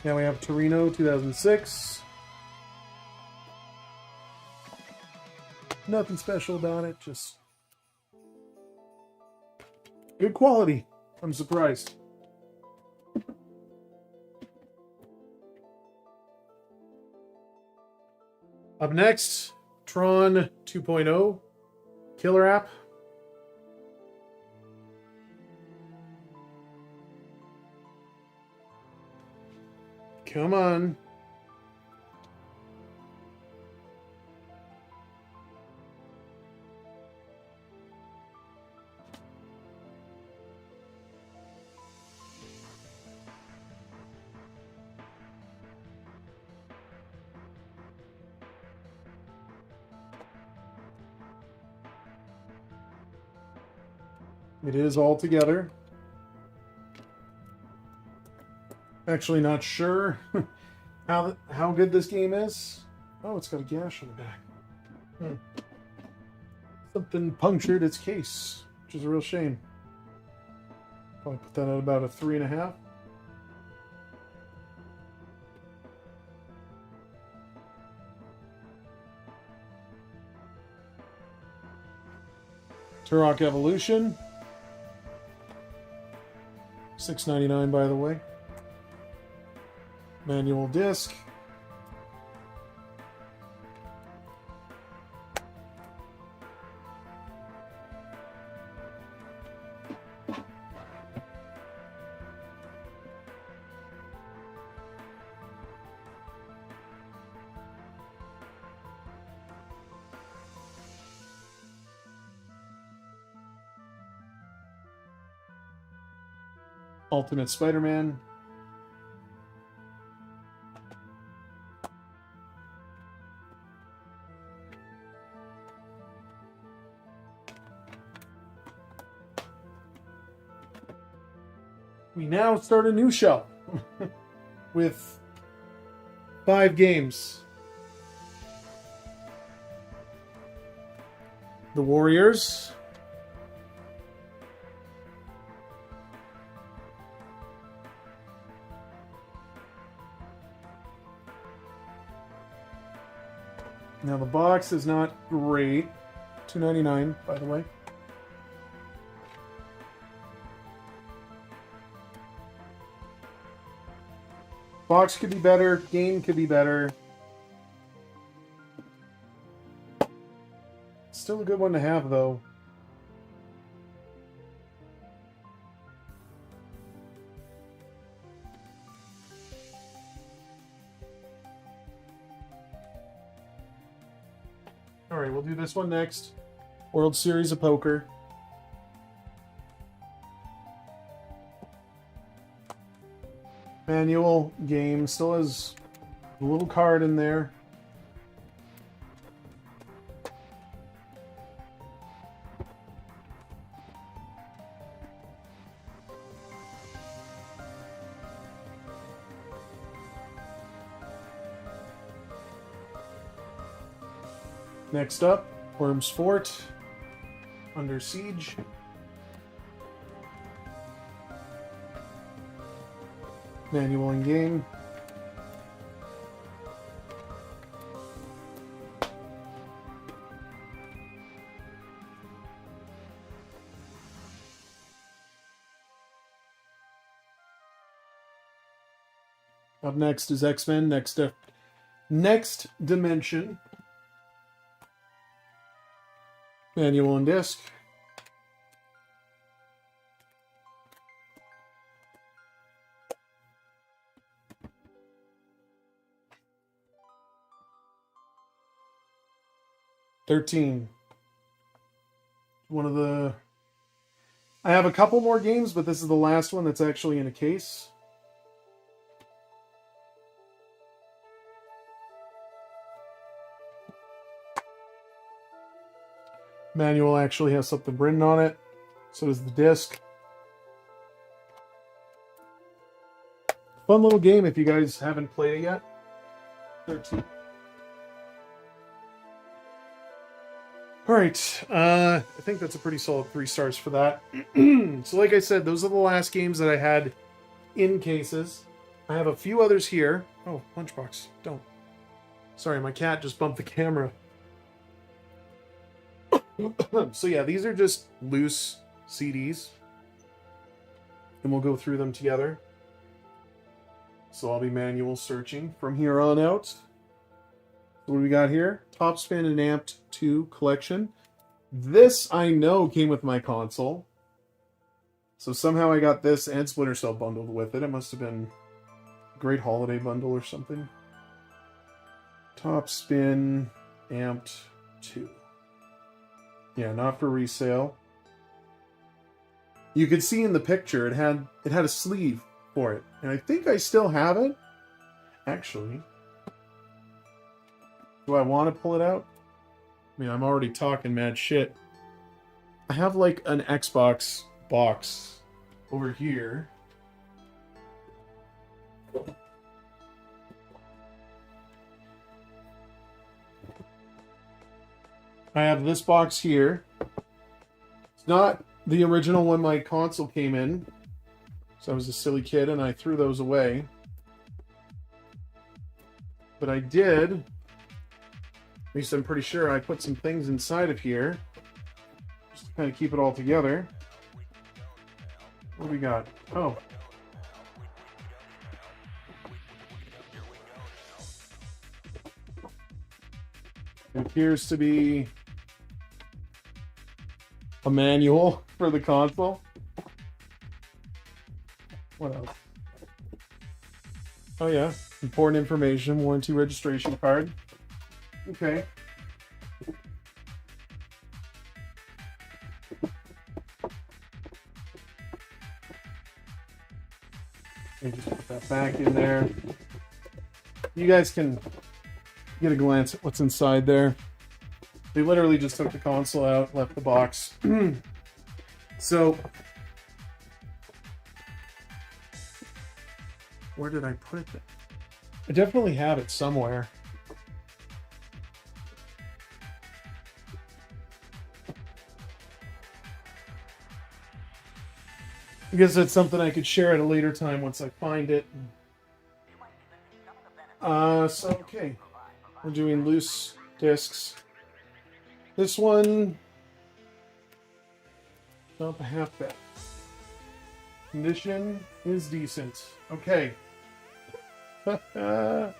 Now we have Torino 2006. Nothing special about it, just good quality. I'm surprised. Up next, Tron 2.0 Killer App. Come on. It is all together. Actually not sure how good this game is. Oh, it's got a gash on the back. Something punctured its case, which is a real shame. Probably put that at about a 3.5. Turok Evolution. $6.99, by the way. Manual disc. Ultimate Spider-Man. We now start a new show with 5 games. The Warriors. Now the box is not great. $2.99, by the way. Box could be better. Game could be better. Still a good one to have, though. Alright, we'll do this one next. World Series of Poker. Manual game. Still has A little card in there. Next up, Worm's Fort, Under Siege. Manual in game. Up next is X-Men, Next Dimension. Manual and disc. $13. One of the... I have a couple more games, but this is the last one that's actually in a case. Manual actually has something written on it. So does the disc. Fun little game if you guys haven't played it yet. 13. Alright, I think that's a pretty solid 3 stars for that. So like I said, those are the last games that I had in cases. I have a few others here. Oh, Lunchbox, don't. Sorry, my cat just bumped the camera. So yeah, these are just loose CDs. And we'll go through them together. So I'll be manual searching from here on out. So what do we got here? Topspin and Amped 2 collection. This I know came with my console. So somehow I got this and Splinter Cell bundled with it. It must have been a great holiday bundle or something. Topspin Amped 2. Yeah, not for resale. You could see in the picture it had a sleeve for it. And I think I still have it. Actually. Do I want to pull it out? I mean, I'm already talking mad shit. I have like an Xbox box over here. I have this box here. It's not the original one my console came in. So I was a silly kid and I threw those away. But I did, at least I'm pretty sure, I put some things inside of here. Just to kind of keep it all together. What do we got? Oh. It appears to be a manual for the console. What else? Oh yeah, important information, warranty registration card. Okay. Let me just put that back in there. You guys can get a glance at what's inside there. They literally just took the console out, left the box. So, where did I put it? I definitely have it somewhere. I guess that's something I could share at a later time once I find it. So, okay. We're doing loose discs. This one, not the half bad. Condition is decent. Okay. The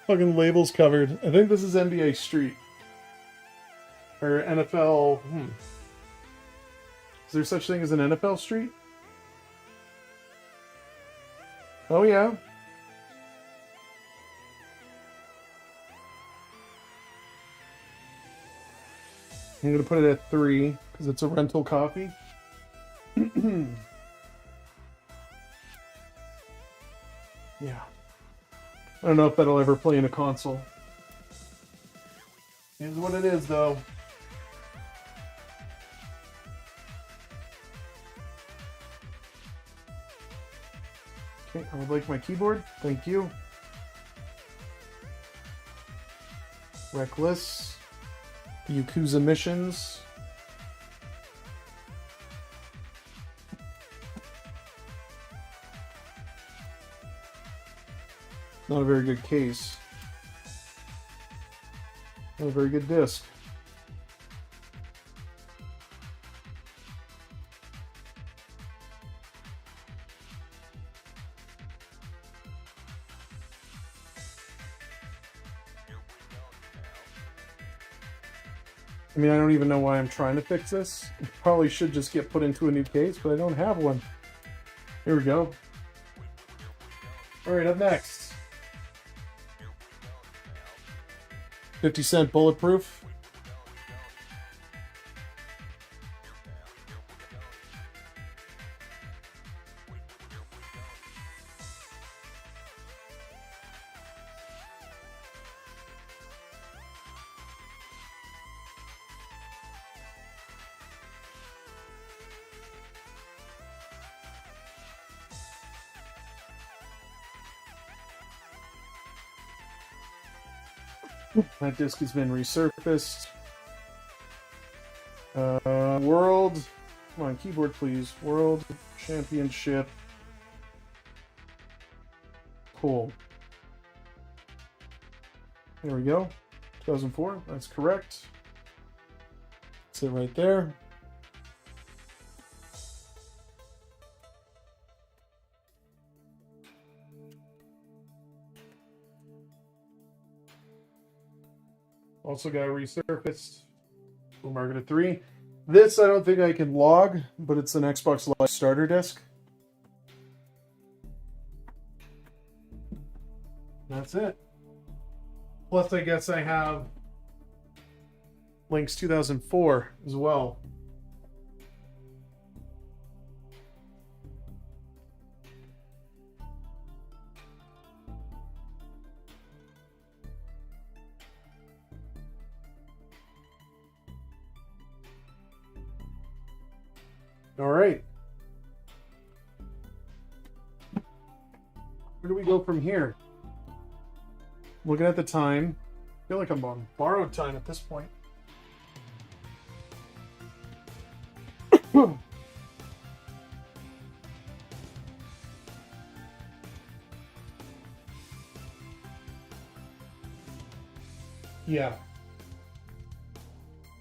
fucking label's covered. I think this is NBA Street. Or NFL. Is there such thing as an NFL Street? Oh, yeah. I'm going to put it at 3 because it's a rental copy. Yeah. I don't know if that'll ever play in a console. It is what it is, though. Okay, I would like my keyboard. Thank you. Reckless. Yakuza missions. Not a very good case. Not a very good disc. I mean, I don't even know why I'm trying to fix this. It probably should just get put into a new case, but I don't have one. Here we go. Alright, up next. 50-cent Bulletproof. That disc has been resurfaced. World, come on, keyboard please. World Championship. Cool. There we go. 2004, that's correct. That's it right there. Also got resurfaced. Market 3. This I don't think I can log, but it's an Xbox Live starter disc. That's it. Plus, I guess I have Link's 2004 as well. All right. Where do we go from here? Looking at the time, I feel like I'm on borrowed time at this point. Yeah.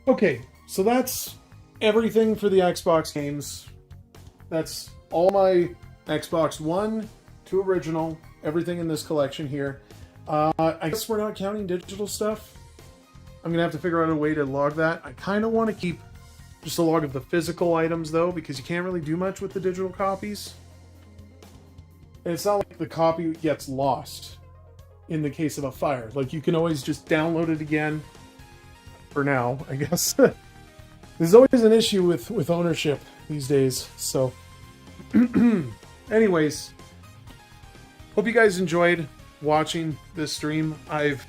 Okay, so that's everything for the Xbox games. That's all my Xbox One, 2 original, everything in this collection here. I guess we're not counting digital stuff. I'm gonna have to figure out a way to log that. I kind of want to keep just a log of the physical items though, because you can't really do much with the digital copies. And it's not like the copy gets lost in the case of a fire. Like, you can always just download it again. For now, I guess. There's always an issue with ownership these days. So, anyways, hope you guys enjoyed watching this stream. I've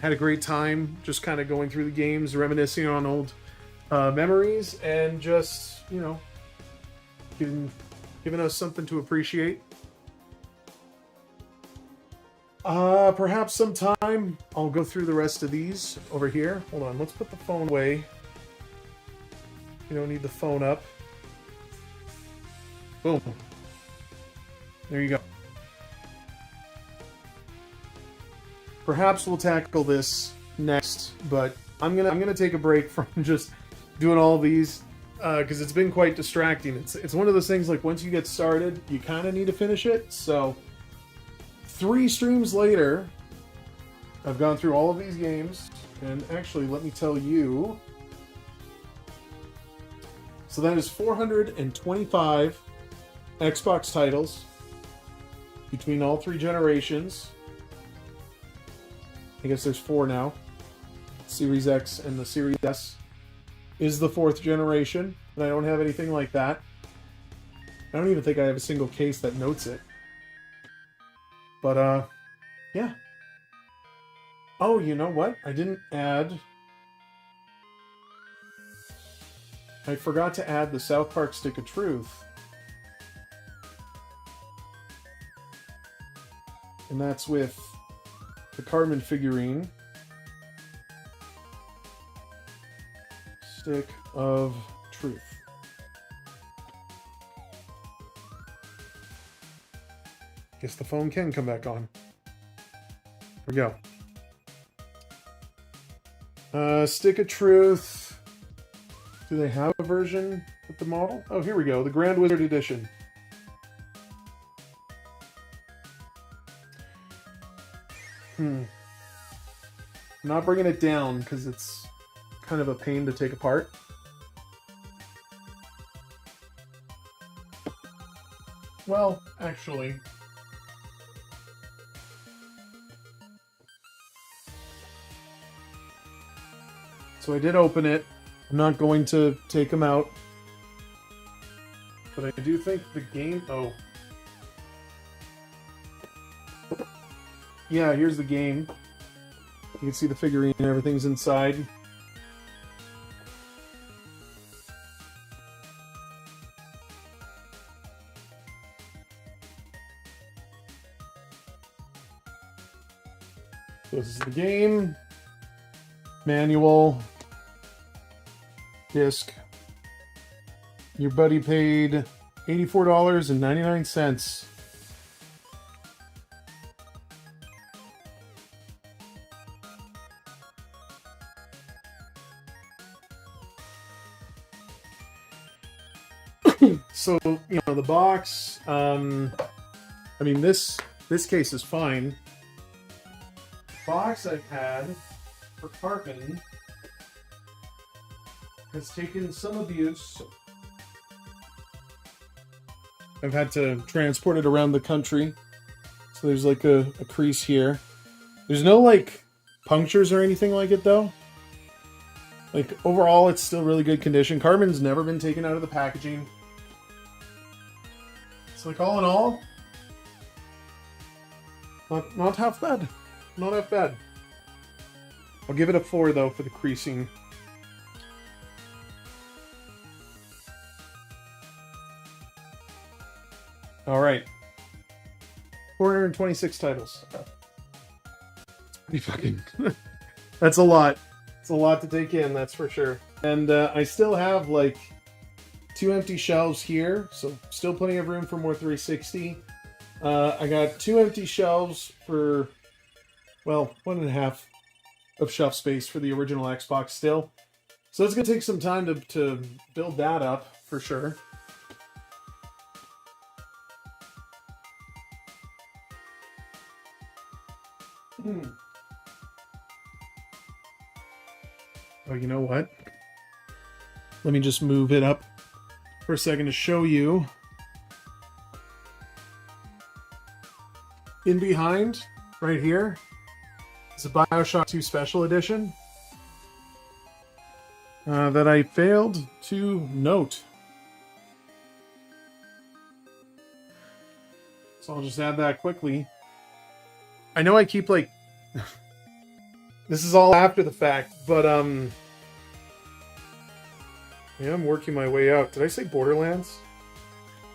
had a great time just kind of going through the games, reminiscing on old memories, and just, you know, giving us something to appreciate. Perhaps sometime I'll go through the rest of these over here. Hold on, let's put the phone away. You don't need the phone up. Boom. There you go. Perhaps we'll tackle this next, but I'm gonna take a break from just doing all these because it's been quite distracting. It's one of those things, like, once you get started, you kind of need to finish it. So 3 streams later, I've gone through all of these games, and actually, let me tell you. So that is 425 Xbox titles between all 3 generations. I guess there's 4 now. Series X and the Series S is the 4th generation, and I don't have anything like that. I don't even think I have a single case that notes it. But, Yeah. Oh, you know what? I didn't add... I forgot to add the South Park Stick of Truth. And that's with the Cartman figurine. Stick of Truth. Guess the phone can come back on. Here we go. Stick of Truth. Do they have a version with the model? Oh, here we go. The Grand Wizard Edition. I'm not bringing it down because it's kind of a pain to take apart. Well, actually... So I did open it. I'm not going to take them out. But I do think the game... Oh. Yeah, here's the game. You can see the figurine and everything's inside. This is the game. Manual. Disc. Your buddy paid $84.99. So, you know, the box, I mean, this case is fine. The box I've had for Cartman has taken some abuse. I've had to transport it around the country. So there's like a crease here. There's no like punctures or anything like it though. Like overall it's still really good condition. Cartman's never been taken out of the packaging. It's like all in all, not half bad. Not half bad. I'll give it a 4 though for the creasing. All right, 426 titles. Pretty fucking. That's a lot. It's a lot to take in, that's for sure. And I still have like 2 empty shelves here, so still plenty of room for more 360. I got 2 empty shelves for, well, 1.5 of shelf space for the original Xbox still. So it's gonna take some time to build that up for sure. Oh, you know what? Let me just move it up for a second to show you. In behind, right here, is a BioShock 2 Special Edition that I failed to note. So I'll just add that quickly. I know I keep like... This is all after the fact, but yeah, I'm working my way out. Did I say Borderlands?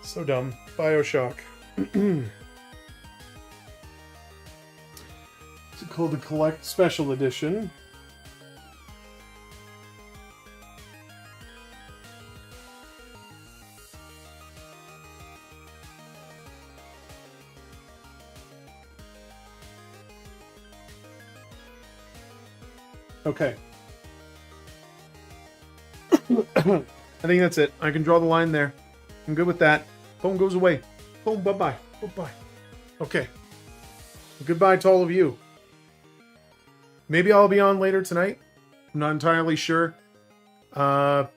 So dumb. BioShock. It's called the Collect Special Edition. Okay. I think that's it. I can draw the line there. I'm good with that. Phone goes away. Phone, bye-bye. Bye-bye. Okay. Goodbye to all of you. Maybe I'll be on later tonight. I'm not entirely sure. I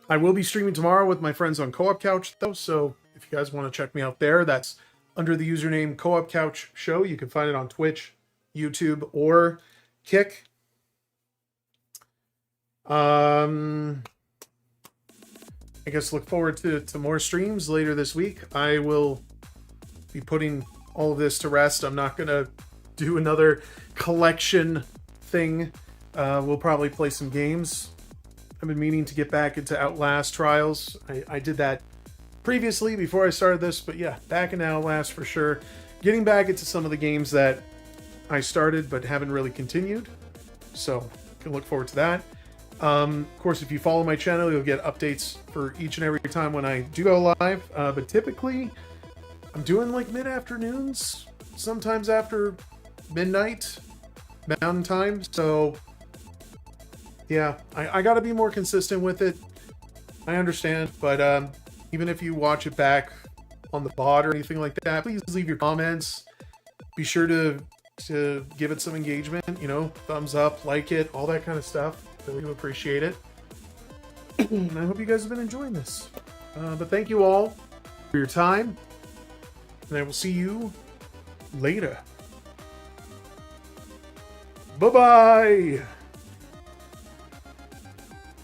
will be streaming tomorrow with my friends on Co-op Couch, though, so if you guys want to check me out there, that's under the username Co-op Couch Show. You can find it on Twitch, YouTube, or Kick. I guess look forward to more streams later this week. I will be putting all of this to rest. I'm not going to do another collection thing. We'll probably play some games. I've been meaning to get back into Outlast Trials. I did that previously before I started this, but yeah, back in Outlast for sure. Getting back into some of the games that I started but haven't really continued. So, you can look forward to that. Of course, if you follow my channel, you'll get updates for each and every time when I do go live. But typically, I'm doing like mid-afternoons, sometimes after midnight Mountain Time. So, yeah, I gotta be more consistent with it. I understand, but even if you watch it back on the bot or anything like that, please leave your comments. Be sure to give it some engagement, you know, thumbs up, like it, all that kind of stuff. Really do appreciate it. And I hope you guys have been enjoying this. But thank you all for your time. And I will see you later. Bye-bye!